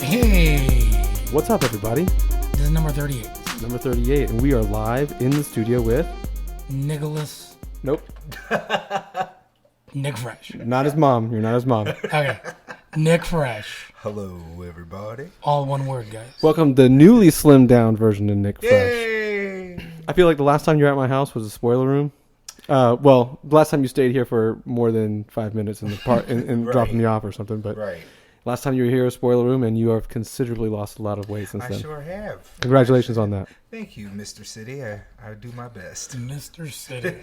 Hey! What's up, everybody? This is number 38. Number 38, and we are live in the studio with... Nicholas. Nope. NICKFRESH. Not his mom. You're not his mom. Okay. NICKFRESH. Hello, everybody. All one word, guys. Welcome to the newly slimmed down version of NICKFRESH. Yay! I feel like the last time you were at my house was a spoiler room. Well, the last time you stayed here for more than 5 minutes in the part and Right. dropping me off or something. But Right. last time you were here, a spoiler room, and you have considerably lost a lot of weight since I then. sure have. Congratulations on that. Thank you, Mr. City. I do my best. Mr. City.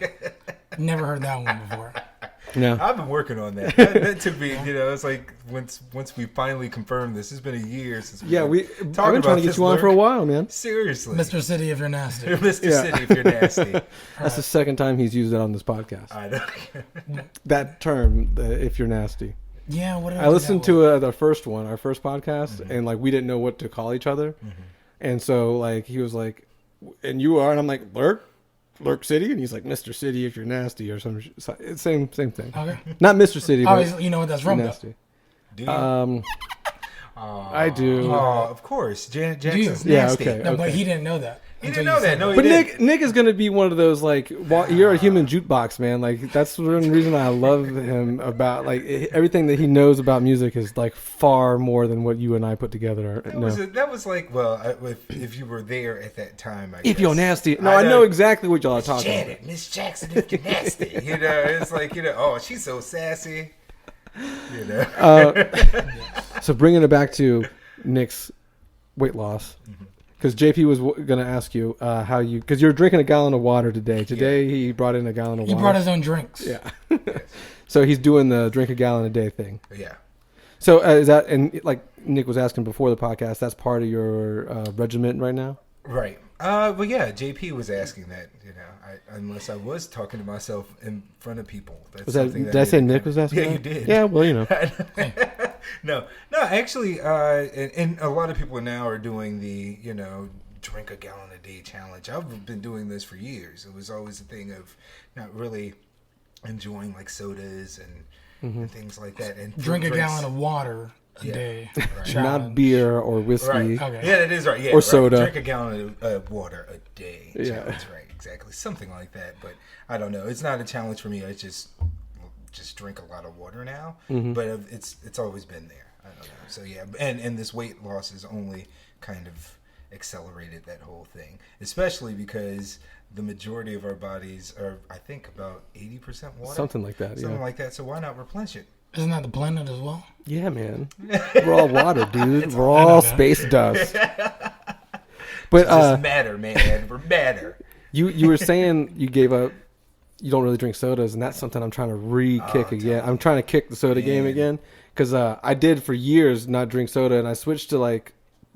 Never heard that one before. Yeah. I've been working on that. That took me, it's like once we finally confirmed this, it's been a year since Yeah, I've I've talked been trying to get you on for a while, man. Seriously. Mr. City, if you're nasty. Mr. Yeah. City, if you're nasty. That's the second time he's used it on this podcast. I know. That term, if you're nasty. Yeah, what I listened to the first one, our first podcast, and like we didn't know what to call each other, and so like he was like, "And you are," and I'm like, "Lurk City," and he's like, "Mr. City, if you're nasty," or some same thing. Okay. Not Mr. City, but Oh, you know what that's from, though? nasty. Do you? I do. Oh, of course. Jackson's Yeah, nasty. okay. No, but he didn't know that. He until didn't you know that. said No, he But didn't. Nick is gonna be one of those like you're a human jukebox, man. Like that's one reason I love him about like everything that he knows about music is like far more than what you and I put together. That was like, well, if you were there at that time, I If guess. you're nasty, no, I know exactly what y'all are talking about. Janet, Miss Jackson, if you're nasty. It's like, oh, she's so sassy. So bringing it back to Nick's weight loss, because JP was going to ask you how you, because you're drinking a gallon of water today. Today he brought in a gallon of He water. brought his own drinks. Yeah. Yes. So he's doing the drink a gallon a day thing. Yeah. So is that, and like Nick was asking before the podcast, that's part of your regimen right now? Right. Well, yeah, JP was asking that, unless I was talking to myself in front of people. That's Was that, something did I say Nick was asking Yeah, that? you did. Yeah, well, you know. No, actually, and a lot of people now are doing the, drink a gallon a day challenge. I've been doing this for years. It was always a thing of not really enjoying like sodas and things like that. And Drink a drinks. gallon of water a day. Right. Challenge. Not beer or whiskey. Right. Okay. Yeah, that is right. Yeah, Or soda. Drink a gallon of water a day. Yeah. Challenge, right? Exactly. Something like that. But I don't know. It's not a challenge for me. I just drink a lot of water now. But it's always been there. I don't know. So yeah, and this weight loss has only kind of accelerated that whole thing, especially because the majority of our bodies are, I think, about 80% water. Something like that, Something yeah. like that. So why not replenish it? Isn't that the planet as well? Yeah, man. We're all water, dude. We're all space dust. But Just matter, man. We're matter. you were saying you gave up, you don't really drink sodas, and that's something I'm trying to re-kick again. I'm trying to kick the soda game again, because I did for years not drink soda, and I switched to like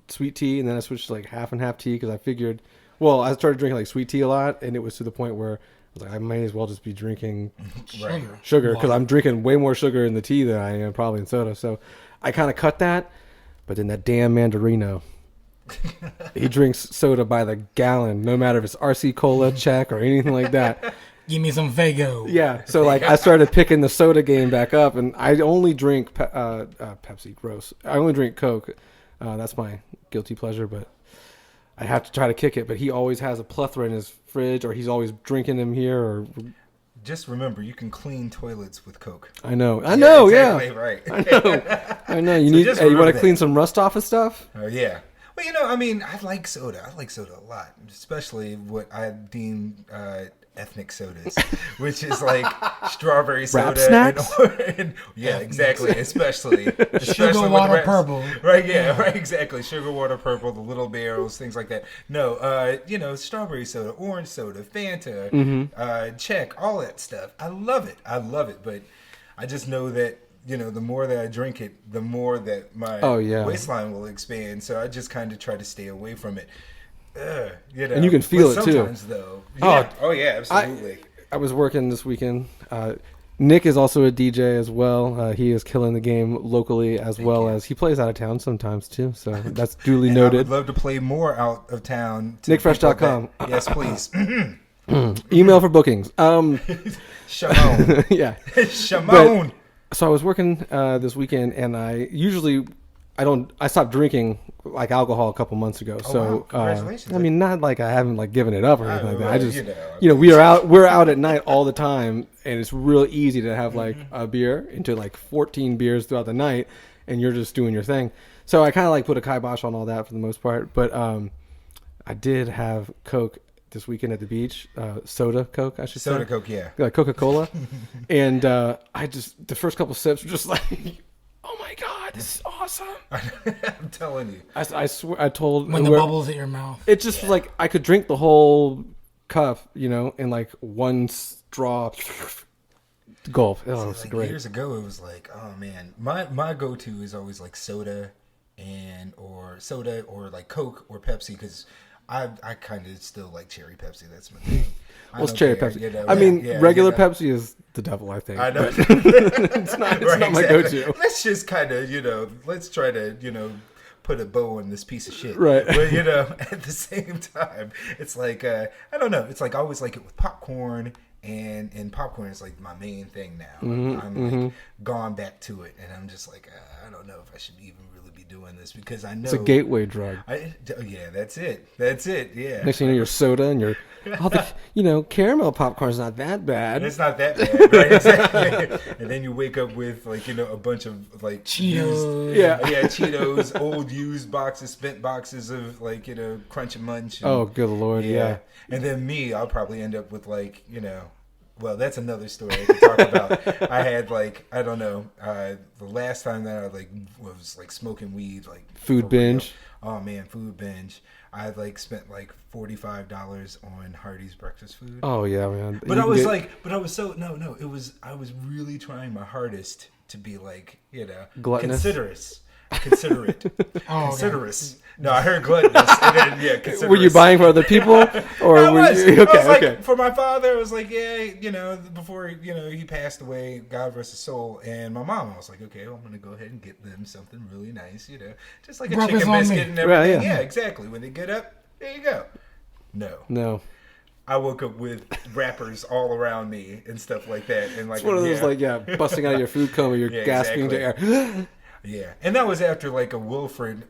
sweet tea, and then I switched to like half and half tea, because I figured, well, I started drinking like sweet tea a lot, and it was to the point where I was like, I might as well just be drinking Right. sugar, because I'm drinking way more sugar in the tea than I am probably in soda. So I kind of cut that, but then that damn Mandarino, he drinks soda by the gallon, no matter if it's RC Cola, Czech, or anything like that. Give me some Fago. Yeah, so like I started picking the soda game back up, and I only drink Pepsi. Gross. I only drink Coke. That's my guilty pleasure, but I have to try to kick it. But he always has a plethora in his fridge, or he's always drinking them here. Or Just remember, you can clean toilets with Coke. I know, yeah, Exactly, right. I know. You So need. just Hey, you want remember to clean that. some rust off of stuff? Oh yeah. Well, I mean, I like soda. I like soda a lot, especially what I deem ethnic sodas, which is like strawberry soda. snacks? And yeah, exactly. Especially Sugar with water rats. purple. Right. Yeah. Right. Exactly. Sugar water purple, the little barrels, things like that. No. Strawberry soda, orange soda, Fanta, Czech, all that stuff. I love it. But I just know that. The more that I drink it, the more that my waistline will expand. So I just kind of try to stay away from it. And you can feel it too. Sometimes, though. Yeah. Oh yeah, absolutely. I was working this weekend. Nick is also a DJ as well. He is killing the game locally as well as he plays out of town sometimes too. So that's duly And noted. I would love to play more out of town. NickFresh.com. Yes, please. Email for bookings. Shimon. Yeah. Shimon. So I was working this weekend, and I usually I stopped drinking like alcohol a couple months ago. Oh, so wow. Congratulations. I mean, not like I haven't like given it up or anything like that. I just, you know, we're out at night all the time, and it's real easy to have like a beer into like 14 beers throughout the night, and you're just doing your thing. So I kind of like put a kibosh on all that for the most part. But I did have Coke this weekend at the beach, soda Coke, I should say. Soda Coke, yeah. Like Coca-Cola. And I just, the first couple sips were just like, oh my God, this is awesome. I'm telling you. I swear, I told... When the bubbles hit your mouth. It just was like, I could drink the whole cup, you know, in like one straw gulp. Oh, it was like great. Years ago, it was like, oh man, my go-to is always like soda or like Coke or Pepsi, because I kind of still like cherry Pepsi. That's my thing. Well, it's cherry Pepsi. You know, I mean, regular you know. Pepsi is the devil, I think. I know. It's not my go-to. Let's just kind of, let's try to, put a bow on this piece of shit. Right. But, at the same time, it's like, I don't know. It's like I always like it with popcorn, and popcorn is like my main thing now. I'm like gone back to it, and I'm just like, I don't know if I should even really be doing this, because I know It's a gateway drug. Yeah, that's it. Yeah. Next thing you know, your soda and your, caramel popcorn's not that bad. It's not that bad, right? Exactly. And then you wake up with a bunch of like Cheetos. Cheetos, old used boxes, spent boxes of Crunch and Munch. And, Oh, good Lord, yeah. And then I'll probably end up with well, that's another story I could talk about. I had I don't know, the last time that I was smoking weed, food binge. Real. Oh man, food binge. I had spent $45 on Hardee's breakfast food. Oh yeah, man. But I was it was I was really trying my hardest to be gluttonous. Considerate. Oh, considerate. No, I heard gluttonous. And then, considerate. Were you buying for other people, or I were was. you? Okay, I was okay. For my father, I was before he passed away, God rest his soul, and my mom, I was like, okay, well, I'm gonna go ahead and get them something really nice, just like a Breakfast chicken on biscuit me. and everything. Right, yeah. Yeah, exactly. When they get up, there you go. No. I woke up with wrappers all around me and stuff like that, and It's one of those busting out of your food coma, you're gasping into air. Yeah, and that was after a Wilfred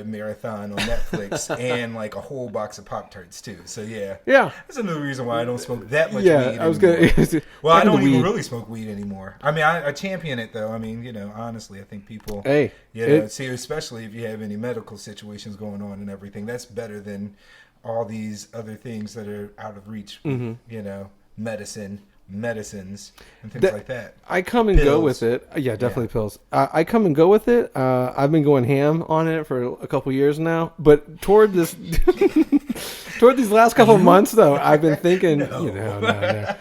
marathon on Netflix and a whole box of Pop-Tarts too. So yeah, that's another reason why I don't smoke that much weed I was anymore. gonna. Well, I don't even really smoke weed anymore. I mean, I champion it though. I mean, honestly, I think people, see, especially if you have any medical situations going on and everything, that's better than all these other things that are out of reach. Medicines and things like that. I come and go with it. Yeah, definitely pills. I come and go with it. I've been going ham on it for a couple years now, but toward these last couple of months though, I've been thinking, no.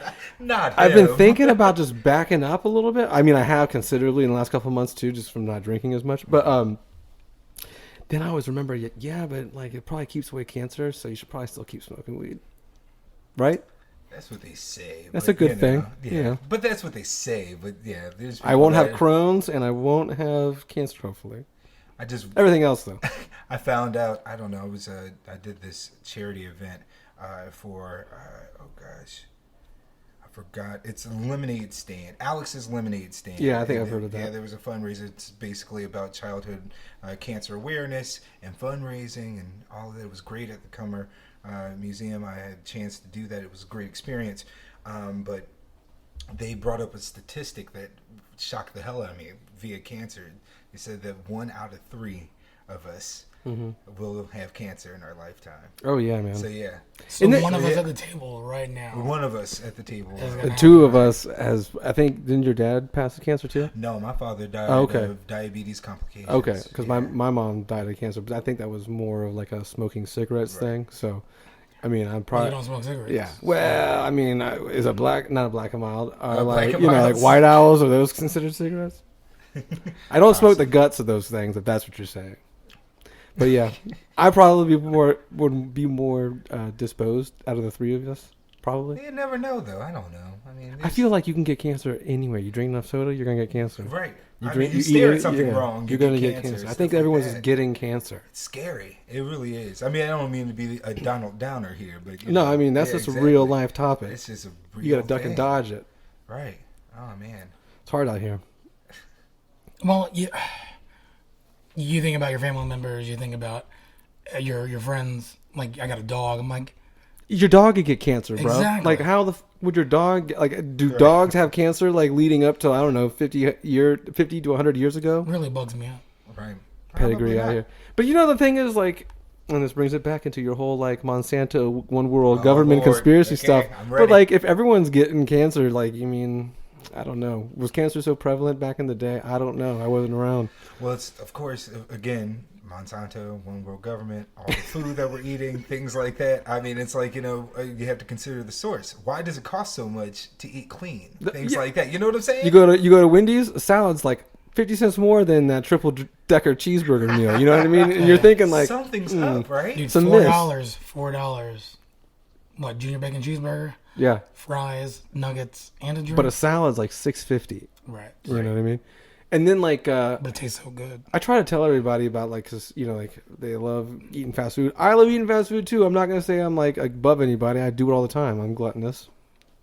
I've been thinking about just backing up a little bit. I mean, I have considerably in the last couple of months too, just from not drinking as much. But then I always remember, but it probably keeps away cancer, so you should probably still keep smoking weed, right? That's what they say. That's a good thing. Yeah. But that's what they say. But yeah, there's. I won't have Crohn's and I won't have cancer. Hopefully. Everything else though. I found out. I don't know. I did this charity event for. Oh gosh, I forgot. It's a lemonade stand. Alex's lemonade stand. Yeah, I think I've heard of that. Yeah, there was a fundraiser. It's basically about childhood cancer awareness and fundraising, and all of that. It was great at the Comer Museum. I had a chance to do that. It was a great experience. But they brought up a statistic that shocked the hell out of me via cancer. They said that 1 out of 3 of us will have cancer in our lifetime. Oh yeah, man. So yeah. So one of us at the table right now. One of us at the table. Two of us has. I think. Didn't your dad pass of cancer too? No, my father died of diabetes complications. Okay, because my mom died of cancer, but I think that was more of a smoking cigarettes thing. So, I mean, I'm probably. You don't smoke cigarettes. Yeah. Well, I mean, is a not a black and mild? Black and Milds. White Owls, are those considered cigarettes? I don't smoke the guts of those things, if that's what you're saying. But yeah, I probably would be more disposed out of the 3 of us. Probably. You never know, though. I don't know. I mean, I feel like you can get cancer anywhere. You drink enough soda, you're gonna get cancer. Right. You stare at something wrong, you're gonna get cancer. I think everyone's just getting cancer. It's scary. It really is. I mean, I don't mean to be a Donald Downer here, but I mean that's just a real life topic. It's just a real you gotta duck and dodge it. Right. Oh man. It's hard out here. Well, You think about your family members. You think about your friends. Like, I got a dog. I'm like, Your dog could get cancer, bro. Exactly. Like, how would your dog, like, do dogs have cancer, like, leading up to, I don't know, 50 to 100 years ago? really bugs me out. Right. Pedigree Probably out not. here. But you know, the thing is, like, and this brings it back into your whole, like, Monsanto, one world government Lord. conspiracy Okay, stuff. I'm But, ready. like, if everyone's getting cancer, like, you mean, I don't know. Was cancer so prevalent back in the day? I don't know. I wasn't around. Well, it's, of course, again, Monsanto, one world government, all the food that we're eating, things like that. I mean, it's like, you have to consider the source. Why does it cost so much to eat clean? Things like that. You know what I'm saying? You go to Wendy's, a salad's like 50 cents more than that triple decker cheeseburger meal. You know what I mean? And you're thinking like something's up, right? Dude, It's a miss. $4. What, junior bacon cheeseburger, yeah, fries, nuggets, and a drink? but a salad's like $6.50. right. You know what I mean? And then like But it tastes so good. I try to tell everybody about like, 'cause, like they love eating fast food. I love eating fast food too. I'm not gonna say I'm like above anybody. I do it all the time. I'm gluttonous.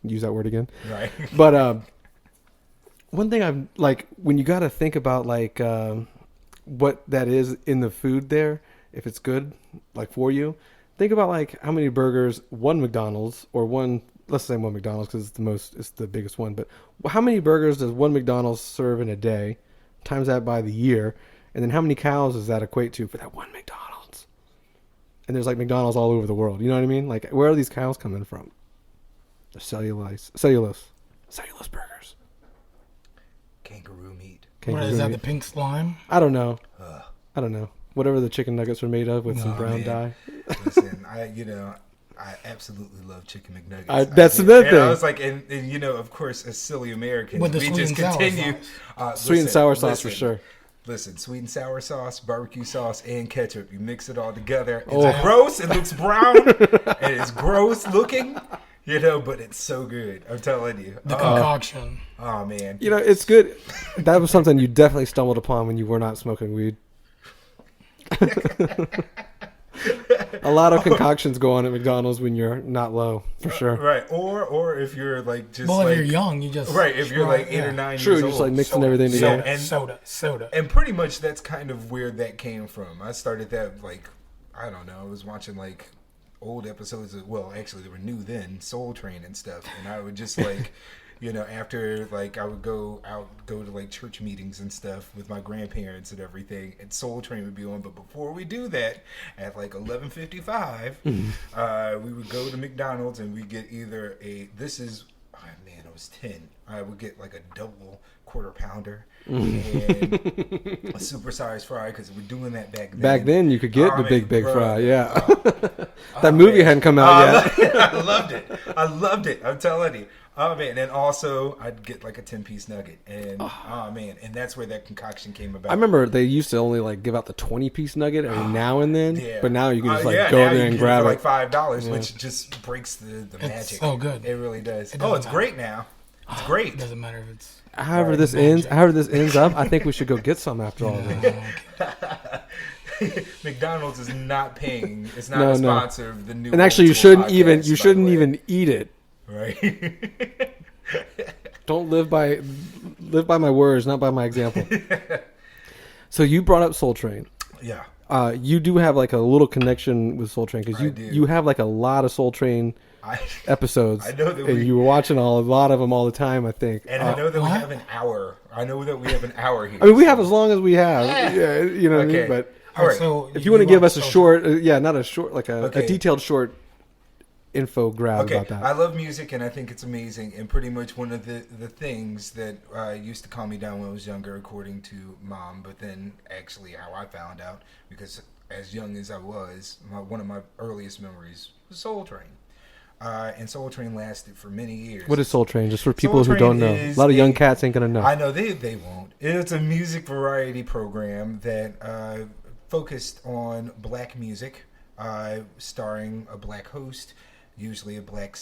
Use that word again. Right. But one thing I'm like, when you got to think about like what that is in the food there, if it's good like for you, think about like how many burgers one McDonald's or one, let's say one McDonald's because it's the biggest one, but how many burgers does one McDonald's serve in a day? Times that by the year, and then how many cows does that equate to for that one McDonald's? And there's like McDonald's all over the world. You know what I mean? Like, where are these cows coming from? The cellulose burgers. Kangaroo meat. What is that, meat. the pink slime? I don't know. Ugh. I don't know. Whatever the chicken nuggets are made of with some Oh, brown man. dye. Listen, I absolutely love chicken McNuggets. That's I do. another And I thing. was like, and of course, as silly Americans, With the we sweet just and sour continue. Sweet and sour sauce for sure. Listen, sweet and sour sauce, barbecue sauce, and ketchup. You mix it all together. It's Oh. gross. It looks brown. And it's gross looking. But it's so good. I'm telling you. The concoction. Oh, man. You know, it's good. That was something you definitely stumbled upon when you were not smoking weed. A lot of concoctions go on at McDonald's when you're not low, for sure. Right. Or if you're like just Well, like. if you're young, you just... Right. If you're like 8 or yeah. 9 True, years just old. like mixing everything So, together. and Soda. And pretty much that's kind of where that came from. I started that like, I don't know, I was watching like old episodes of, well, actually they were new then, Soul Train and stuff. And I would just like, after like I would go to like church meetings and stuff with my grandparents and everything, and Soul Train would be on. But before we do that, at like 11:55, we would go to McDonald's and we get either I was 10. I would get like a double quarter pounder and a supersized fry because we're doing that back then. Back then, you could get Oh, the man, big bro. fry, yeah. That movie hadn't come out yet. I loved it. I'm telling you. Oh man, and also I'd get like a 10-piece nugget, and and that's where that concoction came about. I remember they used to only like give out the 20-piece nugget every now and then, Yeah. but now you can just like yeah, go now there you and can grab get it. it for like $5, which just breaks the magic. so good. It really does. It doesn't It's matter. great now. It's great. It doesn't matter if it's... However Right, this ends up, I think we should go get some after all this. McDonald's is not paying. It's not No, a no. sponsor of the new. And actually, you Old School shouldn't even podcast, by the way. eat it. Right. Don't live by my words, not by my example. So you brought up Soul Train. Yeah. You do have like a little connection with Soul Train because I do. you have like a lot of Soul Train episodes. I know that and you were watching a lot of them all the time. I think. And I know that we what? have an hour. I know that we have an hour here. I mean, we have as long as we have. Yeah, you know what I mean. Okay. But All right. So if you want to give us a watch short, not a short, like a Okay. detailed short info grab Okay, about that. I love music and I think it's amazing. And pretty much one of the things that used to calm me down when I was younger, according to Mom, but then actually how I found out, because as young as I was, one of my earliest memories was Soul Train. And Soul Train lasted for many years. What is Soul Train? Just for people Soul who don't Train know. A is lot of young cats ain't gonna know. I know they won't. It's a music variety program that focused on black music, starring a black host, usually a black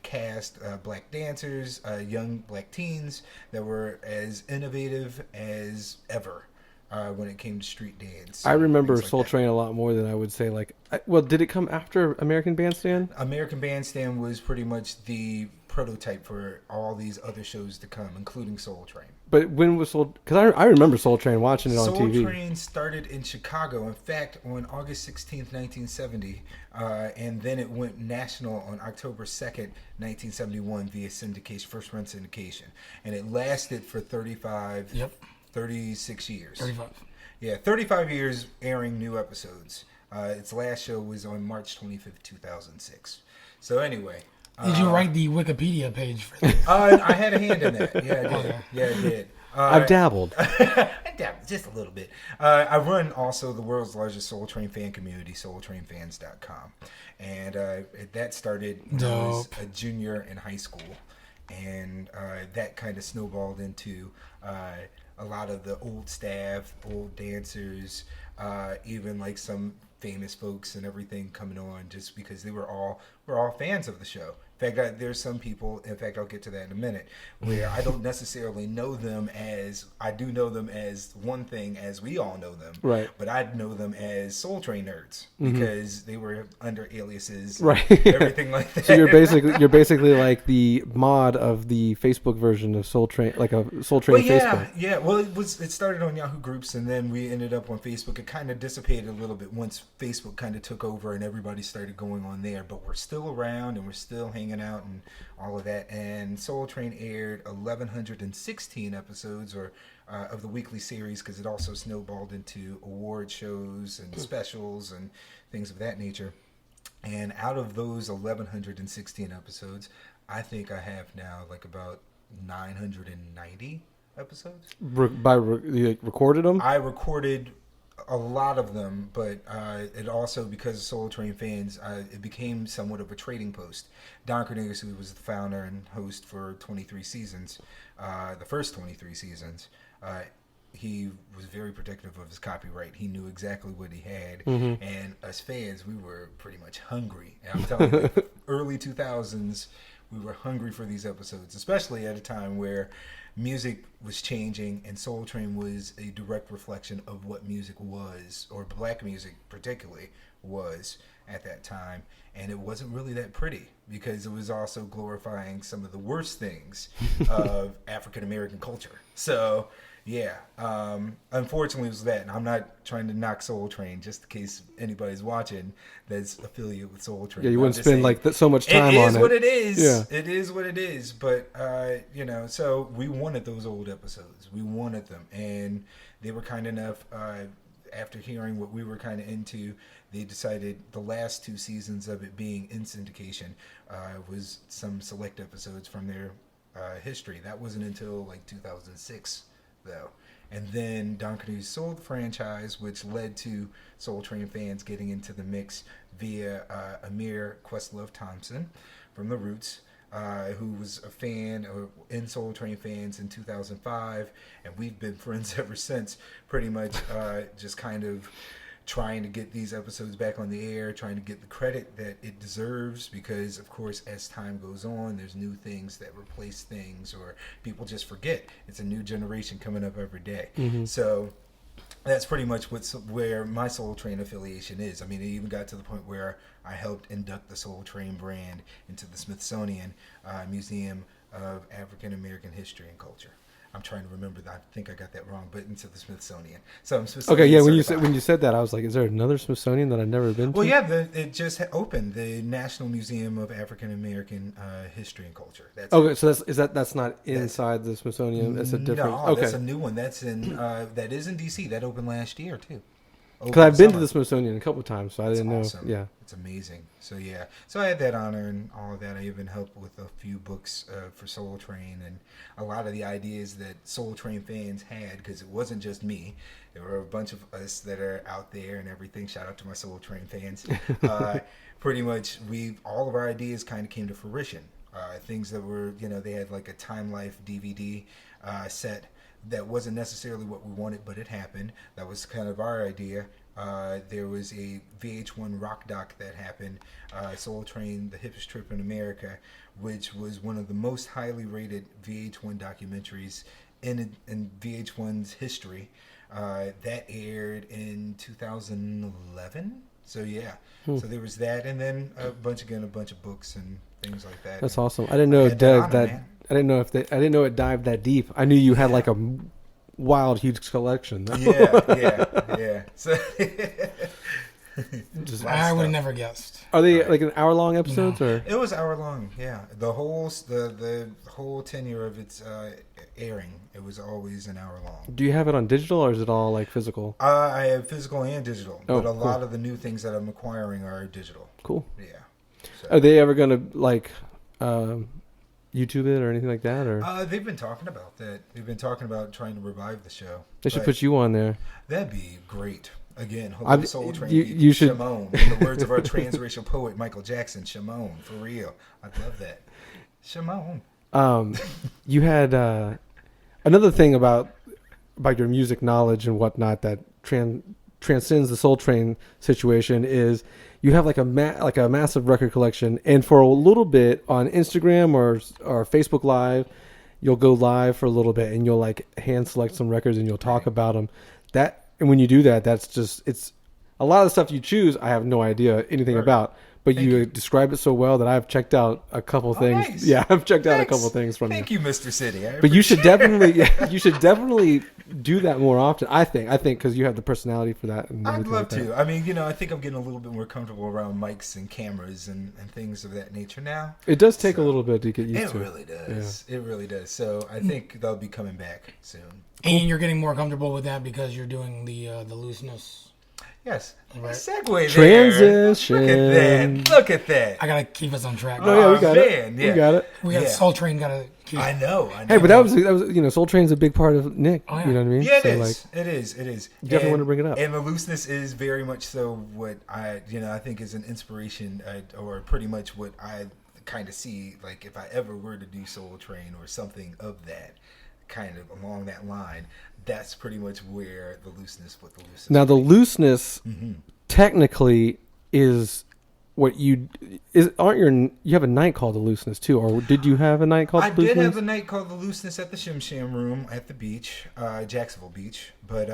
cast, black dancers, young black teens that were as innovative as ever when it came to street dance. I remember things like Soul that. Train a lot more than I would say. Like, well, did it come after American Bandstand? American Bandstand was pretty much the prototype for all these other shows to come, including Soul Train. But when was Soul? Because I remember Soul Train watching it on Soul TV. Train started in Chicago, in fact, on August 16th, 1970, and then it went national on October 2nd, 1971 via syndication, first run syndication. And it lasted for 36 years. 35. Yeah, 35 years airing new episodes. Its last show was on March 25th, 2006. So anyway. Did you write the Wikipedia page for that? I had a hand in that. Yeah, I did. Okay. Yeah, I did. I've dabbled. I dabbled just a little bit. I run also the world's largest Soul Train fan community, soultrainfans.com. And that started when I was a junior in high school. And that kind of snowballed into a lot of the old staff, old dancers, even like some famous folks and everything coming on just because we're all fans of the show. In fact, there's some people, in fact, I'll get to that in a minute, where I don't necessarily know them as, I do know them as one thing as we all know them. Right. But I know them as Soul Train nerds because they were under aliases, Right. everything like that. So you're basically like the mod of the Facebook version of Soul Train, like a Soul Train Facebook. Yeah. Well, it started on Yahoo Groups, and then we ended up on Facebook. It kind of dissipated a little bit once Facebook kind of took over, and everybody started going on there. But we're still around, and we're still hanging out, and all of that. And Soul Train aired 1,116 episodes, of the weekly series, because it also snowballed into award shows and specials and things of that nature. And out of those 1,116 episodes, I think I have now like about 990 episodes. You recorded them? I recorded a lot of them, but it also, because of Soul Train fans, it became somewhat of a trading post. Don Cornelius, who was the founder and host for 23 seasons, the first 23 seasons, he was very protective of his copyright. He knew exactly what he had, and us fans, we were pretty much hungry. And I'm telling you, early 2000s, we were hungry for these episodes, especially at a time where music was changing and Soul Train was a direct reflection of what music was, or black music particularly was at that time. And it wasn't really that pretty because it was also glorifying some of the worst things of African American culture. So yeah, unfortunately it was that. And I'm not trying to knock Soul Train, just in case anybody's watching that's affiliated with Soul Train. Yeah, you wouldn't spend so much time on it. It is what it is. Yeah. It is what it is. But, so we wanted those old episodes. We wanted them. And they were kind enough, after hearing what we were kind of into, they decided the last 2 seasons of it being in syndication was some select episodes from their history. That wasn't until like 2006. Though. And then Don Cornelius sold the franchise, which led to Soul Train fans getting into the mix via Amir Questlove Thompson from The Roots, who was a fan in Soul Train fans in 2005, and we've been friends ever since, pretty much just kind of trying to get these episodes back on the air, trying to get the credit that it deserves, because of course as time goes on there's new things that replace things, or people just forget. It's a new generation coming up every day. So that's pretty much where my Soul Train affiliation is. I mean, it even got to the point where I helped induct the Soul Train brand into the Smithsonian Museum of African American History and Culture. I'm trying to remember that. I think I got that wrong, but into the Smithsonian. So I'm Smithsonian. Okay, yeah. certified. When you said that, I was like, "Is there another Smithsonian that I've never been to?" Well, yeah, it just opened, the National Museum of African American History and Culture. That's okay. So that's not inside the Smithsonian. That's a different. No, okay. that's a new one. That's in that is in DC. That opened last year too. Because I've been to the Smithsonian a couple of times, so I didn't know. Awesome. Yeah, it's amazing. So yeah, so I had that honor and all of that. I even helped with a few books for Soul Train, and a lot of the ideas that Soul Train fans had, because it wasn't just me. There were a bunch of us that are out there and everything. Shout out to my Soul Train fans. Pretty much, all of our ideas kind of came to fruition. Things that were, they had like a Time Life DVD set. That wasn't necessarily what we wanted, but it happened. That was kind of our idea. There was a VH1 rock doc that happened, Soul Train, The Hippest Trip in America, which was one of the most highly rated VH1 documentaries in VH1's history. That aired in 2011. So yeah, so there was that, and then a bunch of books and things like that. That's awesome. I didn't know, Doug, didn't know I didn't know it dived that deep. I knew you had like a wild, huge collection. Yeah. So I would have never guessed. Are they like an hour-long episodes or? it was hour long. Yeah, the whole tenure of its airing, it was always an hour long. Do you have it on digital or is it all like physical? I have physical and digital, Oh, but a cool. lot of the new things that I'm acquiring are digital. Cool. Yeah. So. Are they ever gonna like YouTube it or anything like that? Or They've been talking about that. They've been talking about trying to revive the show. they should But put you on there. That'd be great. Again, I've- Holy Soul Train. you should- Shimon. In the words of our transracial poet Michael Jackson, Shimon, for real. I'd love that. Shimon. You had another thing about your music knowledge and whatnot that transcends the Soul Train situation is you have like a massive record collection, and for a little bit on Instagram or Facebook Live, you'll go live for a little bit and you'll like hand select some records and you'll talk about them. And when you do that, it's a lot of the stuff you choose. I have no idea anything about. But you describe it so well that I've checked out a couple things. Nice. Yeah, I've checked out a couple things from Thank you, Mr. City. But you should definitely do that more often. I think because you have the personality for that. And I'd everything love like that. to. I mean, I think I'm getting a little bit more comfortable around mics and cameras and things of that nature now. It does take a little bit to get used It to. really does. Yeah. It really does. So I think they'll be coming back soon. And you're getting more comfortable with that because you're doing the looseness. Yes. Right. Segue there. Transition. Look at that. I gotta keep us on track. Oh yeah, we got man, it. yeah. We got it. We got Soul Train. Gotta keep. I know. Hey, but that was Soul Train's a big part of Nick. Oh, yeah. You know what I mean? Yeah, So, it is. like, It is. you definitely want to bring it up. And the looseness is very much so what I think is an inspiration, or pretty much what I kind of see. Like if I ever were to do Soul Train or something of that kind of along that line, that's pretty much where the looseness. Now the looseness technically is what you have a night called the Looseness too, or did you have a night called the Looseness? I did have a night called the Looseness at the Shim Sham Room at the beach, Jacksonville Beach. But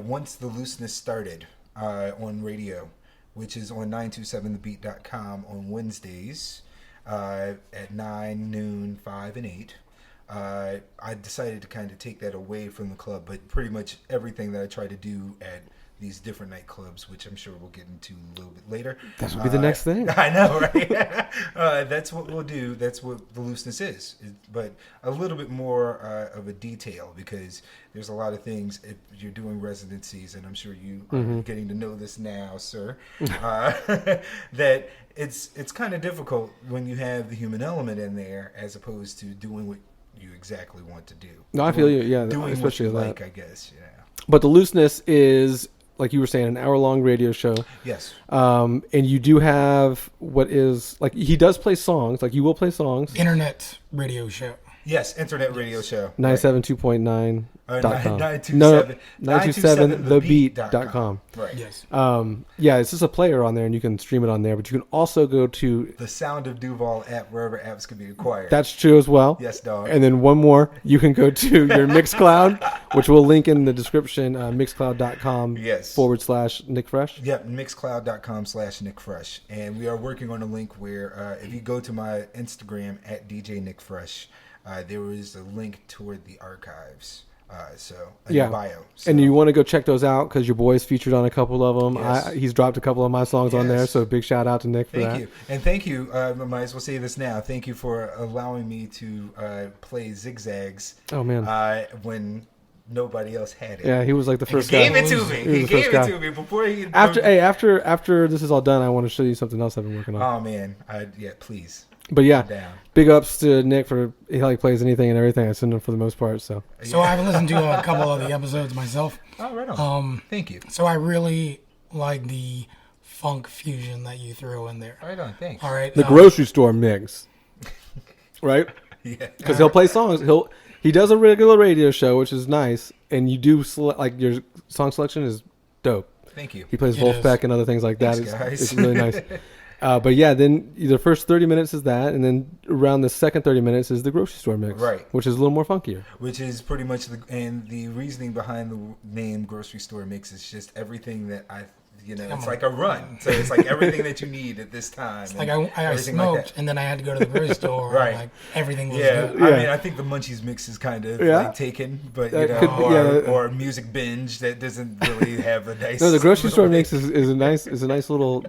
once the Looseness started on radio, which is on 927thebeat.com on Wednesdays at 9, noon, 5, and 8. I decided to kind of take that away from the club, but pretty much everything that I try to do at these different nightclubs, which I'm sure we'll get into a little bit later. That would be the next thing. I know, right? That's what we'll do. That's what the looseness is. But a little bit more of a detail, because there's a lot of things if you're doing residencies, and I'm sure you are getting to know this now, sir, that it's kind of difficult when you have the human element in there as opposed to doing what you exactly want to do. No, I feel you. Yeah, doing especially what you that. like, I guess. Yeah. But the Looseness is, like you were saying, an hour-long radio show. Yes. And you do have what is, like, he does play songs. Like, you will play songs. Internet radio show. Yes, internet radio show. 972.9. Right. .com. 927thebeat.com. Right. Yes. Yeah, it's just a player on there, and you can stream it on there. But you can also go to The Sound of Duval app, wherever apps can be acquired. that's true as well. Yes, dog. And then one more, you can go to your Mixcloud, which we'll link in the description. Mixcloud.com Yes. /NickFresh. Yep, mixcloud.com/NickFresh. And we are working on a link where if you go to my Instagram at DJ NickFresh, there is a link toward the archives. In the bio. So, And you want to go check those out because your boy's featured on a couple of them. Yes. He's dropped a couple of my songs on there, Yes. so big shout out to Nick for that. Thank you. And thank you. I might as well say this now. Thank you for allowing me to play Zigzags Oh man, when nobody else had it. yeah, he was like the He first guy. gave it to me. He He was the first gave it guy. to me before he. After this is all done, I want to show you something else I've been working on. Oh man, please. But yeah, Down. big ups to Nick for how he plays anything and everything. I send him for the most part. So So I've listened to a couple of the episodes myself. Oh, right on. Thank you. So I really like the funk fusion that you throw in there. Right on. Thanks. All right. the grocery store mix, right? Yeah. Because he'll play songs. He does a regular radio show, which is nice, and you do like your song selection is dope. Thank you. He plays It Wolfpack and other things like that. Thanks, guys. It's really nice. But yeah, then the first 30 minutes is that, and then around the second 30 minutes is the grocery store mix, Right. Which is a little more funkier. Which is pretty much the reasoning behind the name grocery store mix is just everything that I You know, it's like a run. So it's like everything that you need at this time. It's like I smoked, and then I had to go to the grocery store. Right. And like everything was Yeah. good. I mean, I think the Munchies mix is kind of like taken, but you know, or music binge that doesn't really have a nice. No, the grocery store mix is a nice little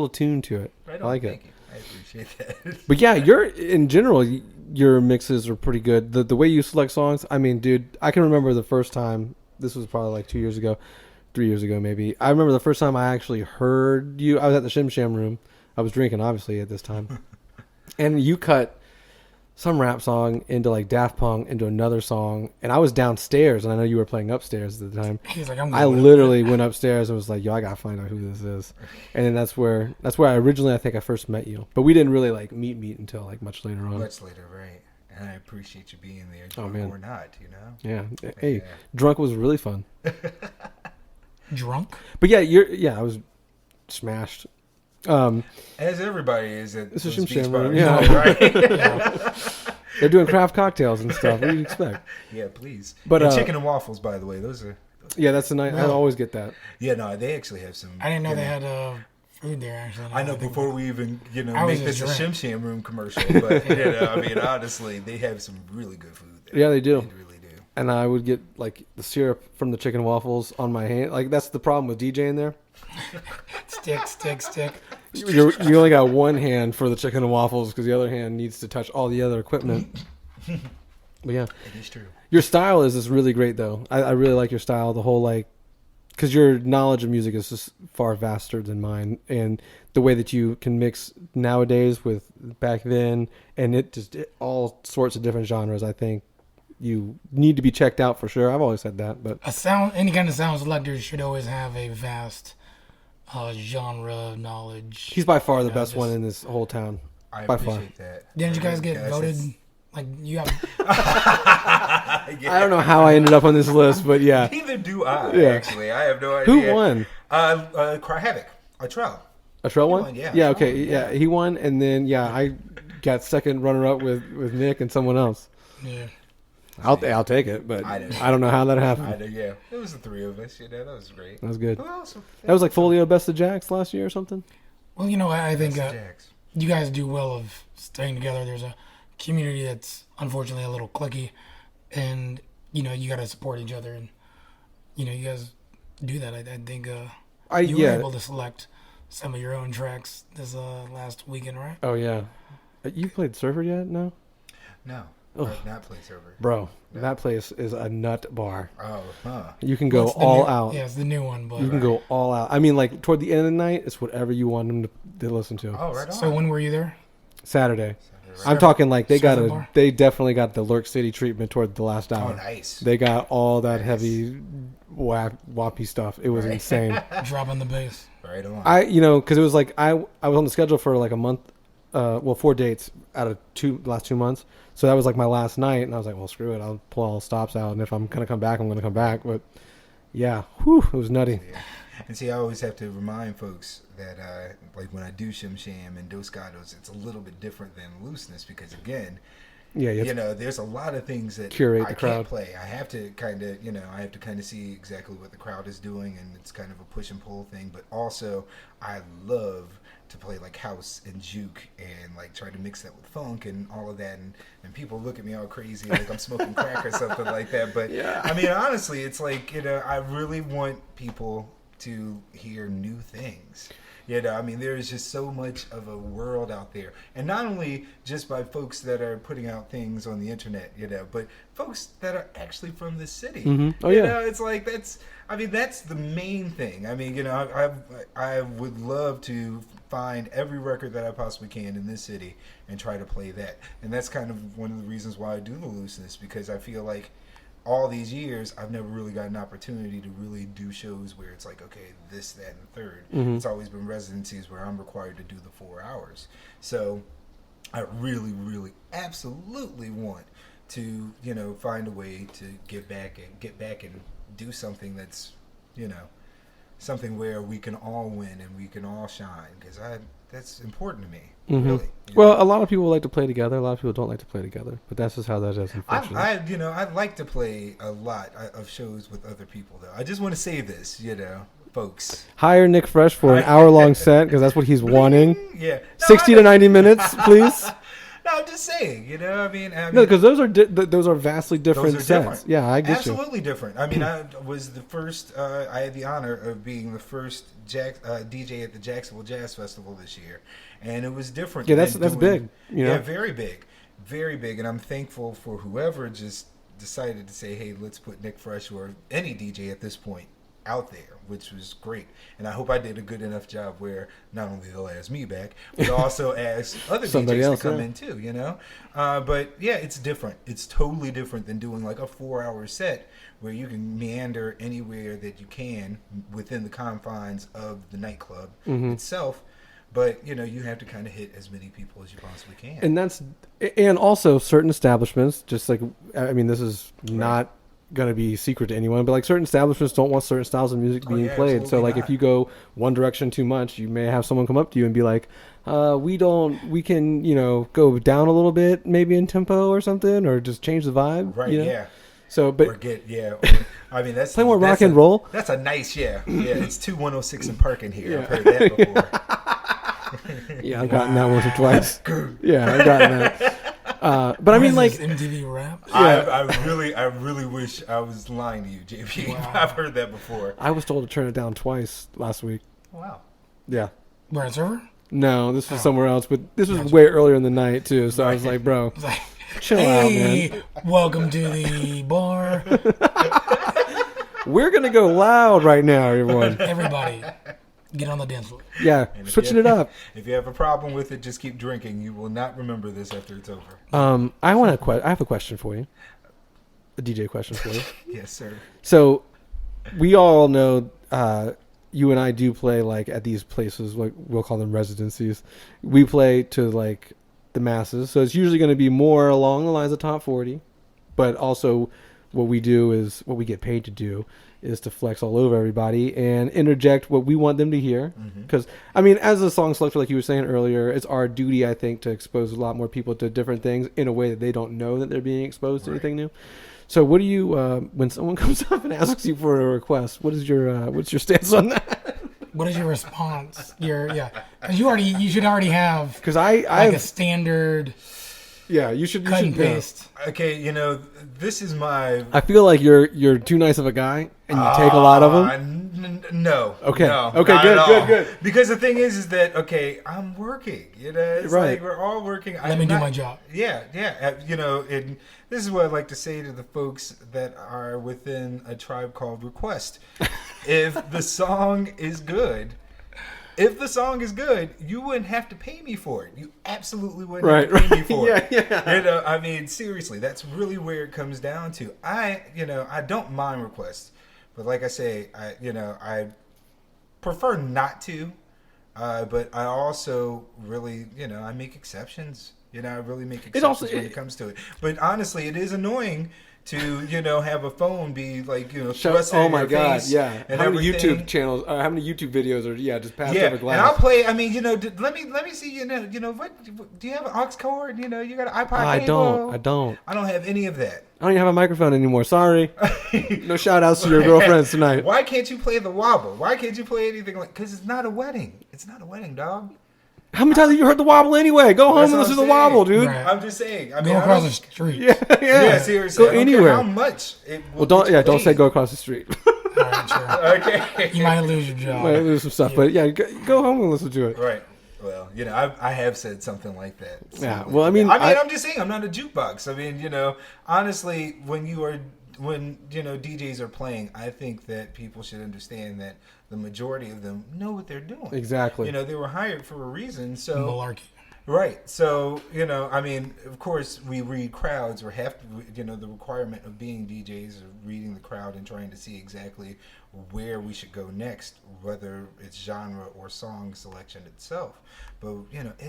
tune to it. Right on, I like it. thank you. I appreciate that. But yeah, in general, your mixes are pretty good. The way you select songs, I mean, dude, I can remember the first time. This was probably like 2 years ago, 3 years ago maybe. I remember the first time I actually heard you. I was at the Shim Sham room. I was drinking, obviously, at this time. And you cut some rap song into like Daft Punk into another song. And I was downstairs, and I know you were playing upstairs at the time. He's like, I literally went upstairs and was like, yo, I got to find out who this is. And then that's where I originally, I think I first met you. But we didn't really like meet until like much later on. Much later, right. And I appreciate you being there, drunk or not, you know? Yeah. Hey, drunk was really fun. Drunk? But yeah, I was smashed. As everybody is at This is those Shim beach Sham bars, room, yeah. right? They're doing craft cocktails and stuff. What do you expect? Yeah, please. But and chicken and waffles, by the way, those are. Yeah, that's the night. I always get that. Yeah, no, they actually have some. I didn't know they had food there, actually. I know before we even, I make this a Shim Sham room commercial, but I mean, honestly, they have some really good food there. Yeah, they do. They really do. And I would get like the syrup from the chicken waffles on my hand. Like that's the problem with DJing there. Stick. You only got one hand for the chicken and waffles because the other hand needs to touch all the other equipment. But yeah, It is true. your style is really great though. I really like your style. The whole like, because your knowledge of music is just far vaster than mine, and the way that you can mix nowadays with back then, and all sorts of different genres. I think you need to be checked out for sure. I've always said that, but Any kind of sound selector should always have a vast genre knowledge. he's by far the best one in this whole town. I by appreciate that. Didn't you guys get voted? Like you have. I don't know how I ended up on this list, but yeah. Neither do I. Yeah. Actually, I have no idea. Who won? Cry Havoc. Trell. Trell won? won, yeah. Yeah. Trell Okay. won, Yeah, he won, and then I got second runner-up with Nick and someone else. Yeah. I'll take it, but I don't know how that happened. Yeah, it was the three of us. That was great. That was good. Who else? That was like Folio Best of Jacks last year or something. Well, I think Jax. you guys do well of staying together. There's a community that's unfortunately a little cliquey, and you got to support each other, and you guys do that. I think you were able to select some of your own tracks this last weekend, right? Oh yeah, you played Surfer yet? No. No, Ugh. I've not played server. Bro, that place is a nut bar. Oh, huh. You can go Well, all out. Yeah, it's the new one, but You can go all out. I mean, like toward the end of the night, it's whatever you want them to listen to. Oh, right on. So when were you there? Saturday. Right. I'm talking like they Surfer bar? definitely got the Lurk City treatment toward the last hour. Oh, nice. They got all that heavy wappy stuff. It was insane. Dropping the bass. Right on. Because it was like I was on the schedule for like a month, 4 dates out of the last 2 months. So that was like my last night, and I was like, well, screw it. I'll pull all the stops out, and if I'm gonna come back, I'm gonna come back. But yeah, it was nutty. Yeah. And see, I always have to remind folks that, like when I do Shim Sham and Dos Gatos, it's a little bit different than Looseness because, again, there's a lot of things that curate the crowd. Can't play. I have to kind of, see exactly what the crowd is doing, and it's kind of a push and pull thing. But also, I love to play like house and juke and like try to mix that with funk and all of that, and people look at me all crazy like I'm smoking crack or something like that. But I mean, honestly, it's like I really want people to hear new things. I mean, there's just so much of a world out there, and not only just by folks that are putting out things on the internet, but folks that are actually from the city. Mm-hmm. Oh yeah, it's like that's the main thing. I mean, I would love to find every record that I possibly can in this city and try to play that, and that's kind of one of the reasons why I do the Looseness, because I feel like all these years, I've never really got an opportunity to really do shows where it's like, okay, this, that, and the third. Mm-hmm. It's always been residencies where I'm required to do the 4 hours. So I really, really, absolutely want to, find a way to get back and do something that's, something where we can all win and we can all shine, because that's important to me. Mm-hmm. Really. Well, a lot of people like to play together. A lot of people don't like to play together. But that's just how that is, unfortunately. I'd like to play a lot of shows with other people, though. I just want to say this, folks. Hire Nick Fresh for an hour-long set because that's what he's wanting. Yeah. 60 to 90 minutes, please. No, I'm just saying, I mean No, because those are vastly different those are sets. different. Yeah, I get Absolutely different. I mean, I was the first. I had the honor of being the first DJ at the Jacksonville Jazz Festival this year, and it was different. Yeah, that's big. Yeah, very big, very big. And I'm thankful for whoever just decided to say, "Hey, let's put Nick Fresh or any DJ at this point out there," which was great. And I hope I did a good enough job where not only they'll ask me back, but also ask other Somebody DJs else, to come yeah. in too, But yeah, it's different. It's totally different than doing like a 4-hour set where you can meander anywhere that you can within the confines of the nightclub itself. But, you have to kind of hit as many people as you possibly can. And also certain establishments, just like, I mean, this is not going to be secret to anyone, but like certain establishments don't want certain styles of music being played. So like if you go one direction too much, you may have someone come up to you and be like, we can, go down a little bit maybe in tempo or something, or just change the vibe. Right, yeah. So, but I mean, that's play more rock and roll. That's a nice, it's 2106 and Park in here. I've heard that before. Yeah, I've gotten that once or twice. Yeah, I've gotten that. But I mean, like MTV Rap. Yeah. I really wish I was lying to you, JP. Wow. I've heard that before. I was told to turn it down twice last week. Wow. Yeah. Where at server? No, this was somewhere else, but this was way earlier in the night too. So I was like, bro, It's like, chill out, man. Welcome to the bar. We're gonna go loud right now, everyone. Everybody, get on the dance floor. Yeah, And if switching you- it up. If you have a problem with it, just keep drinking. You will not remember this after it's over. I have a question for you. A DJ question for you. Yes, sir. So, we all know you and I do play like at these places, like we'll call them residencies. We play to like the masses, so it's usually going to be more along the lines of top 40. But also, what we do is what we get paid to do is to flex all over everybody and interject what we want them to hear. Because I mean, as a song selector, like you were saying earlier, it's our duty, I think, to expose a lot more people to different things in a way that they don't know that they're being exposed to anything new. So what do you, when someone comes up and asks you for a request, what's your stance on that? What is your response? Because you should already have Because I like a standard yeah, you should cut and yeah. paste. Okay, this is my. I feel like you're too nice of a guy and you take a lot of them. No. Okay. No, Okay, not good, at all. good. Because the thing is that I'm working. It's Right. like we're all working. Let me do my job. Yeah. And this is what I like to say to the folks that are within a tribe called Request. If the song is good, you wouldn't have to pay me for it. You absolutely wouldn't have to pay me for it. Yeah. I mean, seriously, that's really where it comes down to. I don't mind requests, but like I say, I prefer not to. But I also really, I make exceptions. I really make exceptions when it comes to it. But honestly, it is annoying to have a phone be like thrust in oh my your god, face yeah. and How many everything. YouTube channels? How many YouTube videos are just passed Yeah, over glass? and I'll play. I mean, let me see. What do you have an aux cord? You got an iPod cable? I don't. I don't have any of that. I don't even have a microphone anymore. Sorry. No shout outs to your girlfriends tonight. Why can't you play the wobble? Why can't you play anything like? Because it's not a wedding. It's not a wedding, dog. How many times have you heard the wobble anyway? Go home and listen to the wobble, dude. Right. I'm just saying. I mean, Go across the street. Yeah. Seriously. Go I don't anywhere. care how much? Well, don't say go across the street. All right, sure. Okay. You might lose your job. Might lose some stuff, but yeah, go home and listen to it. Right. Well, I have said something like that. Yeah. Well, I mean, I'm just saying I'm not a jukebox. I mean, honestly, when DJs are playing, I think that people should understand that the majority of them know what they're doing. Exactly. They were hired for a reason. So Malarkey. right. So I mean, of course, we read crowds or have to. The requirement of being DJs is reading the crowd and trying to see exactly where we should go next, whether it's genre or song selection itself. But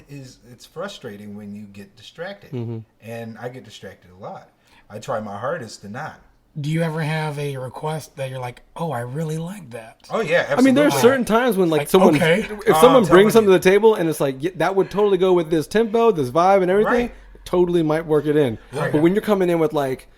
it's frustrating when you get distracted, and I get distracted a lot. I try my hardest to not. Do you ever have a request that you're like, oh, I really like that? Oh yeah, absolutely. I mean, there's certain times when like someone, okay. if someone I'm brings something telling to the table and it's like that would totally go with this tempo, this vibe, and everything, Right. totally might work it in. Right. But when you're coming in with like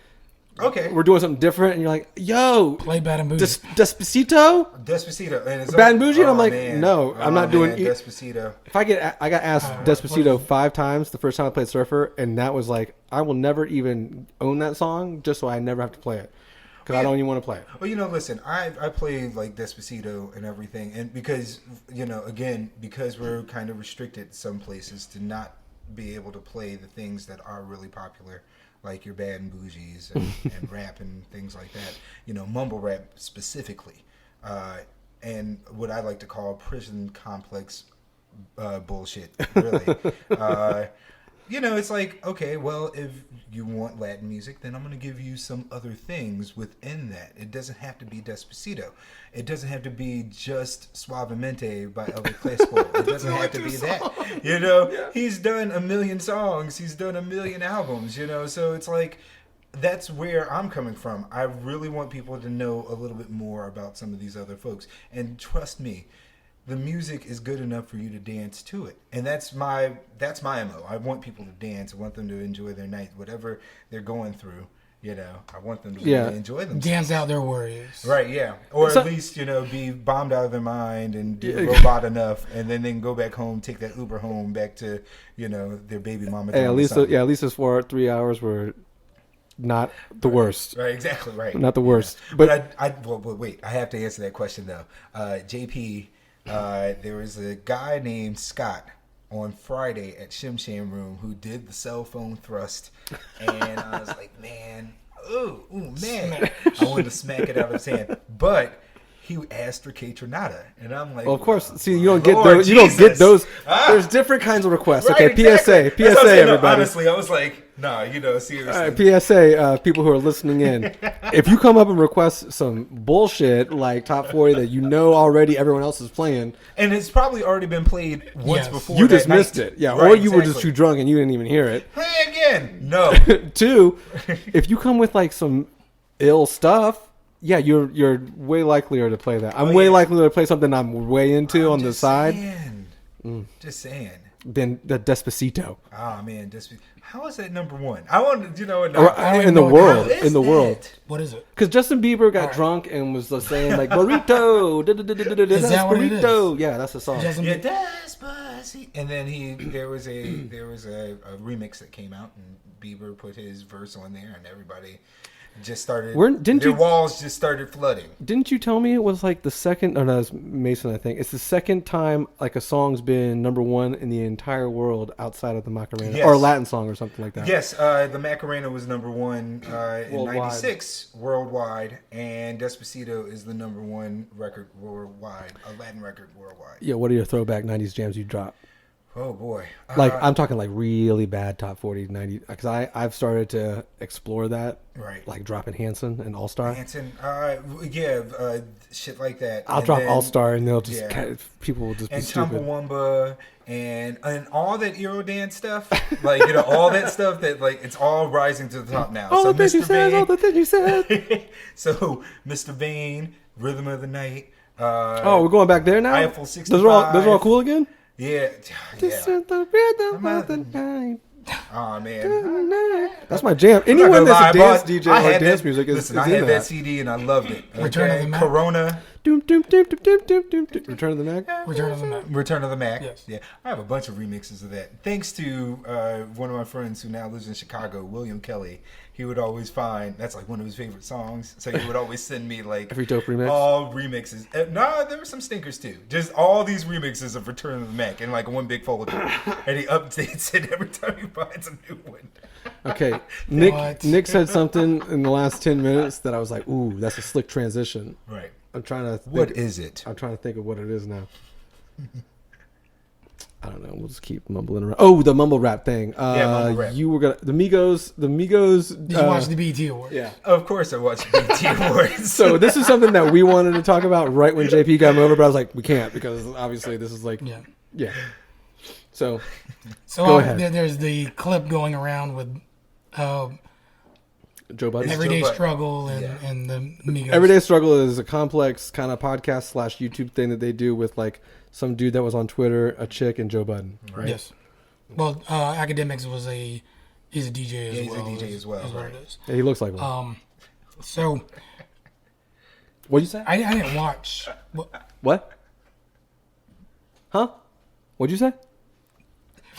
Okay. we're doing something different, and you're like, yo, Play Bad and Bougie. Despacito, Despacito. And it's Bad and Bougie, and I'm like, man. no, I'm not doing Despacito. If I got asked Despacito 5 times the first time I played Surfer, and that was like, I will never even own that song just so I never have to play it. Because I don't even want to play it. Well, listen, I play like Despacito and everything, and because again, because we're kind of restricted some places to not be able to play the things that are really popular, like your Bad and Bougies and rap and things like that. Mumble rap specifically, and what I like to call prison complex bullshit. Really. It's like, okay, well, if you want Latin music, then I'm going to give you some other things within that. It doesn't have to be Despacito. It doesn't have to be just Suavemente by El Crespo. It doesn't have to be that. He's done 1 million songs. He's done 1 million albums, So it's like, that's where I'm coming from. I really want people to know a little bit more about some of these other folks. And trust me, the music is good enough for you to dance to it, and that's my MO. I want people to dance. I want them to enjoy their night, whatever they're going through. I want them to really enjoy themselves. Dance out their worries. Right, yeah, or at least be bombed out of their mind and do the robot enough, and then they can go back home, take that Uber home back to their baby mama. Hey, at least those 3 hours were not the worst. Right, exactly right. Not the worst, but wait, I have to answer that question though. JP. There was a guy named Scott on Friday at Shim Sham Room who did the cell phone thrust, and I was like, man, man, I wanted to smack it out of his hand, but he asked for Kaytranada, and I'm like, well, of course. See, you don't get those. You don't get those. There's different kinds of requests. Right, Okay, exactly. PSA, everybody. Honestly, I was like, nah, seriously. All right, PSA, people who are listening in, if you come up and request some bullshit like Top 40 that already everyone else is playing, and it's probably already been played once before, you just missed night. it, yeah, right, or you were just too drunk and you didn't even hear it. Play again, no. 2, if you come with like some ill stuff, yeah, you're way likelier to play that. I'm way likelier to play something I'm way into on the side. Just saying. Than the Despacito. Oh man, how is that number 1? I want to, in the world. In the world. What is it? Because Justin Bieber got drunk and was saying like burrito, Is that what it burrito. is? Yeah, that's the song. Despacito. And then there was a remix that came out, and Bieber put his verse on there, and everybody just started. Walls just started flooding. Didn't you tell me it was like the second? Oh no, it's Mason. I think it's the second time like a song's been number 1 in the entire world outside of the Macarena or a Latin song or something like that. Yes, the Macarena was number 1 in '96 worldwide, and Despacito is the number 1 record worldwide, a Latin record worldwide. Yeah, what are your throwback '90s jams you drop? Oh boy! Like I'm talking like really bad top 40 90 because I've started to explore that. Right. Like dropping Hanson and All Star. Hanson, shit like that. I'll drop All Star and they'll just people will just be stupid. And Chumbawamba and all that Eurodance stuff, like all that stuff that like it's all rising to the top now. All the things you said. So Mr. Vane, Rhythm of the Night. We're going back there now. Eiffel 65. Those are all cool again. Yeah. This is the rhythm of the night. Oh man, that's my jam. Anyone that's a dance DJ or dance music is. Listen, I had that CD and I loved it. Return of the Mac. Corona. Return of the Mac. Return of the Mac. Return of the Mac. Yes. Yeah, I have a bunch of remixes of that. Thanks to one of my friends who now lives in Chicago, William Kelly. He would always find that's like one of his favorite songs. So he would always send me like every dope remix. All remixes. No, there were some stinkers too. Just all these remixes of Return of the Mac in like one big folder, and he updates it every time he finds a new one. Okay, Nick said something in the last 10 minutes that I was like, "Ooh, that's a slick transition." Right. I'm trying to. What is it? I'm trying to think of what it is now. I don't know. We'll just keep mumbling around. Oh, the mumble rap thing. Mumble rap. You were gonna the Migos. Did you watch the BET Awards? Yeah, of course I watched the BET Awards. So this is something that we wanted to talk about right when JP got over, but I was like, we can't because obviously this is like yeah. So go ahead. There's the clip going around with Joe Budden. Everyday Struggle and the Migos. Everyday Struggle is a complex kind of podcast / YouTube thing that they do with like some dude that was on Twitter, a chick, and Joe Budden. Right? Yes. Well, Academics he's a DJ as well. He's a DJ as well. Is what it is. Yeah, he looks like one. So What'd you say? I didn't watch. What? Huh? What'd you say?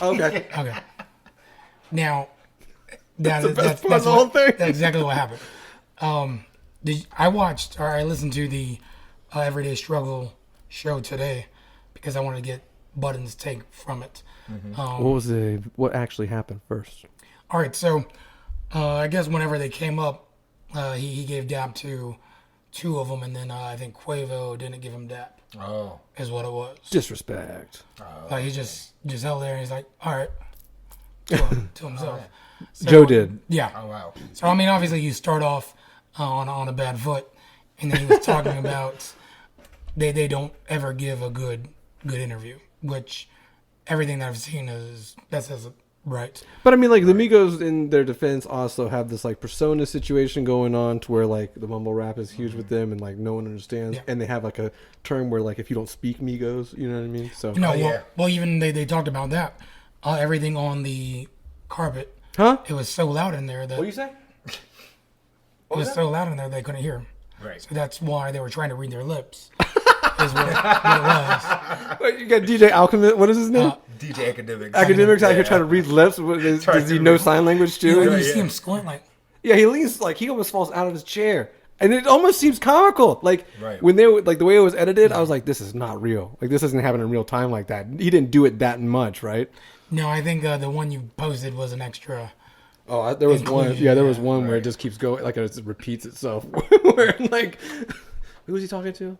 Okay. Okay. Now, That's the best part of the whole thing. That's exactly what happened. I watched or I listened to the Everyday Struggle show today because I wanted to get Button's take from it. What actually happened first? All right, so I guess whenever they came up, he gave dap to two of them, and then I think Quavo didn't give him dap. Oh. Is what it was. Disrespect. Like he just held there and he's like, all right, to himself. So, Joe did. Yeah. Oh, wow. So I mean, obviously you start off on a bad foot, and then he was talking about they don't ever give a good interview, which everything that I've seen that says it right. But I mean, like the Migos, in their defense, also have this like persona situation going on, to where like the mumble rap is huge with them, and like no one understands, and they have like a term where like if you don't speak Migos, you know what I mean? So well, even they talked about that. Everything on the carpet. Huh? It was so loud in there that What do you say? it was so loud in there they couldn't hear him. Right. So that's why they were trying to read their lips. Is what it was. Wait, you got DJ Alchemist. What is his name? DJ Academics. Academics out here trying to read lips. Does he know sign language too? You see him squint like. Yeah, he leans like he almost falls out of his chair, and it almost seems comical. Like Right. when they like the way it was edited, I was like, this is not real. Like this doesn't happen in real time like that. He didn't do it that much, right? No, I think the one you posted was an extra. Oh, there was one. Inclusion, Yeah, there was one right. where it just keeps going, like it repeats itself. Where like, who was he talking to?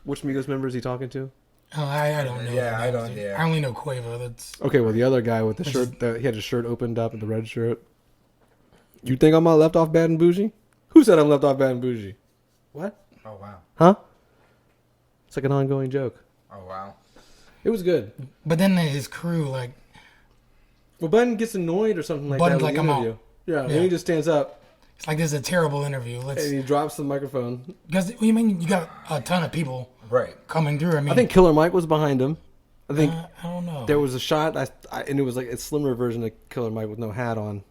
Which Migos member is he talking to? I don't know. Yeah, I don't. I Yeah. only know Quavo. That's Okay, well the other guy with the shirt, he had his shirt opened up, and the red shirt. You think I'm left off bad and bougie? Who said I'm left off bad and bougie? What? Oh wow. Huh? It's like an ongoing joke. Oh wow. It was good. But then his crew like. Well, Button gets annoyed or something like Button's that. like, with the I'm interview. out. Yeah, Yeah. and he just stands up It's like this is a terrible interview. and he drops the microphone. Because you mean you got a ton of people Right. coming through. I mean, I think Killer Mike was behind him. I think I don't know. there was a shot, and it was like a slimmer version of Killer Mike with no hat on.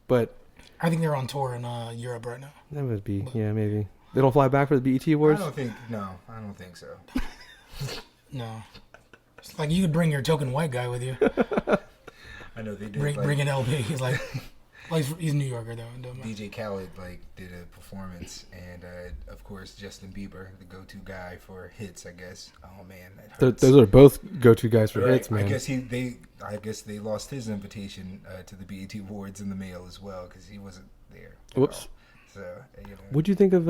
But I think they're on tour in Europe right now. that would be, yeah, maybe. They don't fly back for the BET Awards? I don't think so. No, it's like you could bring your token white guy with you. I know they did. Bring an LP. He's like, well, he's a New Yorker though. It don't matter. DJ Khaled did a performance, and of course Justin Bieber, the go-to guy for hits. I guess. Oh man, that hurts. Those are both go-to guys for Right. hits, man. I guess they lost his invitation to the BET Awards in the mail as well because he wasn't there. Whoops. So you know. What do you think of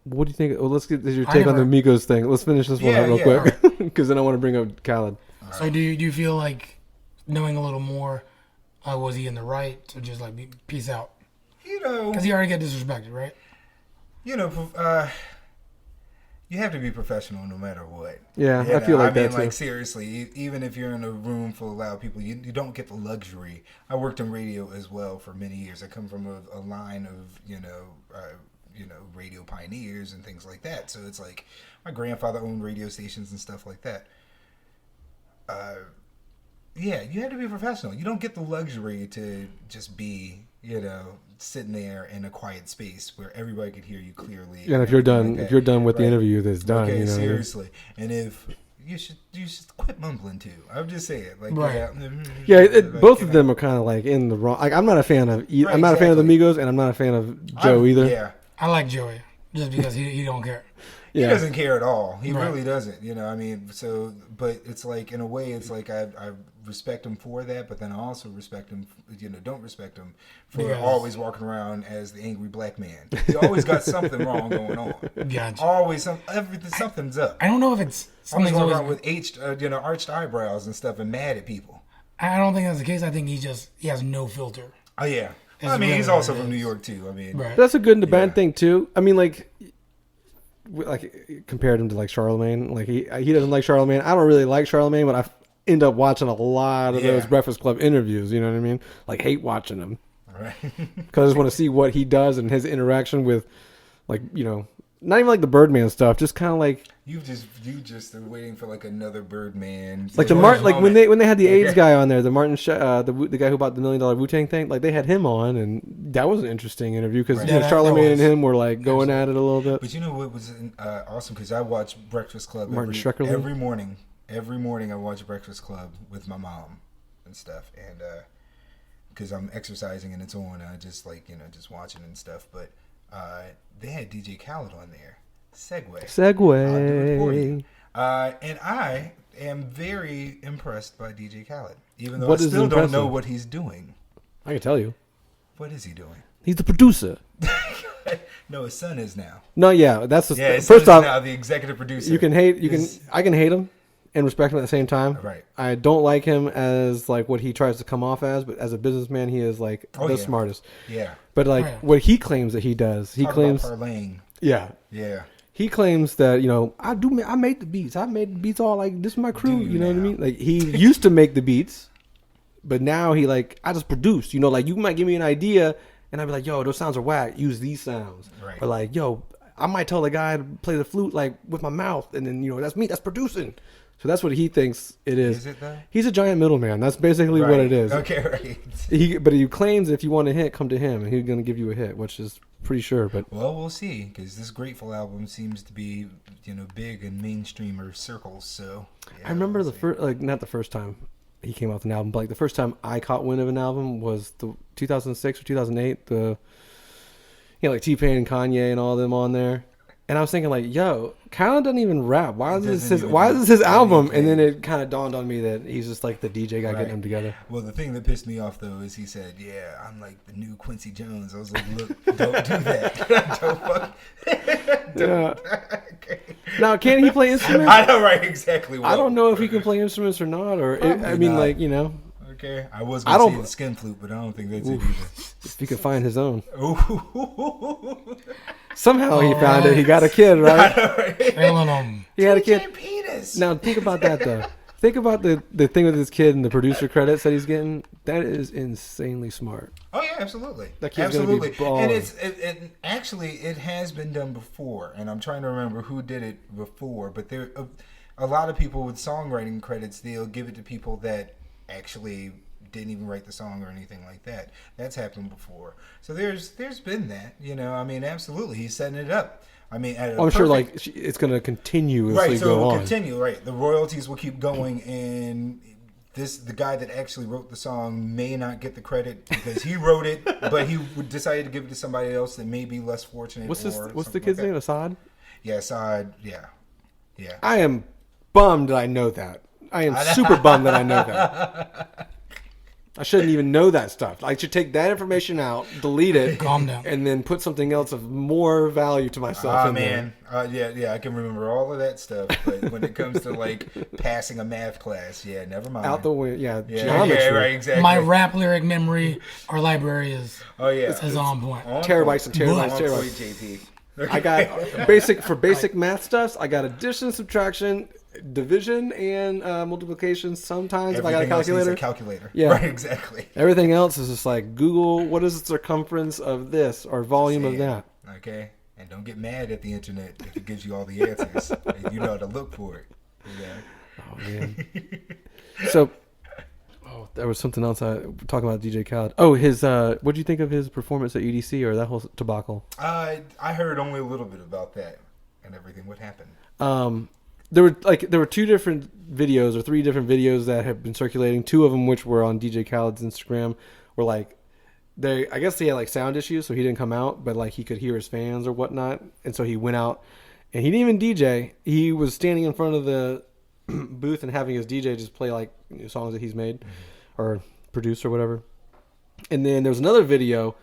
what do you think? Well, let's get your take on the Migos thing. Let's finish this one out real quick, because then I want to bring up Khaled. So do you feel like knowing a little more? Was he in the right to just like peace out? You know, Because he already got disrespected, right? you have to be professional no matter what. Yeah, You I feel know, like that mean, too. Seriously, even if you're in a room full of loud people, you don't get the luxury. I worked in radio as well for many years. I come from a line of radio pioneers and things like that. So it's like my grandfather owned radio stations and stuff like that. Yeah, you have to be professional. You don't get the luxury to just be, sitting there in a quiet space where everybody could hear you clearly. Yeah, and if you're done, with the interview, that's done. Okay, you know? seriously. And if you should quit mumbling too. I would just say it. Like, Right. Both of them are kind of like in the wrong. Like, I'm not a fan of. Right, I'm not a fan of the exactly. Migos, and I'm not a fan of Joe either. Yeah. I like Joey just because he don't care. He Yeah. doesn't care at all. He Right. really doesn't. But it's like, in a way, it's like I respect him for that, but then I also respect him, don't respect him for Yes. always walking around as the angry black man. He always got something wrong going on. Gotcha. Always something's up. I don't know if it's Something's something's going always. around with arched eyebrows and stuff and mad at people. I don't think that's the case. I think he has no filter. Oh, yeah. It's I mean, he's really also what it from New is. York, too. I mean, Right. That's a good and a bad Yeah. thing too. I mean, like compared him to like Charlemagne. Like he doesn't like Charlemagne. I don't really like Charlemagne, but I end up watching a lot of those Yeah. Breakfast Club interviews. You know what I mean? Like hate watching them right. because I just want to see what he does and his interaction with, like Not even like the Birdman stuff, just kind of like You just are waiting for like another Birdman. like the Martin, like when they had the AIDS guy on there, the the guy who bought the $1 million Wu-Tang thing, like they had him on, and that was an interesting interview because Charlamagne and him were like going at it a little bit. But you know what was awesome, because I watch Breakfast Club every morning. Every morning I watch Breakfast Club with my mom and stuff, and because I'm exercising and it's on, I just just watching and stuff. But they had DJ Khaled on there. Segway. I'll do it for you. And I am very impressed by DJ Khaled, even though I still don't know what he's doing. I can tell you. What is he doing? He's the producer. No, his son is now. No, yeah, that's the his first son off. Is now the executive producer. You can hate. I can hate him and respect him at the same time. Right. I don't like him as like what he tries to come off as, but as a businessman, he is like the smartest. Yeah. But like what he claims that he does, he claims. About parlaying. Yeah. Yeah. He claims that I made the beats. I made the beats all like this is my crew. You know what I mean? Like he used to make the beats, but now he like I just produce. Like you might give me an idea, and I'd be like, yo, those sounds are whack. Use these sounds. Right. Or like, yo, I might tell the guy to play the flute like with my mouth, and then that's me. That's producing. So that's what he thinks it is. Is it though? He's a giant middleman. That's basically what it is. Okay, right. But he claims if you want a hit, come to him, and he's going to give you a hit, which is pretty sure. But well, we'll see, because this Grateful album seems to be big in mainstreamer circles. So I remember the first, like not the first time he came out with an album, but like the first time I caught wind of an album was the 2006 or 2008. The like T-Pain and Kanye and all of them on there. And I was thinking, like, yo, Khaled doesn't even rap. Why is this his album? And then it kind of dawned on me that he's just like the DJ guy getting them together. Well, the thing that pissed me off, though, is he said, yeah, I'm like the new Quincy Jones. I was like, look, don't do that. Don't Okay. Now, can he play instruments? I know, right, exactly. I don't know if he can play instruments or not. Okay, I was going to say the skin flute, but I don't think that's it either. If he could find his own. Ooh. Somehow he found it. He got a kid, right? Killing him. He had a kid. Penis. Now think about that though. Think about the thing with this kid and the producer credits that he's getting. That is insanely smart. Oh yeah, absolutely. That kid's absolutely. And it has been done before, and I'm trying to remember who did it before. But there, a lot of people with songwriting credits, they'll give it to people that actually didn't even write the song or anything like that. That's happened before. So there's been that. Absolutely, he's setting it up. I'm sure like it's going to continue. Right, so it will continue. Right, the royalties will keep going, and the guy that actually wrote the song may not get the credit because he wrote it, but he decided to give it to somebody else that may be less fortunate. What's the kid's name? Assad. Yeah, Assad. Yeah. I am bummed that I know that. I am super bummed that I know that. I shouldn't even know that stuff. I should take that information out, delete it, calm down, and then put something else of more value to myself. Yeah, I can remember all of that stuff. But when it comes to like passing a math class, never mind. Out the way, geometry. Yeah, right, exactly. My rap lyric memory, our library is on point. Terabytes and terabytes. JP. I got basic math stuff. I got addition, subtraction, division, and multiplication. Sometimes if I got a calculator. Yeah, right, exactly. Everything else is just like Google. What is the circumference of this or volume of that? Okay, and don't get mad at the internet if it gives you all the answers. And you know how to look for it. Yeah. Oh man. So. Oh, there was something else talking about DJ Khaled. Oh, his what do you think of his performance at EDC or that whole debacle? I heard only a little bit about that and everything. What happened? There were two different videos or three different videos that have been circulating. Two of them which were on DJ Khaled's Instagram were like I guess he had like sound issues, so he didn't come out, but like he could hear his fans or whatnot, and so he went out and he didn't even DJ. He was standing in front of the booth and having his DJ just play like songs that he's made or produced or whatever. And then there was another video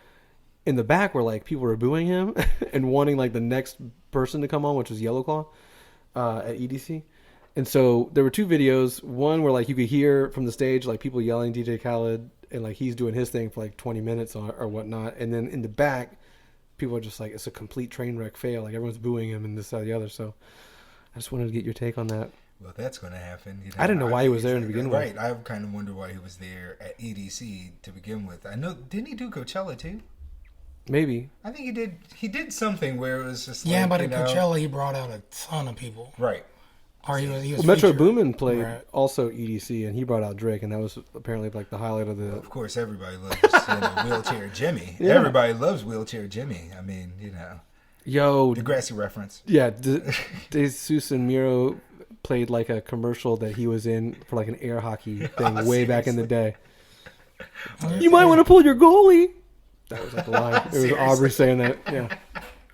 in the back where like people were booing him and wanting like the next person to come on, which was Yellow Claw at EDC. And so there were two videos, one where like you could hear from the stage like people yelling DJ Khaled and like he's doing his thing for like 20 minutes or whatnot, and then in the back people are just like it's a complete train wreck fail, like everyone's booing him and this that, the other. So I just wanted to get your take on that. Well, that's going to happen. I didn't know why he was there to begin with. Right. I kind of wonder why he was there at EDC to begin with. I know, didn't he do Coachella too? Maybe. I think he did. He did something where it was just Yeah, like, but you at know, Coachella, he brought out a ton of people. right. Or he was Well, Metro featured. Boomin played Right. also EDC, and he brought out Drake, and that was apparently like the highlight of the. Of course, everybody loves Wheelchair Jimmy. Yeah. Everybody loves Wheelchair Jimmy. I mean, you know, Yo, Degrassi reference. yeah, Jesus and Miro played like a commercial that he was in for like an air hockey thing way back in the day. You might want to pull your goalie. That was like the line. It was Seriously? Aubrey saying that. Yeah,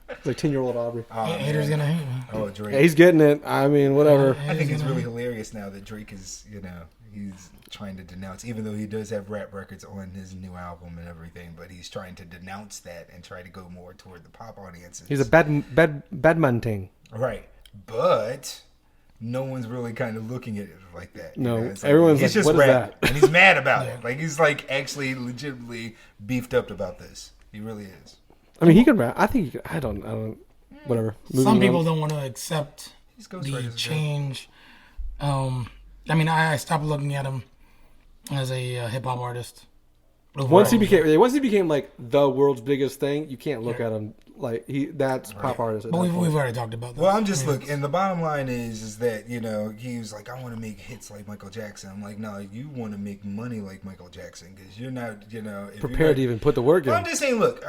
it's like 10-year-old Aubrey. Oh, Haters man. gonna hate, man. Oh, Drake. Yeah, he's getting it. I mean, whatever. I think it's really hilarious now that Drake is, you know, he's trying to denounce, even though he does have rap records on his new album and everything, but he's trying to denounce that and try to go more toward the pop audiences. He's a badman. Right. But no one's really kind of looking at it like that. No, It's everyone's he's like, just what is rapping, that? and he's mad about it. Like, he's like actually legitimately beefed up about this. He really is. I mean, he can rap. I think he can, I don't. Whatever. Some Moving people on. don't want to accept He's Ghostwriters the as well. change. I mean, I stopped looking at him as a hip hop artist. Once he became like the world's biggest thing, you can't look at him like that's pop artist. At But that we've point. already talked about that. Well, I'm just I mean, look, and the bottom line is that, you know, he was like, I want to make hits like Michael Jackson. I'm like, no, you want to make money like Michael Jackson because you're not, you know, if prepared to even put the work in. Well, I'm just saying, look,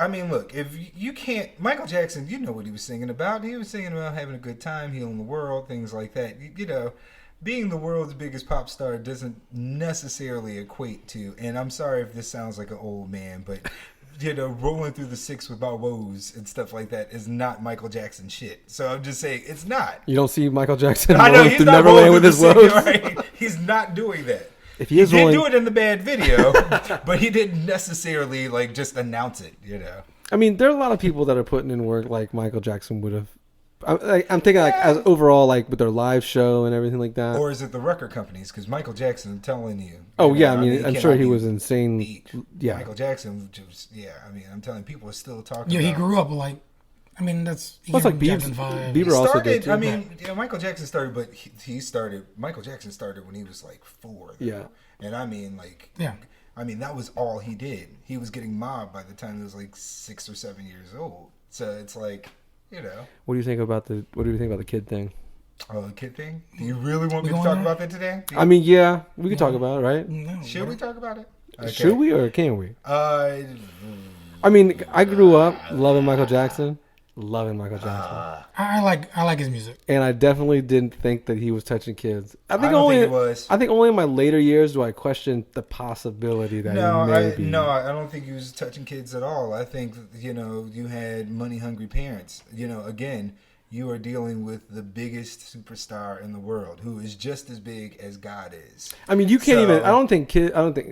if you can't, Michael Jackson, you know what he was singing about. He was singing about having a good time, healing the world, things like that. You know, being the world's biggest pop star doesn't necessarily equate to, and I'm sorry if this sounds like an old man, but, you know, rolling through the six with my woes and stuff like that is not Michael Jackson shit. So I'm just saying, it's not. You don't see Michael Jackson I know rolling he's through not Neverland rolling with through his the woes. six, right? He's not doing that. If he is did rolling, do it in the bad video, but he didn't necessarily like just announce it, you know. I mean, there are a lot of people that are putting in work like Michael Jackson would have. I'm thinking like as overall, like with their live show and everything like that. Or is it the record companies? Because Michael Jackson, I'm telling you. Oh you yeah, know, I mean, I'm sure cannot he be was insane. beat. Yeah, Michael Jackson, just I mean, I'm telling you, people are still talking. yeah, he about grew up like. I mean, that's he Well, it's gave like him Jackson vibe. Bieber also started. did too. I mean, Michael Jackson started, but he started. Michael Jackson started when he was like 4. though. Yeah. and I mean, like, Yeah. I mean, that was all he did. He was getting mobbed by the time he was like 6 or 7 years old. So it's like, you know. What do you think about the kid thing? Oh, the kid thing? Do you really want me to going talk there? about that today? I mean, yeah, we could talk about it, right? No, Should we talk about it? Okay. Should we or can we? Uh, I mean, I grew up loving Michael Jackson, I like his music. and I definitely didn't think that he was touching kids. I think don't only think he was. I think only in my later years do I question the possibility that No, he may be. I don't think he was touching kids at all. I think, you know, you had money-hungry parents. You know, again, you are dealing with the biggest superstar in the world, who is just as big as God is. I mean, you can't So- even. I don't think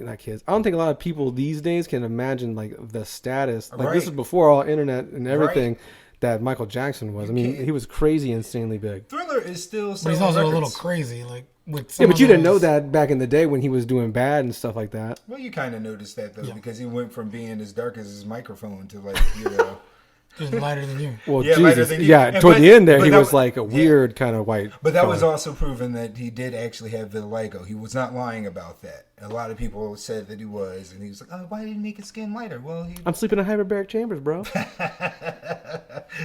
not kids. I don't think a lot of people these days can imagine like the status. Like this is Right. before all internet and everything that Michael Jackson was. I mean, can't- he was crazy, insanely big. Thriller is still But selling he's also records. a little crazy, like with. Yeah, some but of you didn't know those- that back in the day when he was doing bad and stuff like that. Well, you kind of noticed that, though, Yeah. because he went from being as dark as his microphone to, like, you know... Just lighter than you. Well, Yeah, lighter Jesus, than you. yeah. And Toward but- the end there, but he that was was- like a weird kind of white. But that was color. also proven that he did actually have vitiligo. He was not lying about that. A lot of people said that he was, and he was like, "Oh, why did he make his skin lighter?" Well, he I'm sleeping in hyperbaric chambers, bro.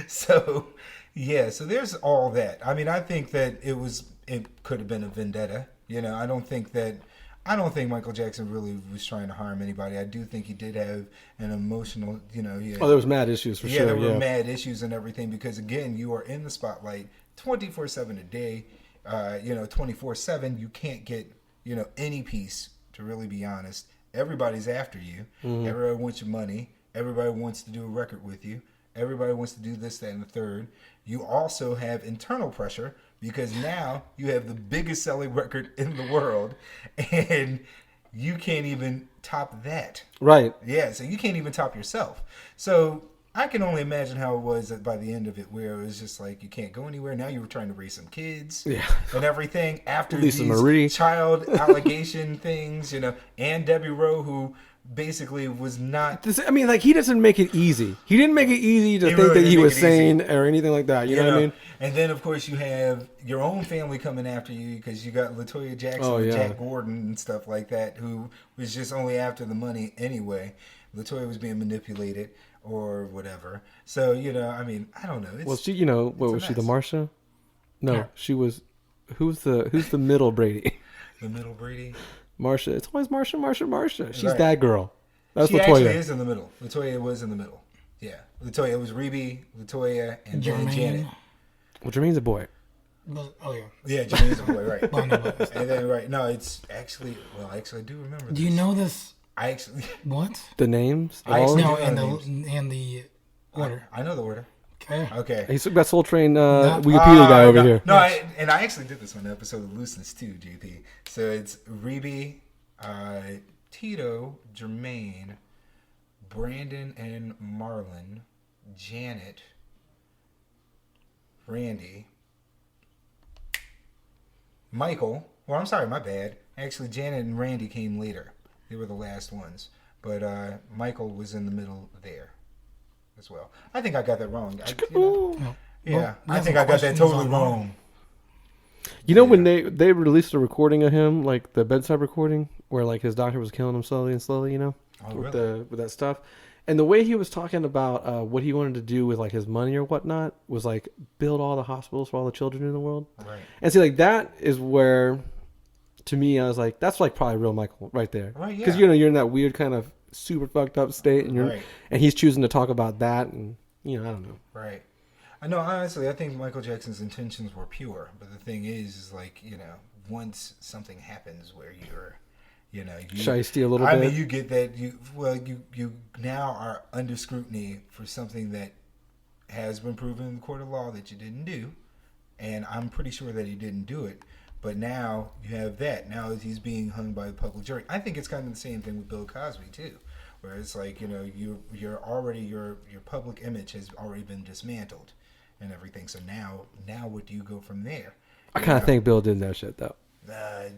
so yeah. So there's all that. I mean, I think that it could have been a vendetta. You know, I don't think Michael Jackson really was trying to harm anybody. I do think he did have an emotional, you know, he had, Oh, there was mad issues for yeah, sure. there were Yeah, mad issues and everything because again, you are in the spotlight 24/7 a day. 24/7. You can't get, you know, any peace. To really be honest, everybody's after you. Mm-hmm. Everybody wants your money. Everybody wants to do a record with you. Everybody wants to do this, that, and the third. You also have internal pressure because now you have the biggest selling record in the world, and you can't even top that. right. Yeah, so you can't even top yourself. So I can only imagine how it was by the end of it, where it was just like you can't go anywhere. Now you were trying to raise some kids, Yeah. and everything after Lisa these Marie. child allegation things, you know, and Debbie Rowe, who basically was not. I mean, like he doesn't make it easy. He didn't make it easy to He think really that didn't he make was it sane or anything like that. You know what I mean? And then, of course, you have your own family coming after you because you got LaToya Jackson Oh, and yeah. Jack Gordon and stuff like that, who was just only after the money anyway. LaToya was being manipulated, or whatever. So I mean, I don't know. Was she? What was she? The Marsha? No, Yeah. she was. Who's the middle Brady? The middle Brady. Marsha. It's always Marsha. She's Right. that girl. That's She Latoya. actually is in the middle. Latoya was in the middle. Yeah, Latoya. It was Reby, Latoya, and then Janet. Well, Jermaine's a boy. Oh yeah. Yeah, Jermaine's a boy, right? Well, I know about this. And then it's actually. Well, actually, I do remember. Do you know this? I actually. What? The names. I all of actually them? No, know and the the and the order. I know the order. Okay. Okay. He's got Soul Train Wikipedia guy over here. No, I actually did this on the episode of Looseness too, JP. So it's Reby, Tito, Jermaine, Brandon and Marlon, Janet, Randy, Michael. Well, I'm sorry, my bad. Actually, Janet and Randy came later. They were the last ones. But Michael was in the middle there as well. I think I got that wrong. I think I got that totally wrong. When they released a recording of him, like the bedside recording, where like his doctor was killing him slowly and slowly, with that stuff, and the way he was talking about what he wanted to do with like his money or whatnot was like build all the hospitals for all the children in the world. Right. And see, like that is where, to me, I was like, that's like probably real Michael right there, Right? Yeah. because you're in that weird kind of super fucked up state, and Right. and he's choosing to talk about that, and I don't know. Right. I know, honestly, I think Michael Jackson's intentions were pure. But the thing is like, once something happens where you're, Shiesty a little I bit. mean, you get that, you now are under scrutiny for something that has been proven in the court of law that you didn't do. And I'm pretty sure that he didn't do it. But now you have that. Now he's being hung by the public jury. I think it's kind of the same thing with Bill Cosby, too. Where it's like, you're already, your public image has already been dismantled and everything. So now what do you go from there? I kind of think Bill did that shit though.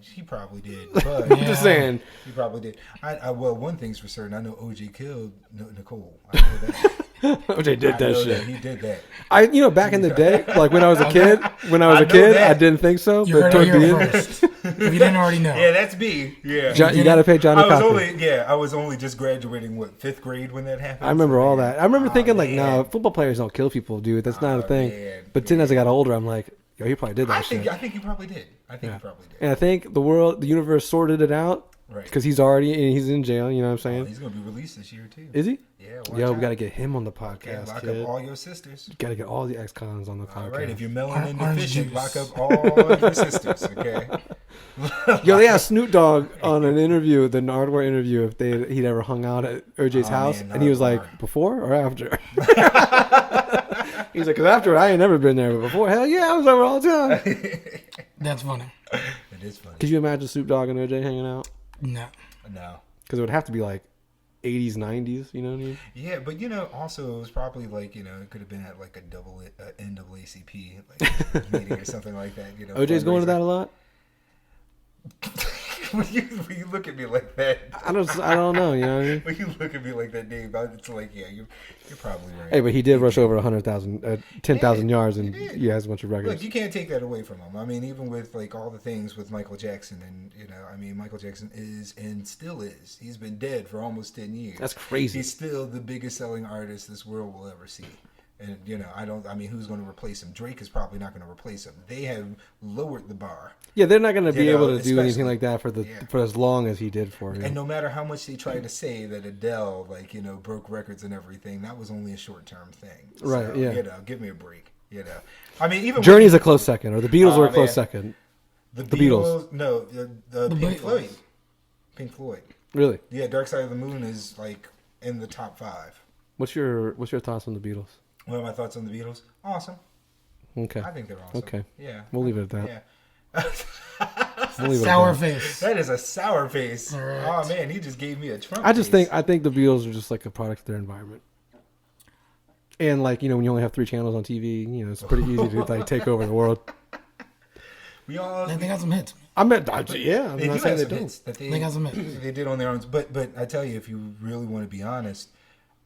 He probably did. But I'm just saying. He probably did. Well, one thing's for certain. I know OJ killed Nicole. I know that. OJ did that shit. He did that. Back in the day, like when I was a kid, I didn't think so. You But heard toward it the here end, first. If you didn't already know. Yeah, that's me. Yeah. you got to pay Johnny Cochran. I was only just graduating, 5th grade when that happened? I remember all that. I remember thinking like, man. no, football players don't kill people, dude. That's not a thing. Man. But then as I got older, I'm like, yo, he probably did that I shit. think he probably did. I think he probably did. And I think the universe sorted it out. Right. Because he's in jail. You know what I'm saying? He's going to be released this year, too. Is he? Yeah. Yo, we out. got to get him on the Okay, podcast. lock kid. up all your sisters. Got to get all the ex-cons on the podcast. All right, if you're melanin Orange deficient, juice. lock up all your sisters, okay? Yo, they asked Snoop Dogg on an interview, the Nardwuar interview, if he'd ever hung out at OJ's house, man, and he was Nardwuar. like, before or after? He's like, because after I ain't never been there, but before, hell yeah, I was over all the time. That's funny. It is funny. Could you imagine Snoop Dogg and OJ hanging out? No. No. Because it would have to be like 80s, 90s, you know what I mean? Yeah, but also it was probably like, it could have been at like a double NAACP like meeting or something like that. OJ's going to that a lot? when you look at me like that, I don't know, you know what I mean? when you look at me like that, Dave, it's like, yeah, you're probably right. Hey, but he did rush over 100,000, 10,000 yards, and he has a bunch of records. Look, you can't take that away from him. I mean, even with like all the things with Michael Jackson, and Michael Jackson is and still is. He's been dead for almost 10 years. That's crazy. He's still the biggest selling artist this world will ever see. And who's going to replace him? Drake is probably not going to replace him. They have lowered the bar. Yeah, they're not going to be able to do anything especially- like that for as long as he did for him. And no matter how much they tried to say that Adele, broke records and everything, that was only a short-term thing. Right, So, yeah. give me a break. I mean, even Journey's a close second, or the Beatles Oh, were a close man. second. the Beatles. No, the Pink Beatles. Floyd. Pink Floyd. Really? Yeah, Dark Side of the Moon is like in the top 5. What's your thoughts on the Beatles? What are my thoughts on the Beatles? Awesome. Okay. I think they're awesome. Okay. Yeah. We'll leave it at that. Yeah. We'll leave it at Sour that. face. That is a sour face. All right. Oh man, he just gave me a Trump. I just face. think the Beatles are just like a product of their environment. And like, when you only have 3 channels on TV, it's pretty easy to like take over the world. we all. They got some hits. Yeah, I'm They not do saying have they some don't. hits that They got some hits. they did on their own. But I tell you, if you really want to be honest,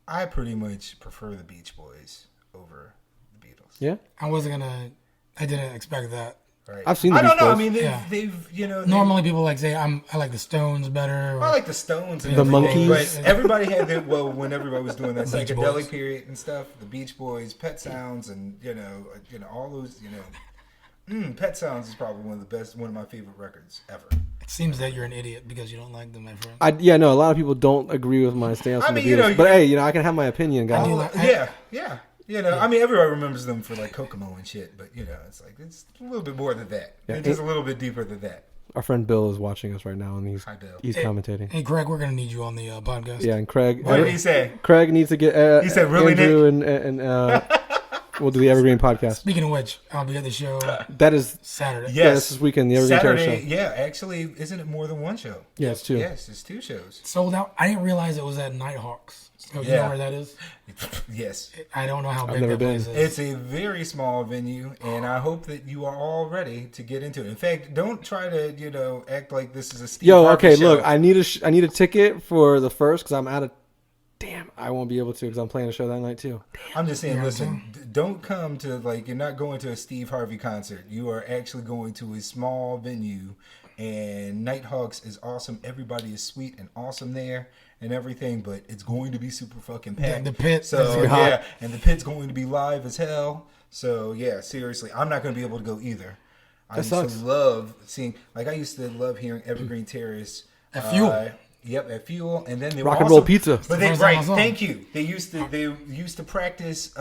I pretty much prefer the Beach Boys over the Beatles. Yeah? I didn't expect that. Right. I've seen the I don't Beach know. I Boys. mean, Yeah. they've you know. Normally, people like say I like the Stones better. Or, I like the Stones and The everything, Monkees. but everybody had their when everybody was doing that Beach psychedelic Boys. period and stuff. The Beach Boys, Pet Sounds, and all those. Pet Sounds is probably one of my favorite records ever. it seems that you're an idiot because you don't like them, my friend. No, a lot of people don't agree with my stance I on the mean, you know, Beatles. But hey, I can have my opinion, guys. do like- Yeah. I mean, everybody remembers them for like Kokomo and shit, but it's like it's a little bit more than that. Yeah. It's just a little bit deeper than that. Our friend Bill is watching us right now, and Hi, Bill. he's commentating. Hey, Greg, we're gonna need you on the podcast. Yeah, and Craig. What did he say? Craig needs to get He said, "Really, Andrew and we'll do the Evergreen podcast. Speaking of which, I'll be at the show That is Saturday. Yes. this is weekend, the Evergreen Terror Saturday. Show. Yeah, actually, isn't it more than one show? Yeah, it's two. Yes, it's 2 shows. Sold out. I didn't realize it was at Nighthawks. So you Yeah. know where that is? Yes. I don't know how big never that been. place is. It's a very small venue, and I hope that you are all ready to get into it. In fact, don't try to, act like this is a Steve Yo, Harvey okay, show. look, I need a ticket for the first because I'm out of. Damn, I won't be able to because I'm playing a show that night too. I'm just saying, Yeah, listen, don't come to, you're not going to a Steve Harvey concert. You are actually going to a small venue, and Nighthawks is awesome. Everybody is sweet and awesome there and everything, but it's going to be super fucking packed. The pit. So, gonna be hot. yeah, and the pit's going to be live as hell. So, yeah, seriously, I'm not going to be able to go either. I used sucks. to love seeing, I used to love hearing Evergreen Terrace. At Fuel. Yep, at Fuel, and then they Rock were and Roll also- Pizza. But they First time I right, saw thank you. They used to practice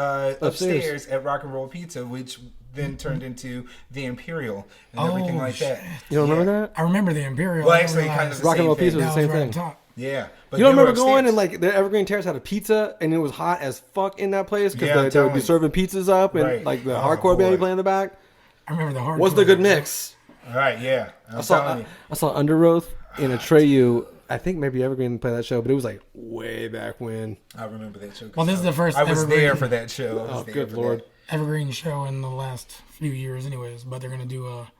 upstairs at Rock and Roll Pizza, which then turned into the Imperial and everything like that. You don't remember that? I remember the Imperial. Well, I actually, realized kind of the Rock and same Roll thing. Pizza was that the same right thing. on top. Yeah, but You don't they were remember going and upstairs. the Evergreen Terrace had a pizza and it was hot as fuck in that place because Yeah, I'm they would telling be you. serving pizzas up and Right. like the Oh, hardcore band boy. playing in the back. I remember the hard. What's the good mix? All right, yeah. I'm I saw telling you. I saw Under Oath in Atreyu. I think maybe Evergreen played that show, but it was like way back when. I remember that show. 'cause Well, this is the first I was Evergreen- there for that show. I was Oh, there good for lord! that. Evergreen show in the last few years, anyways. But they're gonna do a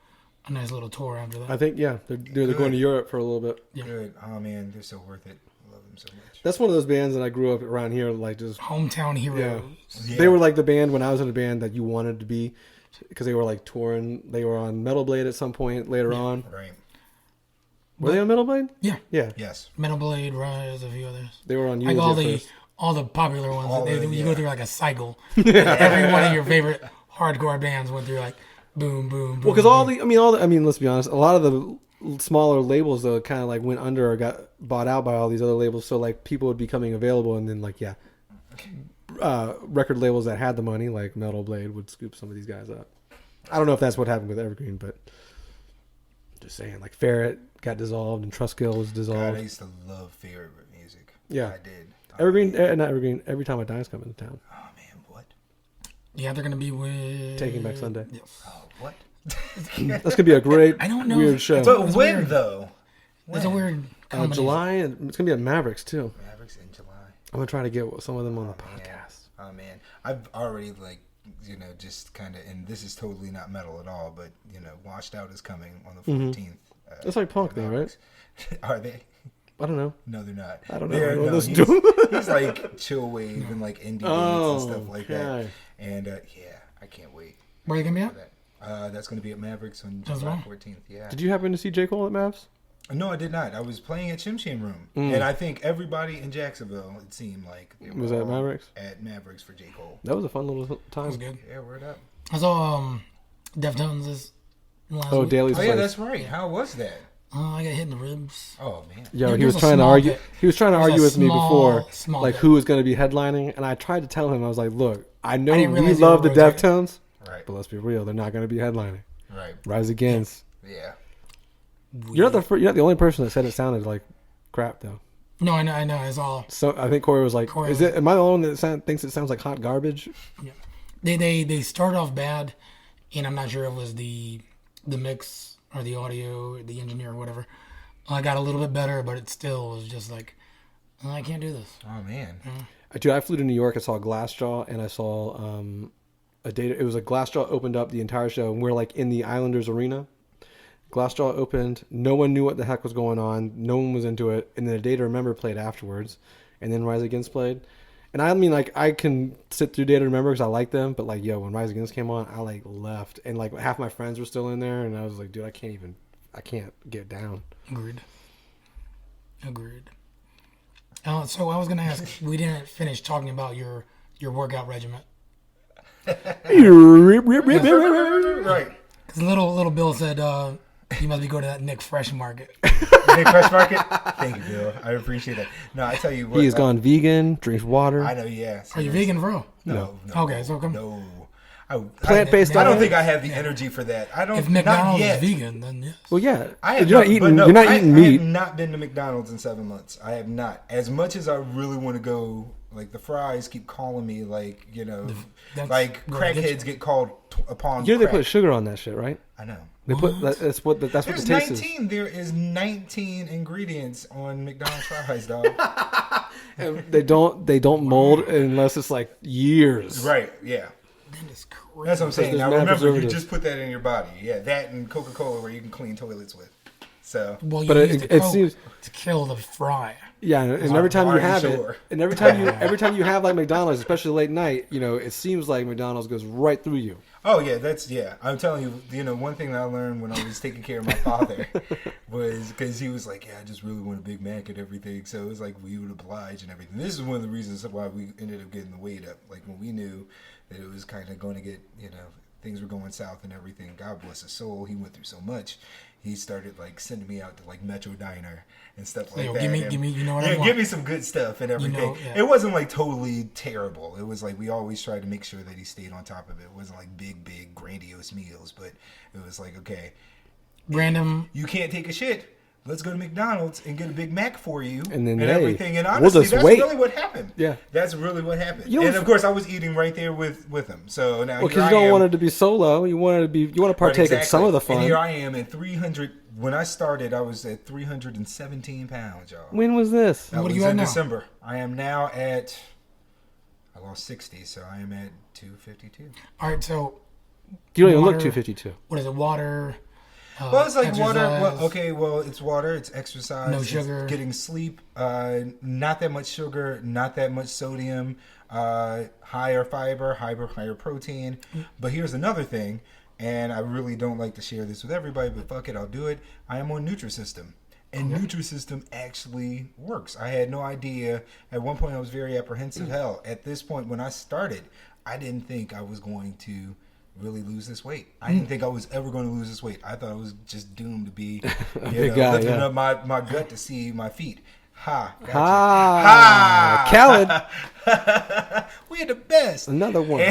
nice little tour after that. I think they're going to Europe for a little bit. Yeah. Good. Oh man, they're so worth it. I love them so much. That's one of those bands that I grew up around here, like just Hometown heroes. Yeah. they were like the band when I was in a band that you wanted to be because they were like touring. They were on Metal Blade at some point later on. Right. Were they on Metal Blade? Yeah. Yeah, Yes. Metal Blade, Rise, a few others. they were on Like Eulogy all at the first. popular ones. All You the- go yeah. through like a cycle. Every one of your favorite hardcore bands went through like boom, boom, boom. Well, because I mean, let's be honest. A lot of the smaller labels though kind of like went under or got bought out by all these other labels. So like people would be coming available, and then record labels that had the money, like Metal Blade, would scoop some of these guys up. I don't know if that's what happened with Evergreen, but just saying, like Ferret got dissolved and Trustkill was God, dissolved. I used to love favorite music. Yeah. I did. Evergreen, not Evergreen. Every Time I Die's coming to town. Oh man, what? Yeah, they're gonna be with Taking Back Sunday. Yes. Oh, what? That's gonna be a great, I don't know weird if- show. But It's when weird. though? It's a weird combination. July, and it's gonna be at Mavericks too. Mavericks in July. I'm gonna try to get some of them on the Man. podcast. Oh man, I've already just kind of, and this is totally not metal at all, but Washed Out is coming on the 14th. That's like punk thing, right? Are they? I don't know. No, they're not. I don't know. They're, I don't no, listen to 'em. he's like chill wave and like indie beats and stuff like that. okay. And yeah, I can't wait Where are you gonna be for at? that. That's going to be at Mavericks on As July well? 14th. Yeah. Did you happen to see J. Cole at Mavs? No, I did not. I was playing at Chim Chim Room, Mm. and I think everybody in Jacksonville, it seemed like, they Was were that all Mavericks? At Mavericks for J. Cole. That was a fun little That was time. good. Yeah, word up. I saw Deftones this last Oh, week. Daly's Oh yeah, place. that's right. How was that? I got hit in the ribs. Oh man. Yo, There- he was there's a trying to small argue. bit. He was trying to There's argue a with me before, small like bit. who was going to be headlining, and I tried to tell him I was like, "Look, I know I didn't we realize you love were the always like- Deftones, Right. but let's be real, they're not going to be headlining." Right. Rise Against. Yeah. You're not the only person that said it sounded like crap though. No, I know. It's all So I think Corey was like, Corey "Is was- it? Am I the only one that thinks it sounds like hot garbage?" they started off bad, and I'm not sure if it was the mix or the audio, the engineer or whatever. I got a little bit better, but it still was just like, I can't do this. Oh man. Dude, I flew to New York. I saw Glassjaw, and I saw a data. It was a Glassjaw opened up the entire show, and we're like in the Islanders arena. Glassjaw opened. No one knew what the heck was going on. No one was into it. And then A Day to Remember played afterwards, and then Rise Against played. And I mean, like, I can sit through Day to Remember because I like them, but like, yo, when Rise Against came on, I like left, and like half my friends were still in there, and I was like, dude, I can't get down. Agreed. So I was gonna ask, we didn't finish talking about your workout regimen. Right. Because little Bill said you must be going to that NICKFRESH market. NICKFRESH market. Thank you, Bill. I appreciate that. No, I tell you what. He has gone vegan, drinks water. I know. Yeah. Are you vegan, bro? No. Okay, so come. No. Plant-based I don't diet? think I have the energy for that. I don't. If McDonald's not yet. is vegan, then yes. Well, yeah. I have You're not not, eating. but You're not I eating meat. have not been to McDonald's in 7 months. I have not. As much as I really want to go, like the fries keep calling me, like like crackheads get called upon. You know they crack. put sugar on that shit, right? I know. They put that's what the There's taste is. 19. There is 19 ingredients on McDonald's fries, dog. And they don't mold unless it's like years. Right? Yeah. That is crazy. That's what I'm saying. there's Now mad remember, you preservatives. just put that in your body. Yeah, that and Coca-Cola, where you can clean toilets with. So. Well, you But use it the Coke seems- to kill the fry. Yeah, and every time Are you you have sure? it, and every time you have like McDonald's, especially late night, it seems like McDonald's goes right through you. Oh yeah, I'm telling you, one thing that I learned when I was taking care of my father was because he was like, yeah, I just really want a Big Mac and everything. So it was like we would oblige and everything. This is one of the reasons why we ended up getting the weight up. Like when we knew that it was kind of going to get, things were going south and everything. God bless his soul. He went through so much. He started like sending me out to like Metro Diner and stuff like that. Give me, you know what I want. Give me some good stuff and everything. Yeah. It wasn't like totally terrible. It was like we always tried to make sure that he stayed on top of it. It wasn't like big, grandiose meals, but it was like, okay, Random. you can't take a shit. Let's go to McDonald's and get a Big Mac for you And then, everything. And we'll honestly, just that's wait. really what happened. Yeah. That's really what happened. You know And of course, I was eating right there with him. So now Because you don't want it to be solo. You want to partake in some of the fun. And here I am at 300. When I started, I was at 317 pounds, y'all. When was this? That What are was you at in now? December. I am now at. I lost 60, so I am at 252. All right, so You don't even look water- 252. what is it? Water. Well, it's like water. exercise. Well, it's water. It's exercise. No it's sugar. getting sleep. Not that much sugar. Not that much sodium. Higher fiber. Higher protein. But here's another thing, and I really don't like to share this with everybody, but fuck it, I'll do it. I am on Nutrisystem. And Nutrisystem actually works. I had no idea. At one point, I was very apprehensive. Hell, at this point, when I started, I didn't think I was going to really lose this weight. I didn't think I was ever going to lose this weight. I thought I was just doomed to be big guy, lifting yeah. up my gut to see my feet. Ha. Gotcha. Khaled. We're the best. Another one.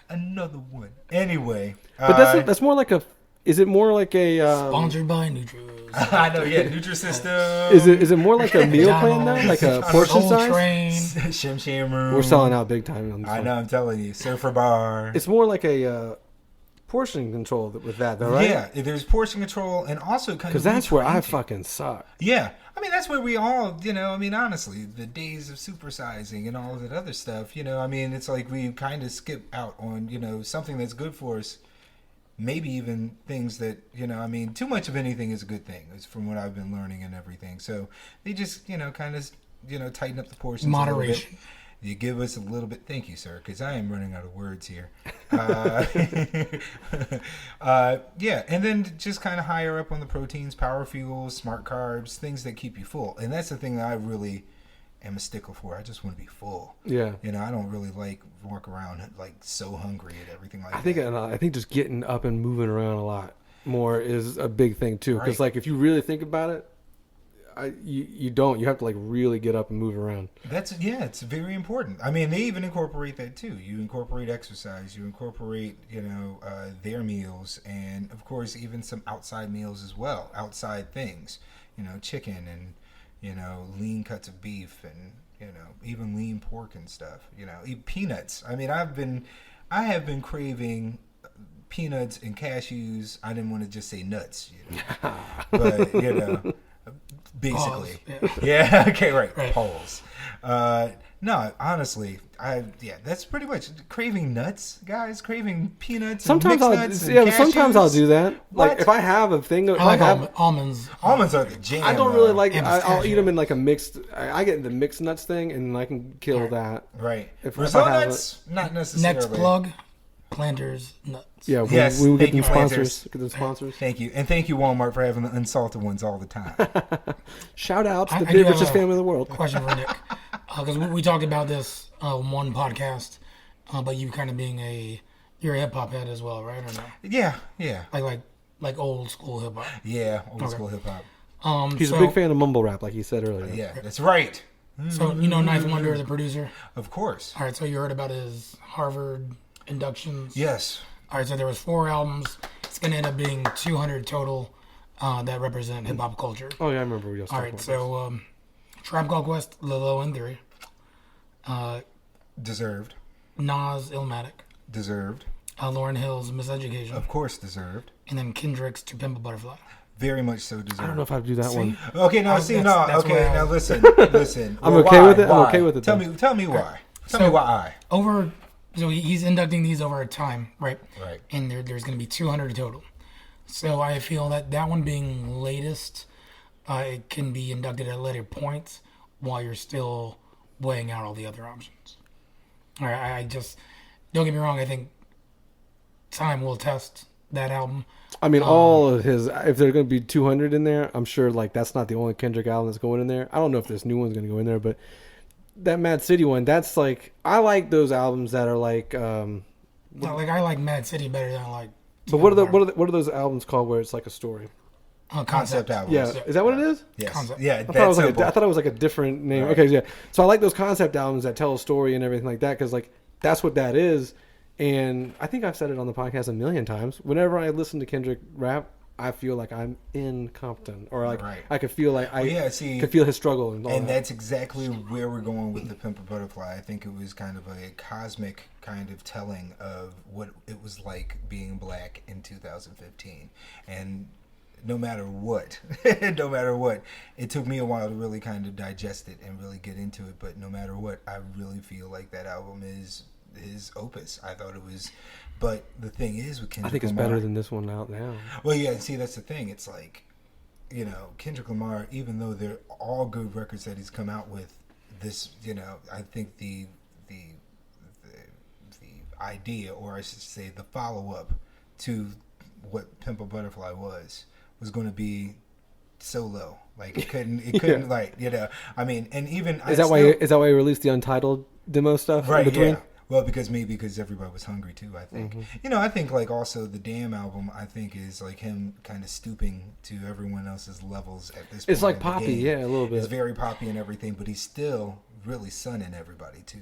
Another one. Anyway. But that's more like a. Is it more like a? Sponsored by Nutri. I know, yeah. Nutrisystem. Is it more like a meal plan now, like a portion Soul size? Train. Shim Sham Room. We're selling out big time on this I one. know, I'm telling you. Surfer Bar. It's more like a portion control with that, though, right? Yeah, there's portion control and also kind of. Because that's where I fucking suck. Yeah. I mean, that's where we all, honestly, the days of supersizing and all of that other stuff, it's like we kind of skip out on, something that's good for us. Maybe even things that, too much of anything is a good thing, is from what I've been learning and everything. So they just, kind of, tighten up the portions. Moderation. You give us a little bit. Thank you, sir, because I am running out of words here. Yeah, and then just kind of higher up on the proteins, power fuels, smart carbs, things that keep you full. And that's the thing that I really am a stickler for. I just want to be full. Yeah. I don't really like walk around like so hungry and everything like I that. think just getting up and moving around a lot more is a big thing too. Because Right. like if you really think about it, you have to like really get up and move around. It's very important. I mean, they even incorporate that too. You incorporate exercise, you incorporate, their meals, and of course even some outside meals as well, outside things, chicken and, lean cuts of beef and, even lean pork and stuff, eat peanuts. I mean, I have been craving peanuts and cashews. I didn't want to just say nuts, but, basically. Pause. Yeah. Okay. Right. Right. Pause. No, honestly, that's pretty much craving nuts, guys. Craving peanuts. Sometimes and I'll mixed nuts and sometimes cashews. I'll do that. What? Like if I have a thing, I like almonds. Almonds are the jam. I don't really though. like. And I'll eat pistachio. them in like a mixed. I get the mixed nuts thing, and I can kill Right. that. Right. If Brazil I have nuts, not necessarily. Next plug, Planters nuts. Yeah, Yes, we will get thank you, them sponsors. Planters. Get them sponsors. Thank you, and thank you, Walmart, for having the unsalted ones all the time. Shout out to the I do have richest a family in the world. Question for Nick, because we talked about this one podcast, but you kind of being you're a hip hop head as well, right? Or no? Yeah, Like old school hip hop. yeah. Old school hip hop. He's a big fan of mumble rap, like he said earlier. Yeah, that's right. So you know Ninth Wonder, the producer. Of course. All right, so you heard about his Harvard inductions. Yes. All right, so there was 4 albums. It's gonna end up being 200 total that represent hip hop culture. Oh yeah, I remember we just All talked right, about so Tribe Called Quest, Lilo in Theory, Deserved. Nas, Illmatic, Deserved. Lauryn Hill's Miseducation, Of course, deserved. and then Kendrick's To Pimp a Butterfly. Very much so deserved. I don't know if I'd do that one. Okay, now That's okay, where now listen. I'm Well, okay why? with it. I'm Why? okay with it, Tell though. me why. Tell So- me why. So he's inducting these over a time, right? Right. And there's going to be 200 total. So I feel that one being latest, it can be inducted at later points while you're still weighing out all the other options. All right, I just don't get me wrong. I think time will test that album. I mean, all of his. If there's going to be 200 in there, I'm sure like that's not the only Kendrick album that's going in there. I don't know if this new one's going to go in there, but that Mad City one, that's like I like those albums that are like. Like I like Mad City better than I like. But what are those albums called where it's like a story? Concept albums. Yeah, is that what it is? Yes. Concept. Yeah, I thought, it was like a different name. Right. Okay, yeah. So I like those concept albums that tell a story and everything like that because like that's what that is. And I think I've said it on the podcast a million times. Whenever I listen to Kendrick rap, I feel like I'm in Compton, or like Right. I could feel like I could feel his struggle and all And that. that's exactly where we're going with the Pimp a Butterfly. I think it was kind of a cosmic kind of telling of what it was like being black in 2015. And no matter what, it took me a while to really kind of digest it and really get into it. But no matter what, I really feel like that album is his opus. I thought it was, but the thing is with Kendrick I think it's Lamar, better than this one out now. well, yeah, see, that's the thing. It's like, you know, Kendrick Lamar, even though they're all good records that he's come out with, this, you know, I think the idea, or I should say the follow-up to what Pimp a Butterfly was going to be so low. Like, it couldn't, like, you know, I mean, and even... Is that why he released the Untitled demo stuff? Right, in between? yeah. Well, because everybody was hungry too, I think. Mm-hmm. You know, I think like also the Damn album, I think is like him kind of stooping to everyone else's levels at this point. It's like in the poppy, game. yeah, a little bit. It's very poppy and everything, but he's still really sunning everybody too.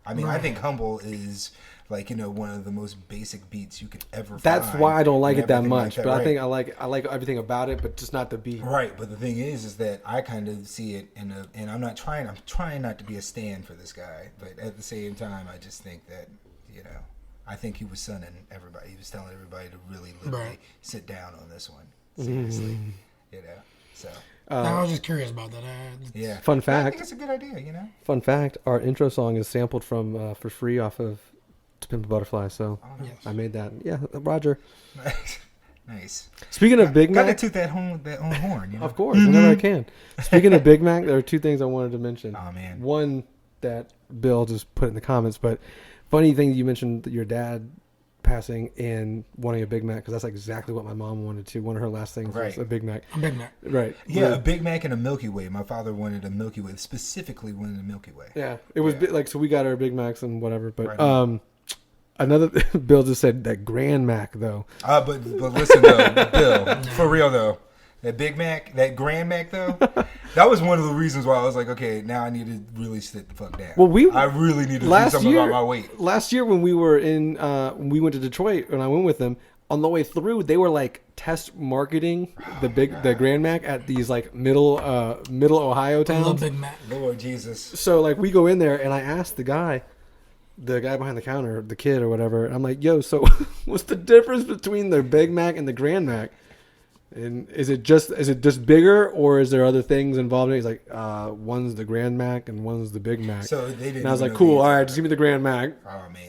I mean, I Right. think Humble is like, you know, one of the most basic beats you could ever That's find. why I don't like and it that everything much. like But I right? think I like everything about it, but just not the beat. Right, but the thing is that I kind of see it and I'm trying not to be a stan for this guy, but at the same time, I just think that, you know, I think he was sunning everybody. He was telling everybody to really literally Right. sit down on this one. Seriously, you know, so. I was just curious about that. Yeah. Fun I fact. think it's a good idea, you know? Fun fact: our intro song is sampled from For Free off of To Pimp a Butterfly. So Oh, Yes. I made that. Yeah, Roger. Nice. Speaking of Big Gotta Mac, toot that horn, you know? of course, whenever I can. Speaking of Big Mac, there are two things I wanted to mention. Oh, man. One that Bill just put in the comments, but funny thing you mentioned that your dad passing and wanting a Big Mac because that's exactly what my mom wanted too. One of her last things Right. was a Big Mac. I'm Big Mac. Right. Yeah, a Big Mac and a Milky Way. My father wanted a Milky Way, specifically wanted a Milky Way. Yeah, it was Yeah. like so we got our Big Macs and whatever, but Right. another Bill just said that Grand Mac though. But listen though, Bill, for real though, that Big Mac, that Grand Mac though, that was one of the reasons why I was like, okay, now I need to really sit the fuck down. Well, I really need to do last something year about my weight. last year when we were in when we went to Detroit and I went with them on the way through, they were like test marketing the Grand Mac at these like middle Ohio I love towns. Big Mac. Lord Jesus. So like we go in there and I asked the guy behind the counter, the kid or whatever, I'm like, yo, so what's the difference between the Big Mac and the Grand Mac? And is it just bigger, or is there other things involved in it? He's like, one's the Grand Mac and one's the Big Mac. So they didn't. And I was even like, know cool. the All answer. right, just give me the Grand Mac. Oh man.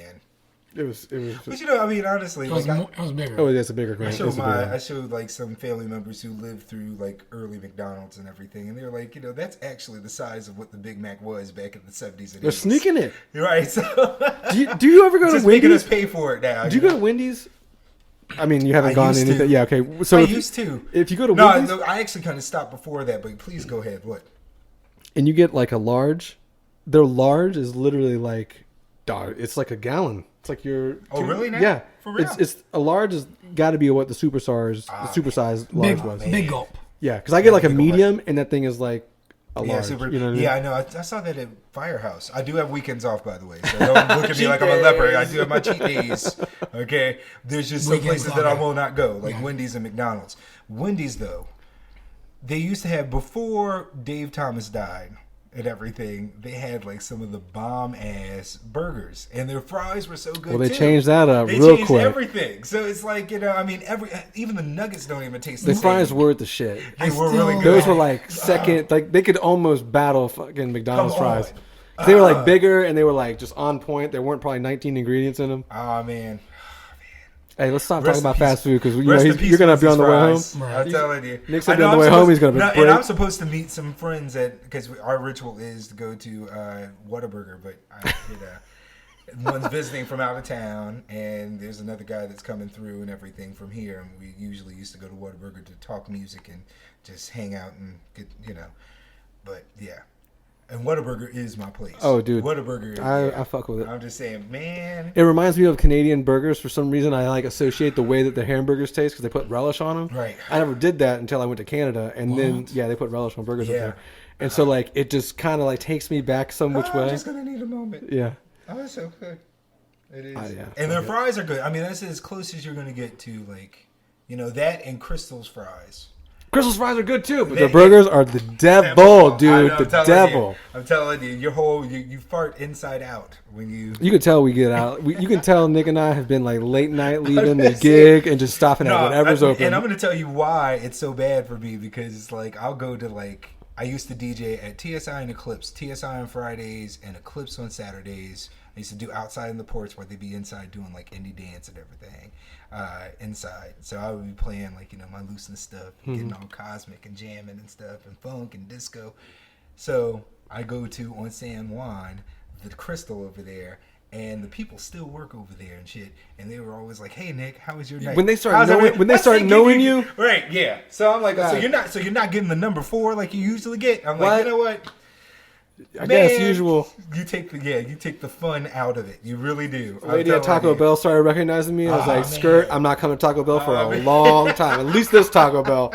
It was. But you know, I mean, honestly, It was, like it was bigger. Oh, that's a bigger I Grand. showed It's a bigger one. I showed like some family members who lived through like early McDonald's and everything, and they were like, you know, that's actually the size of what the Big Mac was back in the 70s and 80s. They're sneaking it. Right. So Do you ever go just to making us Wendy's? pay for it now. Do you go to Wendy's? I mean, you haven't I gone used anything. to. Yeah, okay. So I if used to. if you go to No, Wendy's I actually kind of stopped before that, but please go ahead. What? and you get like a large, their large is literally like, dog. It's like a gallon. It's like your. Oh, really now? Yeah. For real? It's a large has got to be what the superstars, the supersized large Big, was. big gulp. Yeah, because I get like a Big old medium, and that thing is like a Yeah, large. super. You know what I mean? Yeah, I know. I saw that at Firehouse. I do have weekends off, by the way. So don't look at me like I'm a leper. I do have my cheat days. Okay. There's just some Weekends places that I off. will not go, like Yeah. Wendy's and McDonald's. Wendy's, though, they used to have, before Dave Thomas died and everything, they had like some of the bomb ass burgers, and their fries were so good. Well, they too. changed that up They real changed quick. everything. So it's like, you know, I mean, even the nuggets don't even taste The the fries same. were the shit. They were still- really good. Those were like second, like they could almost battle fucking McDonald's Come on. fries. They were like bigger and they were like just on point. There weren't probably 19 ingredients in them. Oh man. Hey, let's stop Rest talking about in peace. fast food because you Rest know in peace, you're gonna be on the way home. Wendy's fries. I'm telling you. Nick said I know on the I'm way home supposed- he's gonna be and break. I'm supposed to meet some friends because our ritual is to go to Whataburger, but one's visiting from out of town, and there's another guy that's coming through and everything from here. And we usually used to go to Whataburger to talk music and just hang out and get, you know. But yeah. And Whataburger is my place. Oh, dude. Whataburger. I fuck with it. I'm just saying, man. It reminds me of Canadian burgers. For some reason, I like associate the way that the hamburgers taste because they put relish on them. Right. I never did that until I went to Canada, and then What? yeah, they put relish on burgers up Yeah. there, and so like it just kind of like takes me back some which I'm way. just gonna need a moment. Yeah. Oh, it's so good. It is. Yeah, And their okay. fries are good. I mean, that's as close as you're going to get to, like, you know, that and Crystal's fries. Crystal's fries are good too, but They- the burgers are the devil, I dude. know, The I'm telling devil. You, I'm telling you, your whole, you fart inside out when you. You can tell we get out. You can tell Nick and I have been like late night leaving the gonna say- gig and just stopping at whatever's open. And I'm going to tell you why it's so bad for me, because it's like, I'll go to, like, I used to DJ at TSI and Eclipse. TSI on Fridays and Eclipse on Saturdays. I used to do outside in the porch where they'd be inside doing like indie dance and everything inside. So I would be playing like, you know, my Looseness stuff, getting all cosmic and jamming and stuff and funk and disco. So I go to on San Juan, the Crystal over there, and the people still work over there and shit. And they were always like, "Hey Nick, how was your night?" When they start How's knowing- everything?" when they Once start give knowing you- right? Yeah. So I'm like, Right. so you're not getting the number 4 like you usually get. I'm What? like, you know what? I guess Man, usual. You take the fun out of it. You really do. I'm Lady at telling Taco you. Bell started recognizing me. I was Oh, like, man. "Skirt, I'm not coming to Taco Bell for Oh, a man. long time. At least this Taco Bell."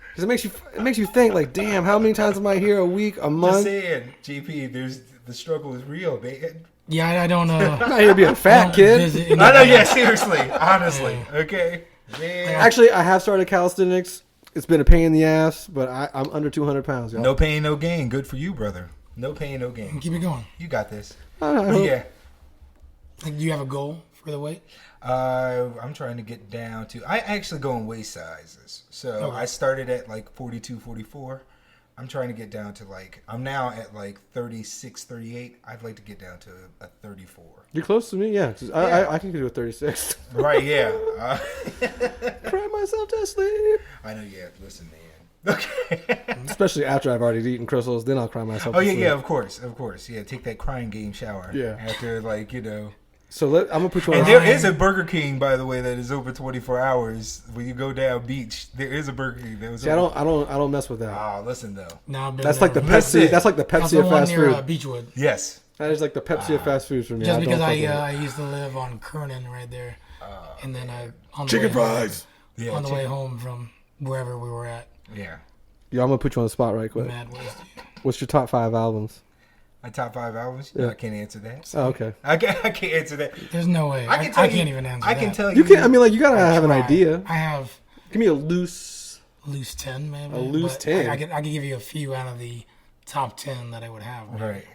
Because it makes you think like, damn, how many times am I here a week, a Just month? saying, GP. The struggle is real, man. Yeah, I don't know. I'm not here to be a fat kid. I know. Yeah, seriously, honestly. Okay, man. Actually, I have started calisthenics. It's been a pain in the ass, but I'm under 200 pounds, y'all. No pain, no gain. Good for you, brother. No pain, no gain. Keep it going. You got this. I But hope- yeah. Like, do you have a goal for the weight? I'm trying to get down to. I actually go in waist sizes. So Okay. I started at like 42, 44. I'm trying to get down to like. I'm now at like 36, 38. I'd like to get down to a 34. You're close to me, yeah. 'Cause Yeah. I can do a 36. Right? Yeah. Cry myself to sleep. I know. Yeah. Listen, man. Okay. Especially after I've already eaten crystals, then I'll cry myself Oh to yeah, sleep. yeah. Of course. Yeah. Take that crying game shower. Yeah. After like, you know. So I'm gonna put you on. And there is a Burger King, by the way, that is open 24 hours. When you go down beach, there is a Burger King. That was See, I don't mess with that. Ah, listen though. No, I've been That's there. like the Listen. Pepsi. That's like the That's Pepsi the of one fast near food. Beechwood. Yes. That is like the Pepsi of fast food for me. Just I because don't I fuck with it. I used to live on Kernan right there, and then on the Chicken way fries. Yeah. home, on the way home from wherever we were at. Yeah. Yo, I'm gonna put you on the spot right quick. Mad wasted. What's your top 5 albums? My top 5 albums? Yeah. No, I can't answer that. Oh, okay. I can't answer that. There's no way. I can tell I you. can't even answer I that. can tell you. You can. I mean, like you gotta have an Try. idea. I have Give me a loose. loose 10, maybe. A loose but 10. I could give you a few out of the top 10 that I would have. Right.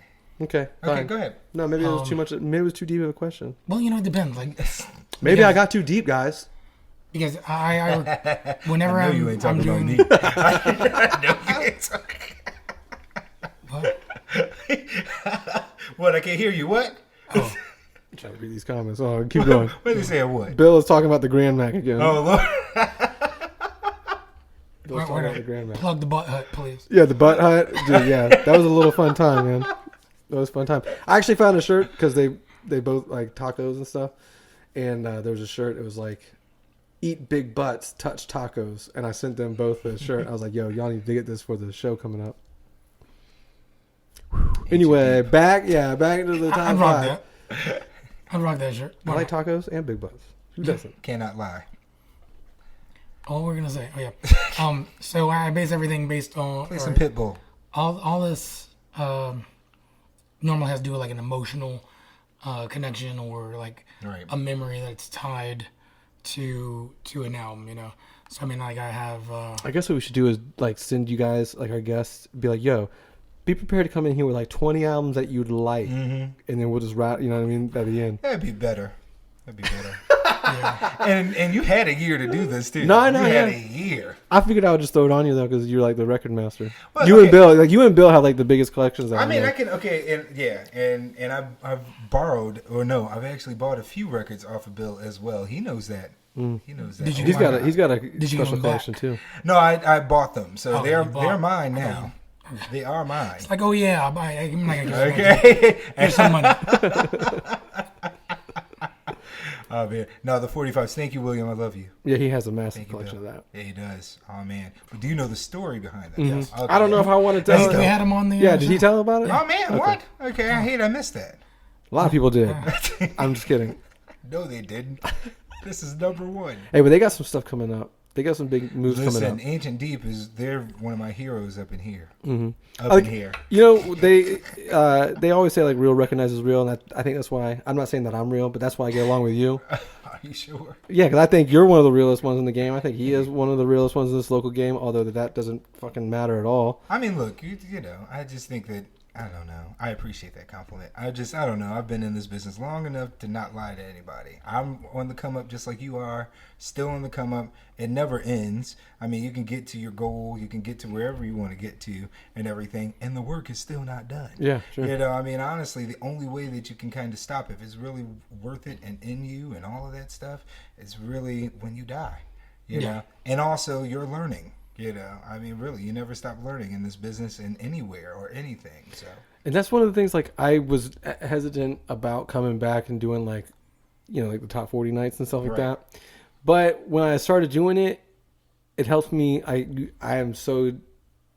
Okay. Okay, Fine. go ahead. No, maybe it was too much. Maybe it was too deep of a question. Well, it depends. Like, Maybe Yeah. I got too deep, guys. because whenever I know you ain't I'm talking doing about me. I know you ain't talking. what? What? I can't hear you. What? Oh, I'm trying to read these comments. Oh, keep going. What are they saying? What? Bill is talking about the Grand Mac again. Oh Lord. Bill's talking about the Grand Mac. plug the butt hut, please. Yeah, the butt hut. Dude, yeah, that was a little fun time, man. That was a fun time. I actually found a shirt because they both like tacos and stuff, and there was a shirt. It was like, "Eat big butts, touch tacos," and I sent them both the shirt. I was like, "Yo, y'all need to get this for the show coming up." Anyway, back into the top I'd rock five. that. I'd rock that shirt. I like tacos and big butts. Who doesn't? Cannot lie. All we're gonna say. Oh yeah. So I base everything based on Play some Pitbull. all this normally has to do with like an emotional connection or like Right. a memory that's tied to an album, you know. So I mean, like I have I guess what we should do is like send you guys, like our guests, be like, "Yo, be prepared to come in here with like 20 albums that you'd like," and then we'll just write. You know what I mean? At the end. That'd be better. That'd be better. yeah. And you had a year to do this too. No, I know, You had yeah. a year. I figured I would just throw it on you though, because you're like the record master. Well, you okay. and Bill have like the biggest collections. I mean, I can and I've borrowed I've actually bought a few records off of Bill as well. He knows that. He knows that. Did you He's get got a Did you special give 'em collection back? too. No, I bought them, so Oh, they're you bought- mine now. They are mine. It's like, oh yeah, I'll buy it. I'm not gonna give you Okay. Here's some money. Oh man, no, the 45s. Thank you, William. I love you. Yeah, he has a massive Thank you, collection Bill. of that. Yeah, he does. Oh man, but do you know the story behind that? Yes. Okay. I don't know if I want to Hey, tell. we had him on the. Yeah, did he tell about it? Oh man, what? Okay, I hate I missed that. A lot of people did. I'm just kidding. No, they didn't. This is number one. Hey, but they got some stuff coming up. They got some big moves coming Listen, up. Ancient Deep they're one of my heroes up in here. Up Like, in here. You know, they always say like real recognizes real, and I think that's why. I'm not saying that I'm real, but that's why I get along with you. Are you sure? Yeah, because I think you're one of the realest ones in the game. I think he is one of the realest ones in this local game, although that doesn't fucking matter at all. I mean, look, you know, I just think that, I don't know. I appreciate that compliment. I don't know. I've been in this business long enough to not lie to anybody. I'm on the come up just like you are, still on the come up. It never ends. I mean, you can get to your goal, you can get to wherever you want to get to and everything, and the work is still not done. Yeah, sure. You know, I mean, honestly, the only way that you can kind of stop if it's really worth it and in you and all of that stuff is really when you die, you know, and also you're learning. You know, I mean, really, you never stop learning in this business and anywhere or anything. So, And that's one of the things, like, I was hesitant about coming back and doing, like, you know, like the top 40 nights and stuff like that. But when I started doing it, it helps me. I am so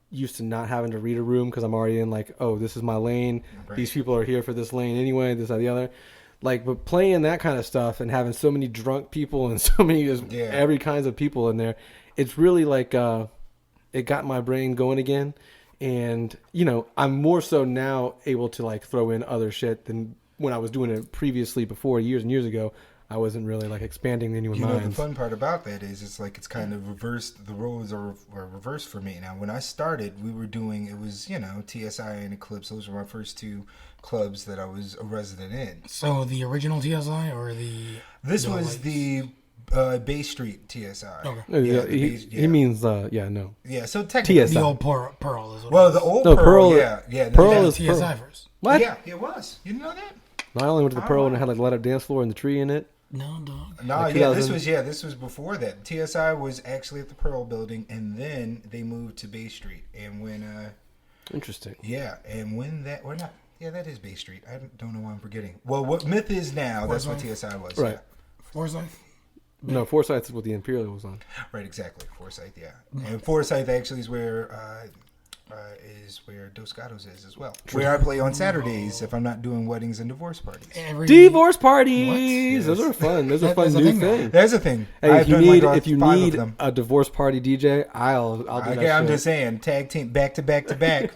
used to not having to read a room because I'm already in, like, oh, this is my lane. Right. These people are here for this lane anyway, this, that, the other. Like, but playing that kind of stuff and having so many drunk people and so many, every kinds of people in there, it's really like, it got my brain going again. And, you know, I'm more so now able to like throw in other shit than when I was doing it previously before, years and years ago. I wasn't really like expanding anyone's you know, minds. the fun part about that is it's like it's kind of reversed. The roles are reversed for me now. When I started, we were doing, it was, you know, TSI and Eclipse. Those were my first two clubs that I was a resident in. So the original TSI or the This was lights? the Bay Street TSI. Okay. He means, no. Yeah, so technically. TSI. The old Pearl is what Well, it is. the old No, Pearl, Pearl- yeah. Pearl That is was TSI Pearl. first. What? Yeah, it was. You didn't know that? I only went to the Pearl and it had like light up dance floor and the tree in it. No, dog. No, Like yeah, 2000. this was before that. TSI was actually at the Pearl building, and then they moved to Bay Street. And when, Interesting. that is Bay Street. I don't know why I'm forgetting. Well, what Myth is now, that's what Forsyth. TSI was. Right. Forsyth? No, Forsyth is what the Imperial was on. Yeah. Right, exactly. Forsyth, yeah. And Forsyth actually is where Dos Gatos is as well. Where I play on Saturdays if I'm not doing weddings and divorce parties. Divorce parties. What? Those are fun. Those are That- fun that's a new thing now. things. There's a thing. Hey, I've if you done need like 5 of them. a divorce party DJ, I'll do that. Okay, I'm shit. just saying, tag team, back to back to back.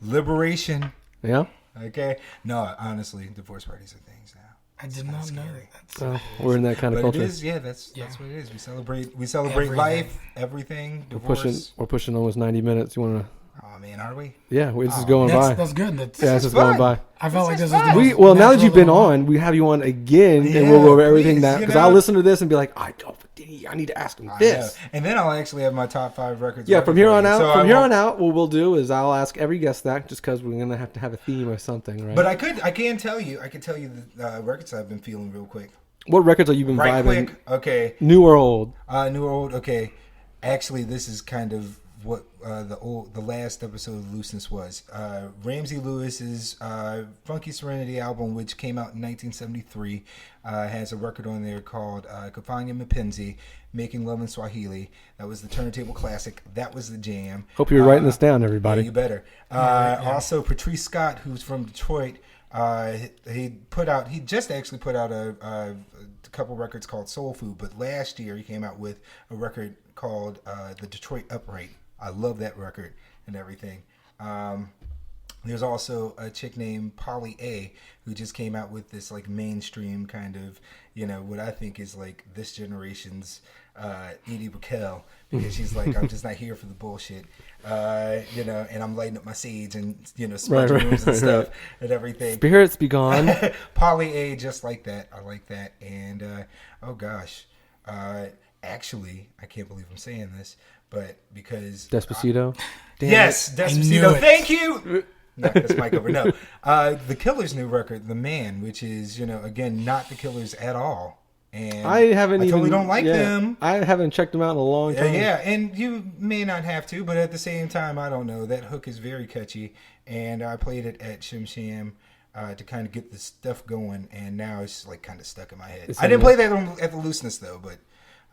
Liberation. Yeah. Okay. No, honestly, divorce parties are things now. I did not know that. That's Well, we're in that kind of But culture. it is, that's what it is. We celebrate Everything. life, everything, We're divorce. pushing almost 90 minutes. You want to Oh man, are we? Yeah, this is going by. That's good. That's Yeah, this is going by. I felt like this is was the fun. most Now that you've been natural on, we have you on again, and Yeah, we'll go over everything please, that because I'll listen to this and be like, I need to ask him I this. know. And then I'll actually have my top 5 records. Yeah, ready from here for on you. out. So From I here won't- on out, what we'll do is I'll ask every guest that, just because we're gonna have to have a theme or something, right? But I can tell you the records I've been feeling real quick. What records have you been Right vibing? quick. Okay. New or old? New or old. Okay. Actually, this is kind of what the last episode of Looseness was. Ramsey Lewis's Funky Serenity album, which came out in 1973, has a record on there called Kafanya Mapenzi, Making Love in Swahili. That was the turntable classic. That was the jam. Hope you're writing this down, everybody. Yeah, you better. Also, Patrice Scott, who's from Detroit, he just actually put out a couple records called Soul Food, but last year he came out with a record called The Detroit Upright. I love that record and everything. There's also a chick named Polly A who just came out with this like mainstream kind of, what I think is like this generation's Edie Brickell, because she's like, I'm just not here for the bullshit, and I'm lighting up my seeds and, smudging rooms and stuff and everything. Spirits be gone. Polly A, just like that. I like that. And, oh gosh, actually, I can't believe I'm saying this, but because... Despacito? Yes, I knew Despacito. it. Thank you! Knock this mic over. No. The Killers' new record, The Man, which is, again, not the Killers at all. And I totally don't like them. I haven't checked them out in a long time. Yeah, and you may not have to, but at the same time, I don't know. That hook is very catchy, and I played it at Shim Sham to kind of get the stuff going, and now it's like kind of stuck in my head. I didn't play that at the Looseness though, but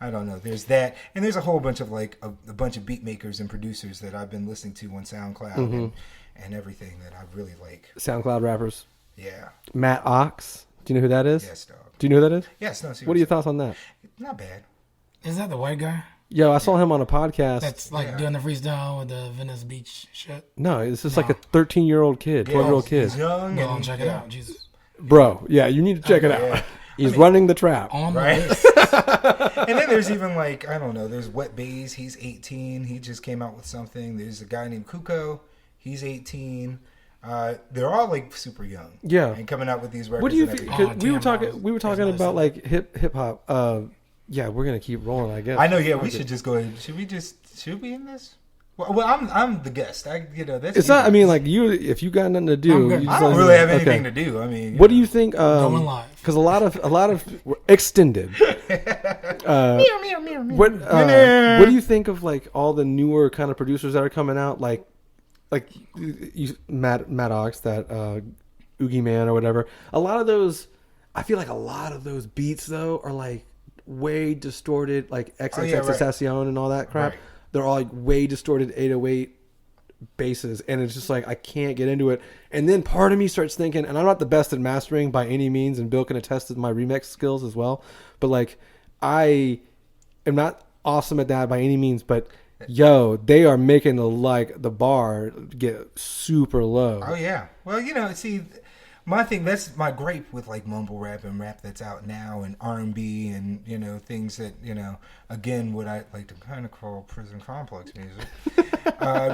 I don't know. There's that, and there's a whole bunch of like a bunch of beat makers and producers that I've been listening to on SoundCloud and everything that I really like. SoundCloud rappers. Yeah. Matt Ox. Do you know who that is? Yes, dog. Do you know who that is? Yes, no, seriously. What are your thoughts on that? Not bad. Is that the white guy? Yo, I saw him on a podcast. That's like doing the freestyle with the Venice Beach shit. No, it's just like a 13-year-old kid, 12-year-old kid. He's young. Go and and check it out. Jesus. Bro, yeah, you need to check it out. Yeah. He's running the trap. On the Right. list. And then there's even like, I don't know, there's Wet Bays. He's 18. He just came out with something. There's a guy named Kuko. He's 18. They're all like super young. Yeah. And coming out with these records. What do you and think? everything. We were damn, talking That's about nice. like hip hop. Yeah, we're gonna keep rolling, I guess. I know. Yeah, we should just go ahead. Should we in this? Well, I'm the guest. That's. It's not. I mean, like if you got nothing to I'm do, good. you I just don't like- really have okay. anything to do. I mean, What do you think? Going live. Because a lot of extended. What do you think of like all the newer kind of producers that are coming out? Like Matt Ox, that Oogie Man or whatever. A lot of those, I feel like a lot of those beats though are like way distorted, like XXXTentacion and all that crap. Right. They're all like way distorted 808 basses, and it's just like I can't get into it. And then part of me starts thinking, and I'm not the best at mastering by any means, and Bill can attest to my remix skills as well, but like I am not awesome at that by any means, but yo, they are making the bar get super low. Oh yeah. Well, see, my thing, that's my gripe with like mumble rap and rap that's out now and R&B and things that again what I like to kind of call prison complex music.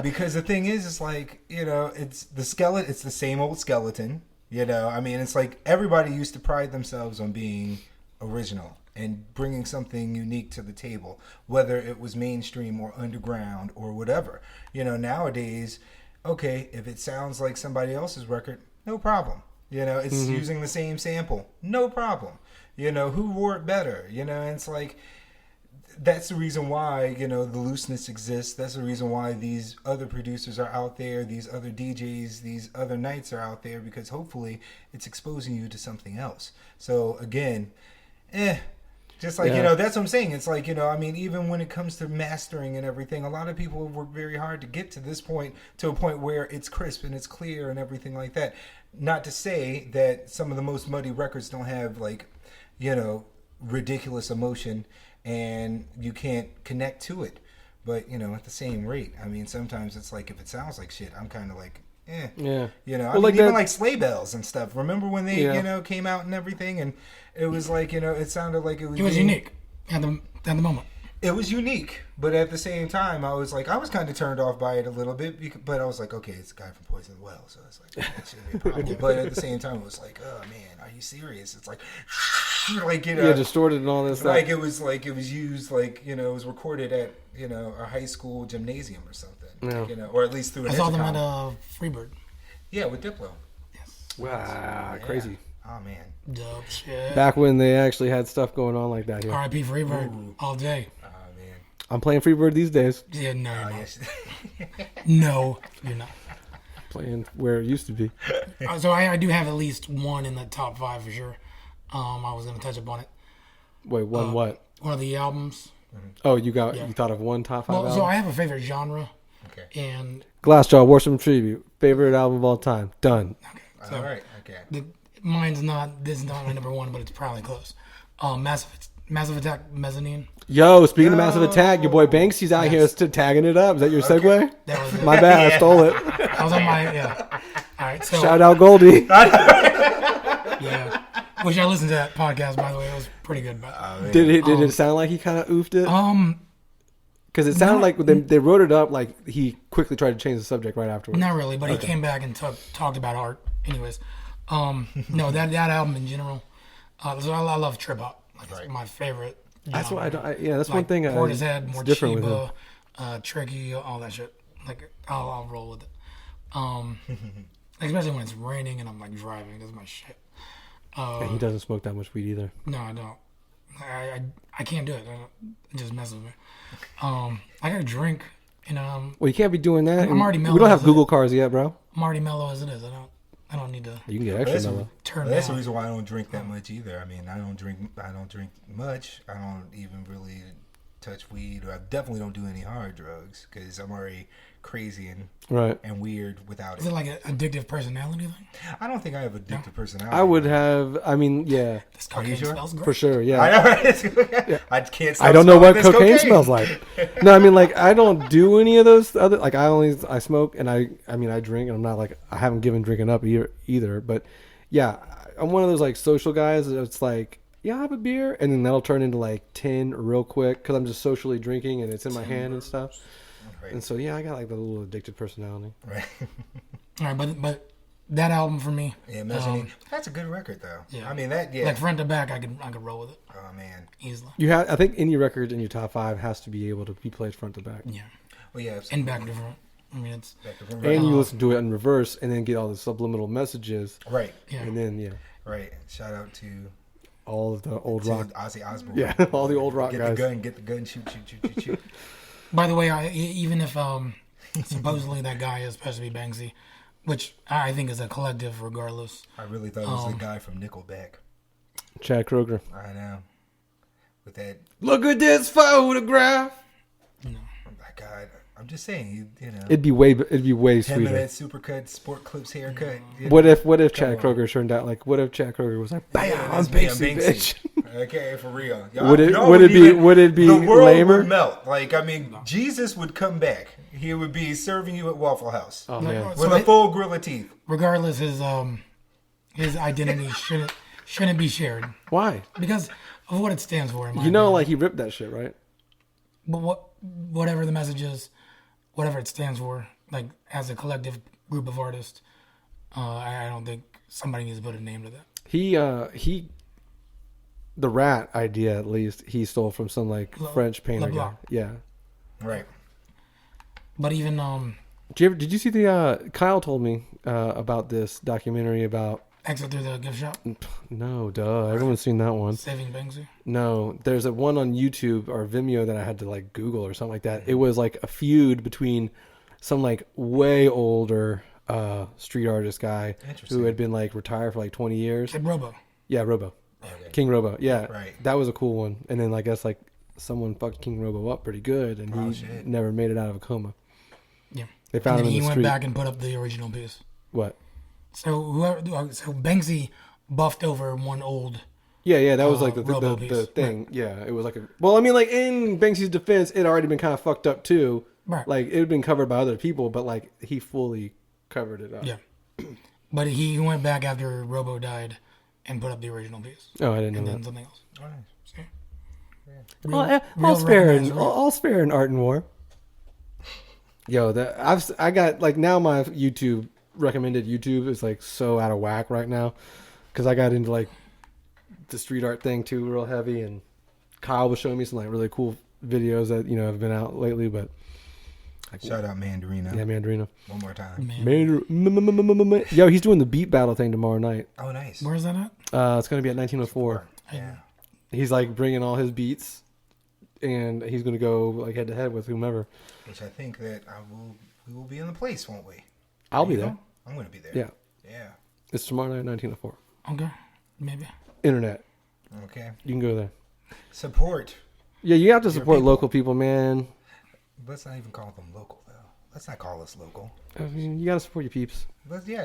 Because the thing is, it's like it's the skeleton. It's the same old skeleton. I mean, it's like everybody used to pride themselves on being original and bringing something unique to the table, whether it was mainstream or underground or whatever. Nowadays, okay, if it sounds like somebody else's record, no problem. It's using the same sample, no problem. Who wore it better? And it's like, that's the reason why, the Looseness exists. That's the reason why these other producers are out there, these other DJs, these other nights are out there, because hopefully it's exposing you to something else. So again, just like, that's what I'm saying. It's like, I mean, even when it comes to mastering and everything, a lot of people work very hard to get to this point, to a point where it's crisp and it's clear and everything like that. Not to say that some of the most muddy records don't have like, ridiculous emotion and you can't connect to it. But, at the same rate, I mean, sometimes it's like, if it sounds like shit, I'm kind of like, Yeah. I Well, mean, like even that- like sleigh bells and stuff. Remember when they, Yeah. came out and everything, and it was like, it sounded like it was It was being- unique at the moment. It was unique, but at the same time, I was kind of turned off by it a little bit. But I was like, okay, it's a guy from Poison Well, so it's like that shouldn't be a problem. But at the same time, it was like, oh man, are you serious? It's like, distorted and all this stuff. It was used it was recorded at a high school gymnasium or something. Yeah. Or at least through. I saw them at Freebird. Yeah, with Diplo. Yes. Wow, Yeah. crazy. Oh man. Dope shit. Back when they actually had stuff going on like that here. R.I.P. Freebird all day. Oh man. I'm playing Freebird these days. Yeah, no, you're Oh not. yes. No, you're not. Playing where it used to be. So I do have at least one in the top 5 for sure. I was gonna touch upon it. Wait, what? One of the albums. Oh, you thought of one top 5 Well, album? so I have a favorite genre, Okay. and Glassjaw, Worship Tribute. Favorite album of all time. Done. so All right. Okay. mine's not. This is not my number 1, but it's probably close. Massive Attack, Mezzanine. Yo, speaking of Massive Attack, your boy Banksy's out here tagging it up. Is that your segue? That was My bad, I stole it. That was on my yeah. All right, so Shout out Goldie. yeah. Which I listened to that podcast, by the way. It was pretty good. But Did it sound like he kind of oofed it? Because it sounded like they wrote it up like he quickly tried to change the subject right afterwards. not really, but he came back and talked about art. Anyways, no, that album in general. So I love trip hop. Like it's my favorite. That's what genre. that's one thing. Portishead, more different with him. Chiba, Tricky, all that shit. Like I'll roll with it. Especially when it's raining and I'm like driving. That's my shit. And he doesn't smoke that much weed either. No, I don't. I can't do it. It just messes with me. I gotta drink, and Well, you can't be doing that. I'm already We mellow don't have as Google cars yet, bro. I'm already mellow as it is. I don't need to You can get extra mellow. turn That's the down. reason why I don't drink that much either. I mean, I don't drink much. I don't even really touch weed, or I definitely don't do any hard drugs because I'm already crazy and weird without Is it. it like an addictive personality thing? I don't think I have addictive personality. I would have. I mean, yeah, This cocaine sure? smells great. for sure. Yeah. I know, right? I can't. Stop I don't know what smelling cocaine this smells like. No, I mean, like, I don't do any of those other. Like, I smoke and I mean, I drink, and I'm not like I haven't given drinking up either. But yeah, I'm one of those like social guys. It's like, yeah, I'll have a beer, and then that'll turn into like 10 real quick because I'm just socially drinking and it's in my hand and stuff. Right. And so yeah, I got like the little addicted personality. Right. All right, but that album for me, Yeah, Mezzanine. That's a good record, though. Yeah. I mean, that. Yeah. like front to back, I could roll with it Oh man. easily. You have, I think, any record in your top 5 has to be able to be played front to back, Yeah, Well, yeah. and back to front. I mean, it's Back to front. and you listen to it in reverse, and then get all the subliminal messages, Right. yeah. and then Right. Shout out to all of the old rock, Ozzy Osbourne. yeah, all the old rock Get guys. the gun, shoot. By the way, even if supposedly that guy is supposed to be Banksy, which I think is a collective regardless. I really thought it was the guy from Nickelback. Chad Kroger. I know. With that, Look at this photograph. oh my God, I'm just saying, you know, It'd be way him and sweeter. that supercut sport clips haircut. you What know. if Chad Kroger turned out like? What if Chad Kroger was like, bam, Yeah, I'm that's me, I'm Banksy, Banksy. bitch. Okay, for real. Would it be the world lamer? would melt. Like, I mean, Jesus would come back. He would be serving you at Waffle House Oh man, with a full grill of teeth. Regardless, his identity shouldn't be shared why? because of what it stands for. In my You know, opinion. like he ripped that shit, right? But whatever the message is, whatever it stands for, like as a collective group of artists, I don't think somebody needs to put a name to that. He, the rat idea at least he stole from some like French painter guy. LeBlanc. Yeah. Right. But even Did you see the Kyle told me about this documentary about Exit Through the Gift Shop, no duh everyone's seen that one. Saving Banksy. No, there's a one on YouTube or Vimeo that I had to like Google or something like that. It was like a feud between some like way older street artist guy who had been like retired for like 20 years. Kid Robo. Yeah, Robo. Okay. King Robo. Yeah. Right. That was a cool one. And then I guess like someone fucked King Robo up pretty good and Oh, he shit. never made it out of a coma. Yeah. They found And him then in he the went street. back and put up the original piece. What? So Banksy buffed over one old. Yeah, that was like the Robo the piece. thing. Yeah, it was like a. Well, I mean, like in Banksy's defense, it had already been kind of fucked up too. Right. Like it had been covered by other people, but like he fully covered it up. Yeah. But he went back after Robo died and put up the original piece. Oh, I didn't And know then that. something else. All right. See? Real recognized real. All's fair in art and war. Yo, I got like now my YouTube recommended YouTube is like so out of whack right now because I got into like the street art thing too, real heavy, and Kyle was showing me some like really cool videos that have been out lately. But shout out Mandarina. Yeah, Mandarina. One more time. Yo, he's doing the beat battle thing tomorrow night. Oh, nice. Where's that at? It's gonna be at 1904. Yeah. He's like bringing all his beats, and he's gonna go like head to head with whomever. Which I think that we will be in the place, won't we? I'll be there. I'm going to be there. Yeah. Yeah. It's tomorrow night, 1904. Okay, maybe. Internet. Okay. You can go there. Support. Yeah, you have to Your support people. local people, man. Let's not even call them local, though. Let's not call us local. I mean, you gotta support your peeps.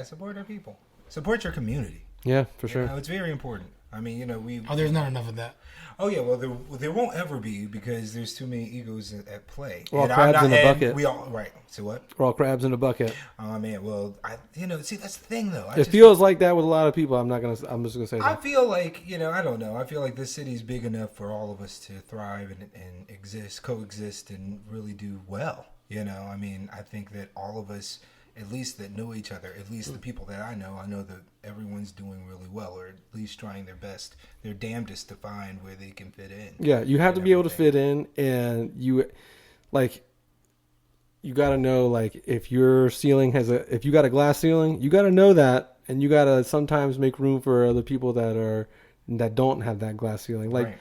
Support our people. Support your community. Yeah, for sure. It's very important. I mean, There's not enough of that. Oh yeah, well there won't ever be because there's too many egos at play. We're all crabs in a bucket. We all right. So what? We're all crabs in a bucket. Oh man, well see that's the thing though. It feels like that with a lot of people. I'm just gonna say that. I feel like I don't know. I feel like this city is big enough for all of us to thrive and coexist, and really do well. I mean, I think that all of us, at least that know each other, at least the people that I know that everyone's doing really well, or at least trying their best, their damnedest to find where they can fit in. Yeah, you have to be able to fit in, and you got to know, like, if your ceiling if you got a glass ceiling, you got to know that, and you got to sometimes make room for other people that don't have that glass ceiling. Like, right.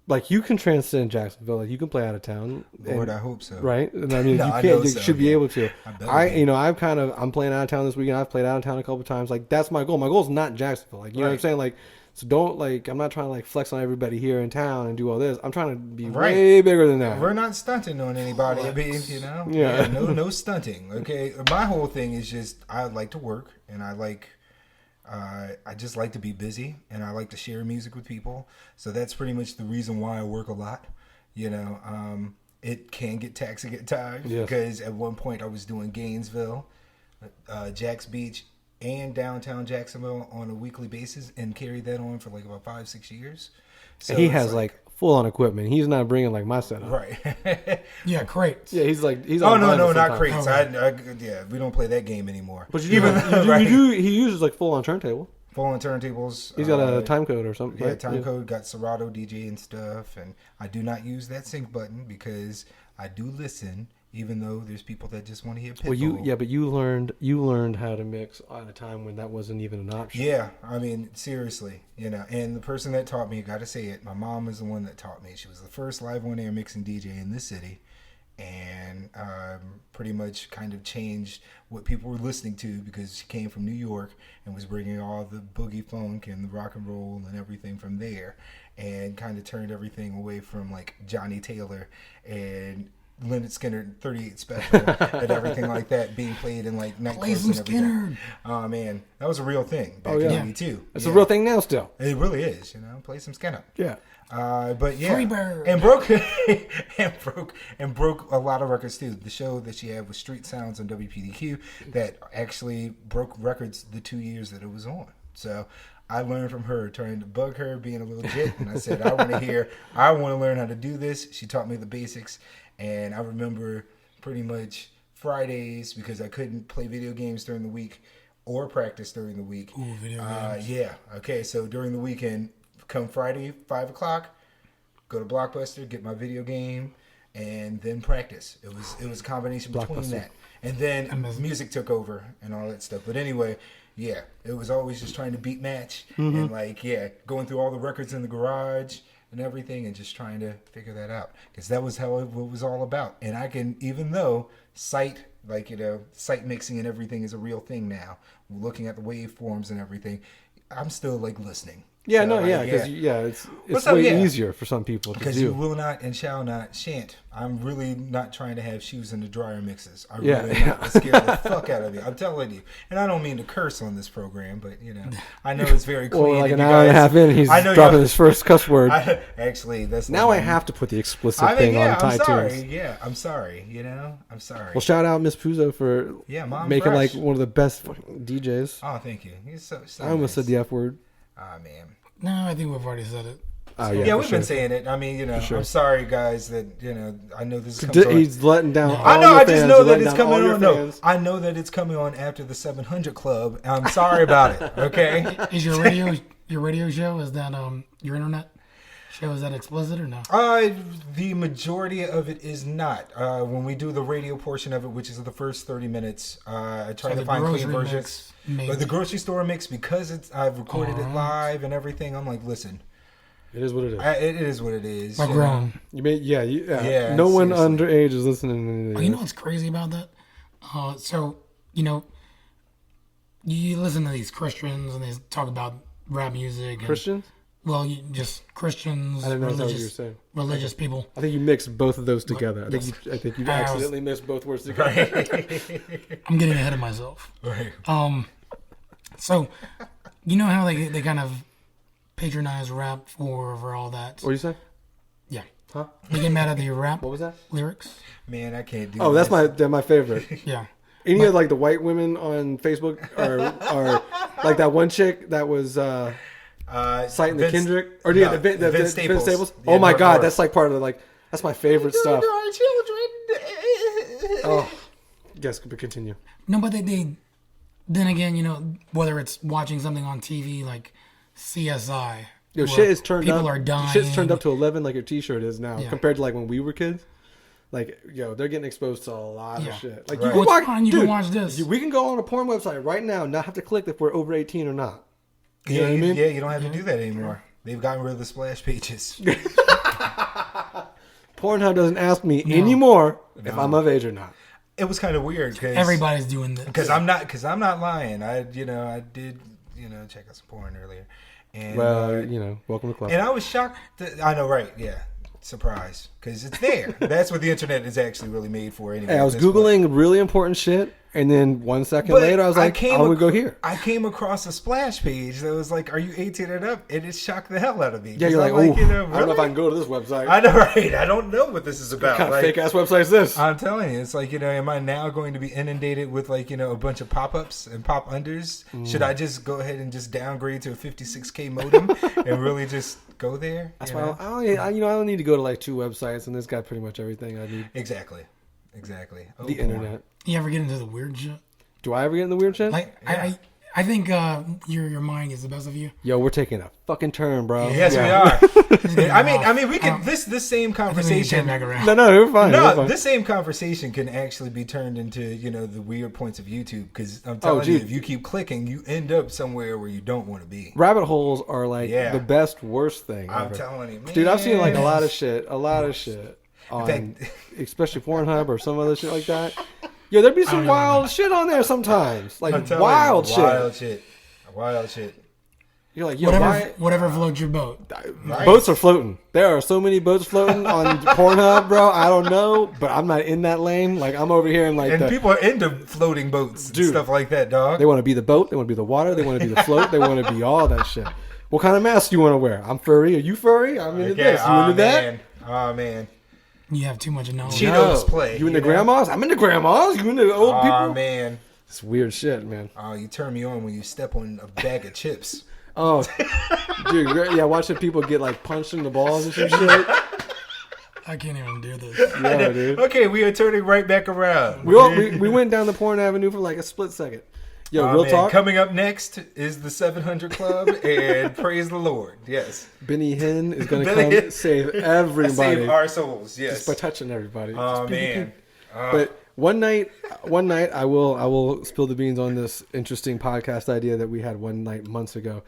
Like you can transcend Jacksonville, like you can play out of town. Lord, I hope so. Right? And I mean, No, you I can't. know You so, should be yeah. able to. I'm playing out of town this weekend. I've played out of town a couple of times. Like that's my goal. My goal is not Jacksonville. Like you know what I'm saying? Like so don't like. I'm not trying to like flex on everybody here in town and do all this. I'm trying to be way bigger than that. We're not stunting on anybody. Yeah. No stunting. Okay. My whole thing is just I like to work and I just like to be busy, and I like to share music with people. So that's pretty much the reason why I work a lot. It can get taxing at times because at one point I was doing Gainesville, Jax Beach, and downtown Jacksonville on a weekly basis, and carried that on for like about 5-6 years. So he has like full on equipment. He's not bringing like my setup. Right. Yeah, crates. Yeah, he's oh no, not crates. Okay. We don't play that game anymore. But you do. He uses like full on turntable. Full on turntables. He's got a time code or something. Yeah, right? time code. Got Serato DJ and stuff, and I do not use that sync button because I do listen, even though there's people that just want to hear Pitbull. But you learned how to mix at a time when that wasn't even an option. Yeah, I mean seriously, and the person that taught me, got to say it, my mom is the one that taught me. She was the first live on air mixing DJ in this city, and pretty much kind of changed what people were listening to because she came from New York and was bringing all the boogie funk and the rock and roll and everything from there, and kind of turned everything away from like Johnny Taylor and Leonard Skinner 38 Special and everything like that being played in like nightclubs and everything. Oh man, that was a real thing back in '92. It's a real thing now still. It really is, play some Skinner. Yeah. But yeah, Freebird. and broke a lot of records too. The show that she had was Street Sounds on WPDQ that actually broke records the 2 years that it was on. So I learned from her, trying to bug her, being a little jit, and I said, I want to learn how to do this. She taught me the basics, and I remember pretty much Fridays because I couldn't play video games during the week or practice during the week. Ooh, video games. Yeah. Okay. So during the weekend, come Friday, 5 o'clock, go to Blockbuster, get my video game, and then practice. It was a combination between that. And then music took over and all that stuff. But anyway, yeah, it was always just trying to beat match and going through all the records in the garage and everything and just trying to figure that out. Because that was how it was all about. And I can, even though sight mixing and everything is a real thing now, looking at the waveforms and everything, I'm still like listening. Yeah, it's way easier for some people to do. Because you will not and shall not shan't. I'm really not trying to have shoes in the dryer mixes. I really am not. Scare the fuck out of you. I'm telling you. And I don't mean to curse on this program, but I know it's very clean. Well, like an hour and a half in, he's dropping his first cuss word. Actually, that's now I have to put the explicit thing on iTunes. I'm sorry. I'm sorry. Well, shout out Miss Puzo for making Fresh. like one of the best fucking DJs. Oh, thank you. He's so I almost said the F word. Ah, man. No, I think we've already said it. Yeah, we've been saying it. I mean, I'm sorry, guys, that I know this is coming He's letting down. I know. I just know that it's coming on. No, I know that it's coming on after the 700 Club. I'm sorry about it. Okay. Is your radio show? Is that your internet show? Is that explicit or no? The majority of it is not. When we do the radio portion of it, which is the first 30 minutes, I try to find clean versions. But the grocery store mix, because I've recorded it live and everything. I'm like, listen. It is what it is. It is what it is. Like grown. Yeah. No one underage is listening. You know what's crazy about that? So you listen to these Christians and they talk about rap music. And, Christians? Well, just Christians. I didn't know what you were saying. Religious people. I think you mixed both of those together. I think you accidentally mixed both words together. I'm getting ahead of myself. Right. So, you know how they kind of patronize rap for all that. What do you say? Yeah. Huh? They get mad at the rap. What was that? Lyrics. Man, I can't do. Oh, that's my favorite. Yeah. Any of like the white women on Facebook or like that one chick that was citing the Kendrick or the Vince Staples. Yeah, oh my God, that's like part of that's my favorite stuff. Our children. Oh, yes, but continue. No, but they then again, whether it's watching something on TV like CSI. Yo, shit is turned people up. Are dying. Shit's turned up to 11 like your T-shirt is now compared to like when we were kids. Like, they're getting exposed to a lot of shit. Like, right. you can watch this. We can go on a porn website right now and not have to click if we're over 18 or not. You know what I mean? Yeah, you don't have to do that anymore. They've gotten rid of the splash pages. Pornhub doesn't ask me anymore if I'm of age or not. It was kind of weird because everybody's doing this. Because I'm not lying. I did check out some porn earlier. And, welcome to the club. And I was shocked. I know, right? Yeah. Surprise, because it's there. That's what the internet is actually really made for. Anyway, I was Googling really important shit, and then 1 second later, I was like, "I want to go here." I came across a splash page that was like, "Are you 18 and up?" And it shocked the hell out of me. Yeah, you're like, really? I don't know if I can go to this website. I know, right? I don't know what this is about. What kind of fake ass website is this? I'm telling you, it's like, am I now going to be inundated with like a bunch of pop-ups and pop-unders? Should I just go ahead and just downgrade to a 56K modem and really just go there? That's why I don't need to go to like 2 websites, and this got pretty much everything I need. Exactly. The internet. You ever get into the weird shit? Do I ever get in the weird shit? Like, yeah. I think your mind is the best of you. Yo, we're taking a fucking turn, bro. Yes, we are. I mean, we can this same conversation. No, you're fine. No, this same conversation can actually be turned into the weird points of YouTube, because I'm telling you, if you keep clicking, you end up somewhere where you don't want to be. Rabbit holes are like the best worst thing. I'm ever. telling you, man. Dude, I've seen like a lot of shit on, especially Pornhub or some other shit like that. Yo, there'd be some wild shit on there sometimes. Like wild shit. Wild shit. You're like, yo, whatever floats your boat. Right. Boats are floating. There are so many boats floating on Pornhub, bro. I don't know, but I'm not in that lane. Like, I'm over here and like. And people are into floating boats and stuff like that, dog. They want to be the boat. They want to be the water. They want to be the float. They want to be all that shit. What kind of mask do you want to wear? I'm furry. Are you furry? I'm into this. You into that? Oh, man. You have too much knowledge. Cheetos play. You into grandmas? I'm into grandmas. You into old people? Oh, man. It's weird shit, man. Oh, you turn me on when you step on a bag of chips. Oh, dude. Yeah, watching people get like punched in the balls and some shit. I can't even do this. Yeah, dude. Okay, we are turning right back around. We went down the porn avenue for like a split second. Yo, real talk. Coming up next is the 700 Club, and praise the Lord. Yes. Benny Hinn is going to come save everybody. Save our souls, yes. Just by touching everybody. Oh, man. But one night I will spill the beans on this interesting podcast idea that we had one night months ago.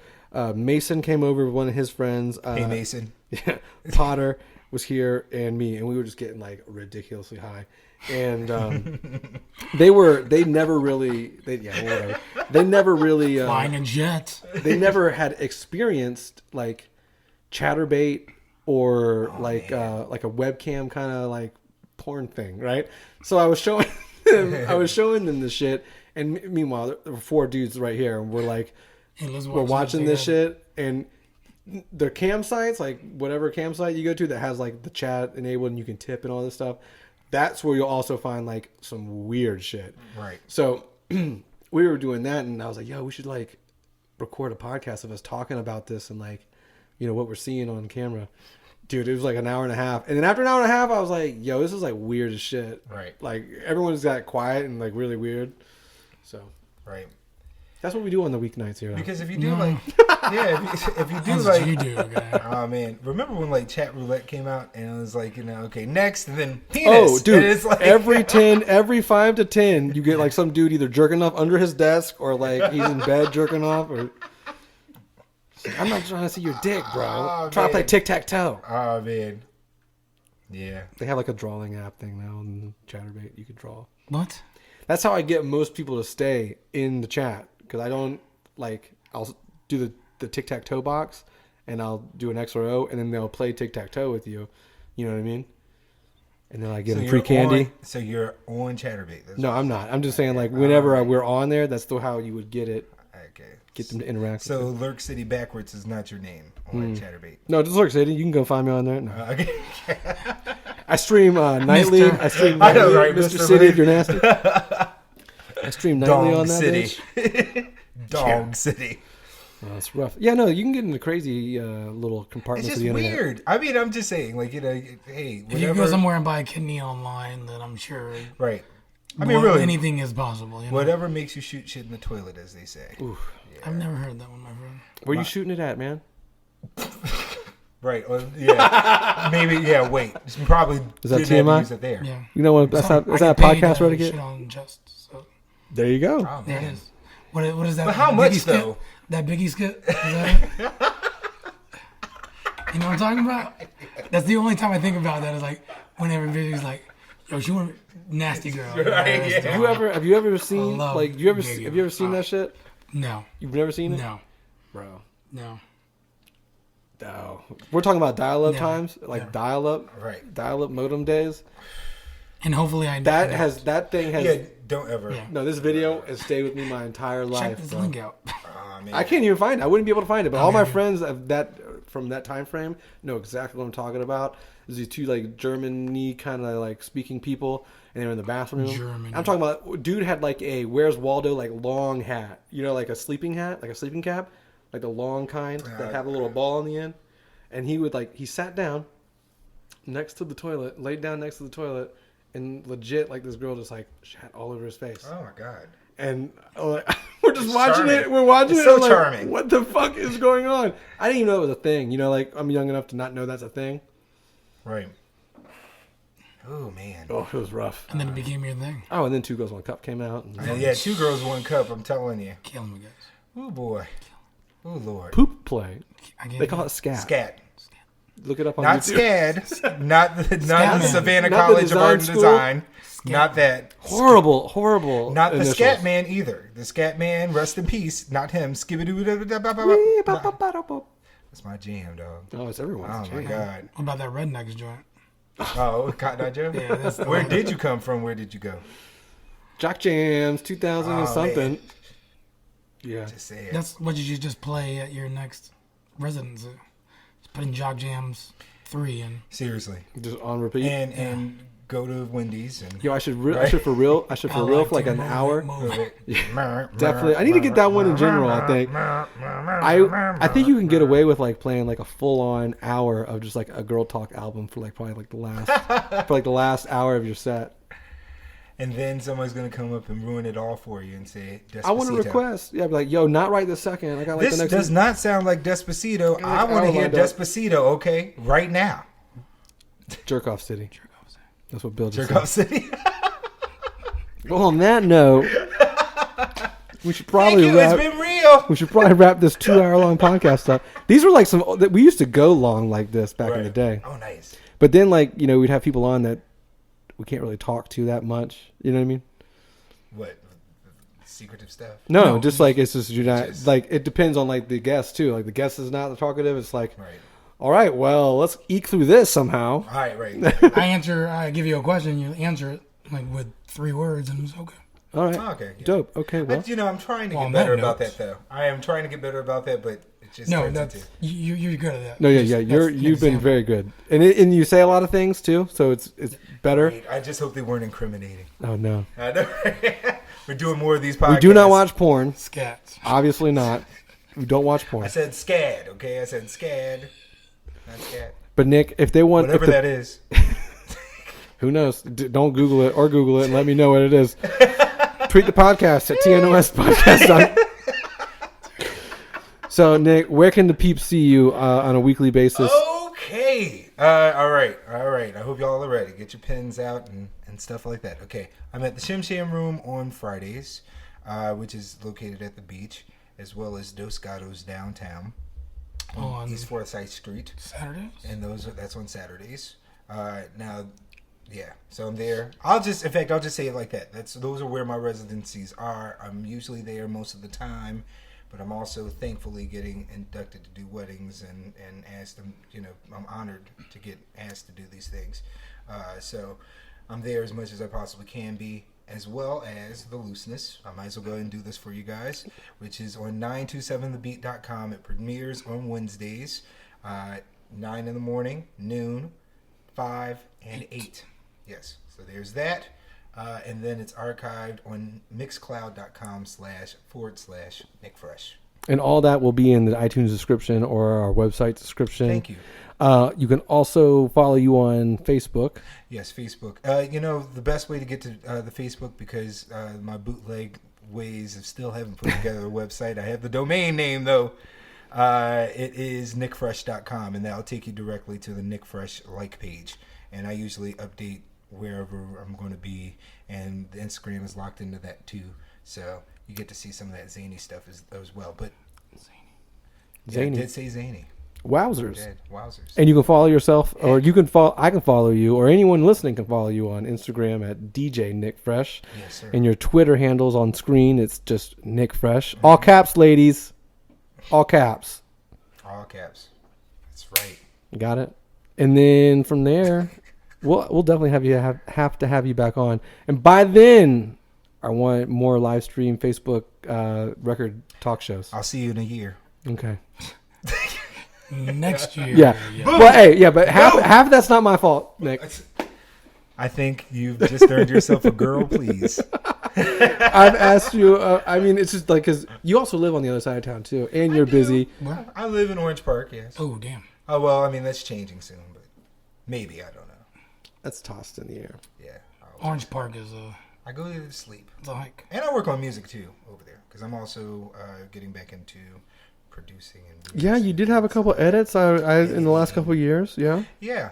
Mason came over with one of his friends. Hey, Mason. Yeah, Potter was here and me, and we were just getting like ridiculously high. And they never really flying a jet. They never had experienced like chatterbait or a webcam kind of like porn thing, right? So I was showing them the shit, and meanwhile there were 4 dudes right here, and we're like, we're watching this shit, and the campsites, like whatever campsite you go to that has like the chat enabled and you can tip and all this stuff. That's where you'll also find like some weird shit. Right. So we were doing that, and I was like, yo, we should like record a podcast of us talking about this and like what we're seeing on camera. Dude, it was like an hour and a half. And then after an hour and a half, I was like, yo, this is like weird as shit. Right. Like everyone's got quiet and like really weird. So. Right. That's what we do on the weeknights here. Because if you do if you do That's like, what you do, okay. oh man, remember when like chat roulette came out and it was like, okay, next, and then penis. Oh, dude, and it's like, every 5 to 10, you get like some dude either jerking off under his desk or like he's in bed jerking off. Or I'm not trying to see your dick, bro. Oh, Try to play man. tic-tac-toe. Oh man, yeah. They have like a drawing app thing now on Chatterbait. You can draw. What? That's how I get most people to stay in the chat. Because I don't, like, I'll do the tic-tac-toe box, and I'll do an X or O, and then they'll play tic-tac-toe with you. You know what I mean? And then I give them free candy. So you're on Chatterbait. That's No, what I'm you're not. saying. I'm just saying, like, whenever we're on there, that's how you would get it. Okay. Get them to interact So with you. Lurk City backwards is not your name on Chatterbait. No, just Lurk City. You can go find me on there. No. Okay. I stream nightly. Mr. I stream I know, nightly. right, Mr. Mr. City, Lee. if you're nasty. I stream nightly Dog on that City. bitch. Dog City. Oh, it's rough. Yeah, no, you can get into crazy little It's compartments just of the internet. weird. I mean, I'm just saying, like, hey, If you whatever. go somewhere and buy a kidney online, then I'm sure Right. I mean, really, anything is possible. You know? whatever makes you shoot shit in the toilet, as they say. I've never heard that one, my friend. Where you shooting it at, man? Right. Well, yeah. Maybe. Yeah. Wait. You probably Is that didn't have to TMI? use it there. Yeah. You know what? That's not. I Is that a get paid, podcast ready? shit on Just, so There you go. Oh, there it man. is. What is that? But how Biggie much, skit? though? That Biggie skit? Is that it? You know what I'm talking about? That's the only time I think about that is like whenever Biggie's like, "Yo, she want nasty girl." Right, Nasty yeah. girl. Have you ever seen love like Biggie. have you ever seen that shit? No, You've never seen it, no, bro. no. No. We're talking about dial-up No. times, like No. Right. dial-up modem days. And hopefully I That thing has. Yeah. Don't ever. Yeah. No, this video has stayed with me my entire check life. this bro. link out. Oh, man. I can't even find it. I wouldn't be able to find it. But all my Okay. friends from that time frame know exactly what I'm talking about. There's these two like Germany kind of like speaking people, and they're in the bathroom. Germany. I'm talking about dude had like a Where's Waldo like long hat. You know, like a sleeping hat, like a sleeping cap, like the long kind that have a little ball on the end. And he sat down next to the toilet, laid down next to the toilet, and legit like this girl just like shat all over his face. Oh my god. And we're just It's watching charming. it. We're watching It's it. so like, charming. What the fuck is going on? I didn't even know it was a thing. You know, like I'm young enough to not know that's a thing. Right. Oh man. Oh, it was rough. And then it became your thing. Oh, and then Two Girls One Cup came out. And Yeah. 2 girls, 1 cup. I'm telling you. Kill me, guys. Oh boy. Oh lord. Poop play. I can't They call it scat. Scat. Look it up on Not YouTube. SCAD. Not the Scatman. Savannah Not the College of Art and design Design. Scat. Not that. Horrible. Not the initials. Scat Man either. The Scat Man, rest in peace. Not him. Skibidoo. That's my jam, dog. Oh, it's everyone's. Oh my jam. god. What about that Rednecks joint? Oh, Cotton Eye Joe? Yeah, that's the Where one. did you come from? Where did you go? Jock Jams 2000 and Oh, something. man. Yeah. Just say it. That's what you should just play at your next residency. Just put in Jock Jams 3 and Seriously. Just on repeat. And go to Wendy's and Yo, I should for real for like an hour. Definitely. I need to get that one in general, I think. I think you can get away with like playing like a full on hour of just like a girl talk album for like probably like the last hour of your set. And then somebody's gonna come up and ruin it all for you and say Despacito. I want to request. Yeah, be like, yo, not right this second. I got like This the next does not sound like Despacito. I want to hour hear lined up. Despacito, okay? Right now. Jerk Off City. That's what Bill just Jerk Off City. Well, on that note, we should Thank probably you. wrap. It's been real. We should probably wrap this 2-hour long podcast up. These were like we used to go long like this back in the day. Oh, nice. But then like, we'd have people on that we can't really talk to that much. You know what I mean? What? Secretive stuff? No, just like it's just you're not Just- like it depends on like the guest too. Like the guest is not the talkative. It's like, Right. all right, well, let's eke through this somehow. All right, right. I give you a question, you answer it like with 3 words, and it's okay. All right, Okay. Yeah. dope. Okay, well, But, I'm trying to Well, get on better that about note- that, though. I am trying to get better about that, but it just No, turns that's into... you're good at that. no, yeah, Just- yeah, that's an you've been example. very good, and you say a lot of things too, so it's better. Wait, I just hope they weren't incriminating. Oh no, I know. We're doing more of these podcasts. we do not watch porn. Scat. Obviously not. We don't watch porn. I said SCAD, okay? I said SCAD. Not SCAD. But Nick, if they want... Whatever that is. Who knows? Don't Google it or Google it and let me know what it is. Tweet the podcast at TNOS Podcast. So, Nick, where can the peeps see you on a weekly basis? Okay. All right. I hope y'all are ready. Get your pens out and stuff like that. Okay. I'm at the Shim Sham Room on Fridays, which is located at the beach, as well as Dos Gatos downtown on East Forsyth Street. Saturdays? And that's on Saturdays. Now, yeah. So I'm there. I'll just say it like that. Those are where my residencies are. I'm usually there most of the time. But I'm also thankfully getting inducted to do weddings and asked them, I'm honored to get asked to do these things. So I'm there as much as I possibly can be, as well as the Looseness. I might as well go ahead and do this for you guys, which is on 927thebeat.com. It premieres on Wednesdays, 9 in the morning, noon, 5, and 8. Yes, so there's that. And then it's archived on mixcloud.com//NickFresh. And all that will be in the iTunes description or our website description. Thank you. You can also follow you on Facebook. Yes, Facebook. The best way to get to the Facebook, because my bootleg ways of still haven't put together a website. I have the domain name, though. It is NICKFRESH.com, and that'll take you directly to the NickFresh like page. And I usually update wherever I'm going to be, and the Instagram is locked into that too, so you get to see some of that zany stuff as well. But Zany. I did say zany. Wowzers. Wowzers. And you can follow yourself, or you can follow. I can follow you, or anyone listening can follow you on Instagram at DJ NickFresh. Yes, sir. And your Twitter handles on screen, it's just NickFresh. All caps, ladies. All caps. All caps. That's right. Got it. And then from there. We'll definitely have to have you back on, and by then, I want more live stream Facebook record talk shows. I'll see you in a year. Okay. Next year. Yeah. Well, hey, yeah, but half of that's not my fault, Nick. I think you've just earned yourself a girl, please. I've asked you. It's just like because you also live on the other side of town too, and you're busy. I live in Orange Park. Yes. Oh damn. Oh well, that's changing soon, but maybe I don't know. That's tossed in the air. Yeah. Orange Park is I go there to sleep. it's a hike. And I work on music too over there, because I'm also getting back into producing and. Yeah, you did have a couple edits in the last couple of years. Yeah. Yeah.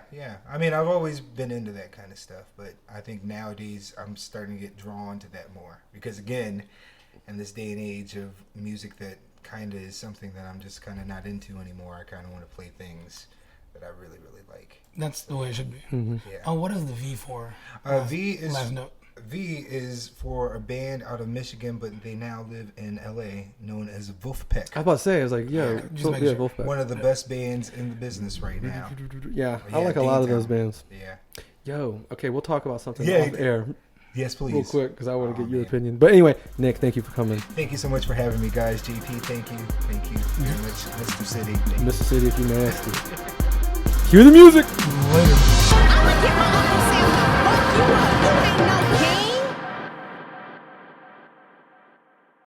I've always been into that kind of stuff, but I think nowadays I'm starting to get drawn to that more, because again, in this day and age of music that kind of is something that I'm just kind of not into anymore. I kind of want to play things that I really, really like. That's the way it should be. Mm-hmm. Yeah. Oh, what is the V for? V Last note. is for a band out of Michigan, but they now live in LA, known as Wolfpack. I was about to say, I was like, Wolfpack. One of the best bands in the business right now. Yeah, I like a lot of those bands. Yeah. Yo, okay, we'll talk about something off air. Yes, please. Real quick, because I want to get your opinion. But anyway, Nick, thank you for coming. Thank you so much for having me, guys. JP, thank you very much. Mr. City. Mr. City, if you nasty. Cue the music. Later. I'ma keep my uncle saying, fuck you up. You ain't no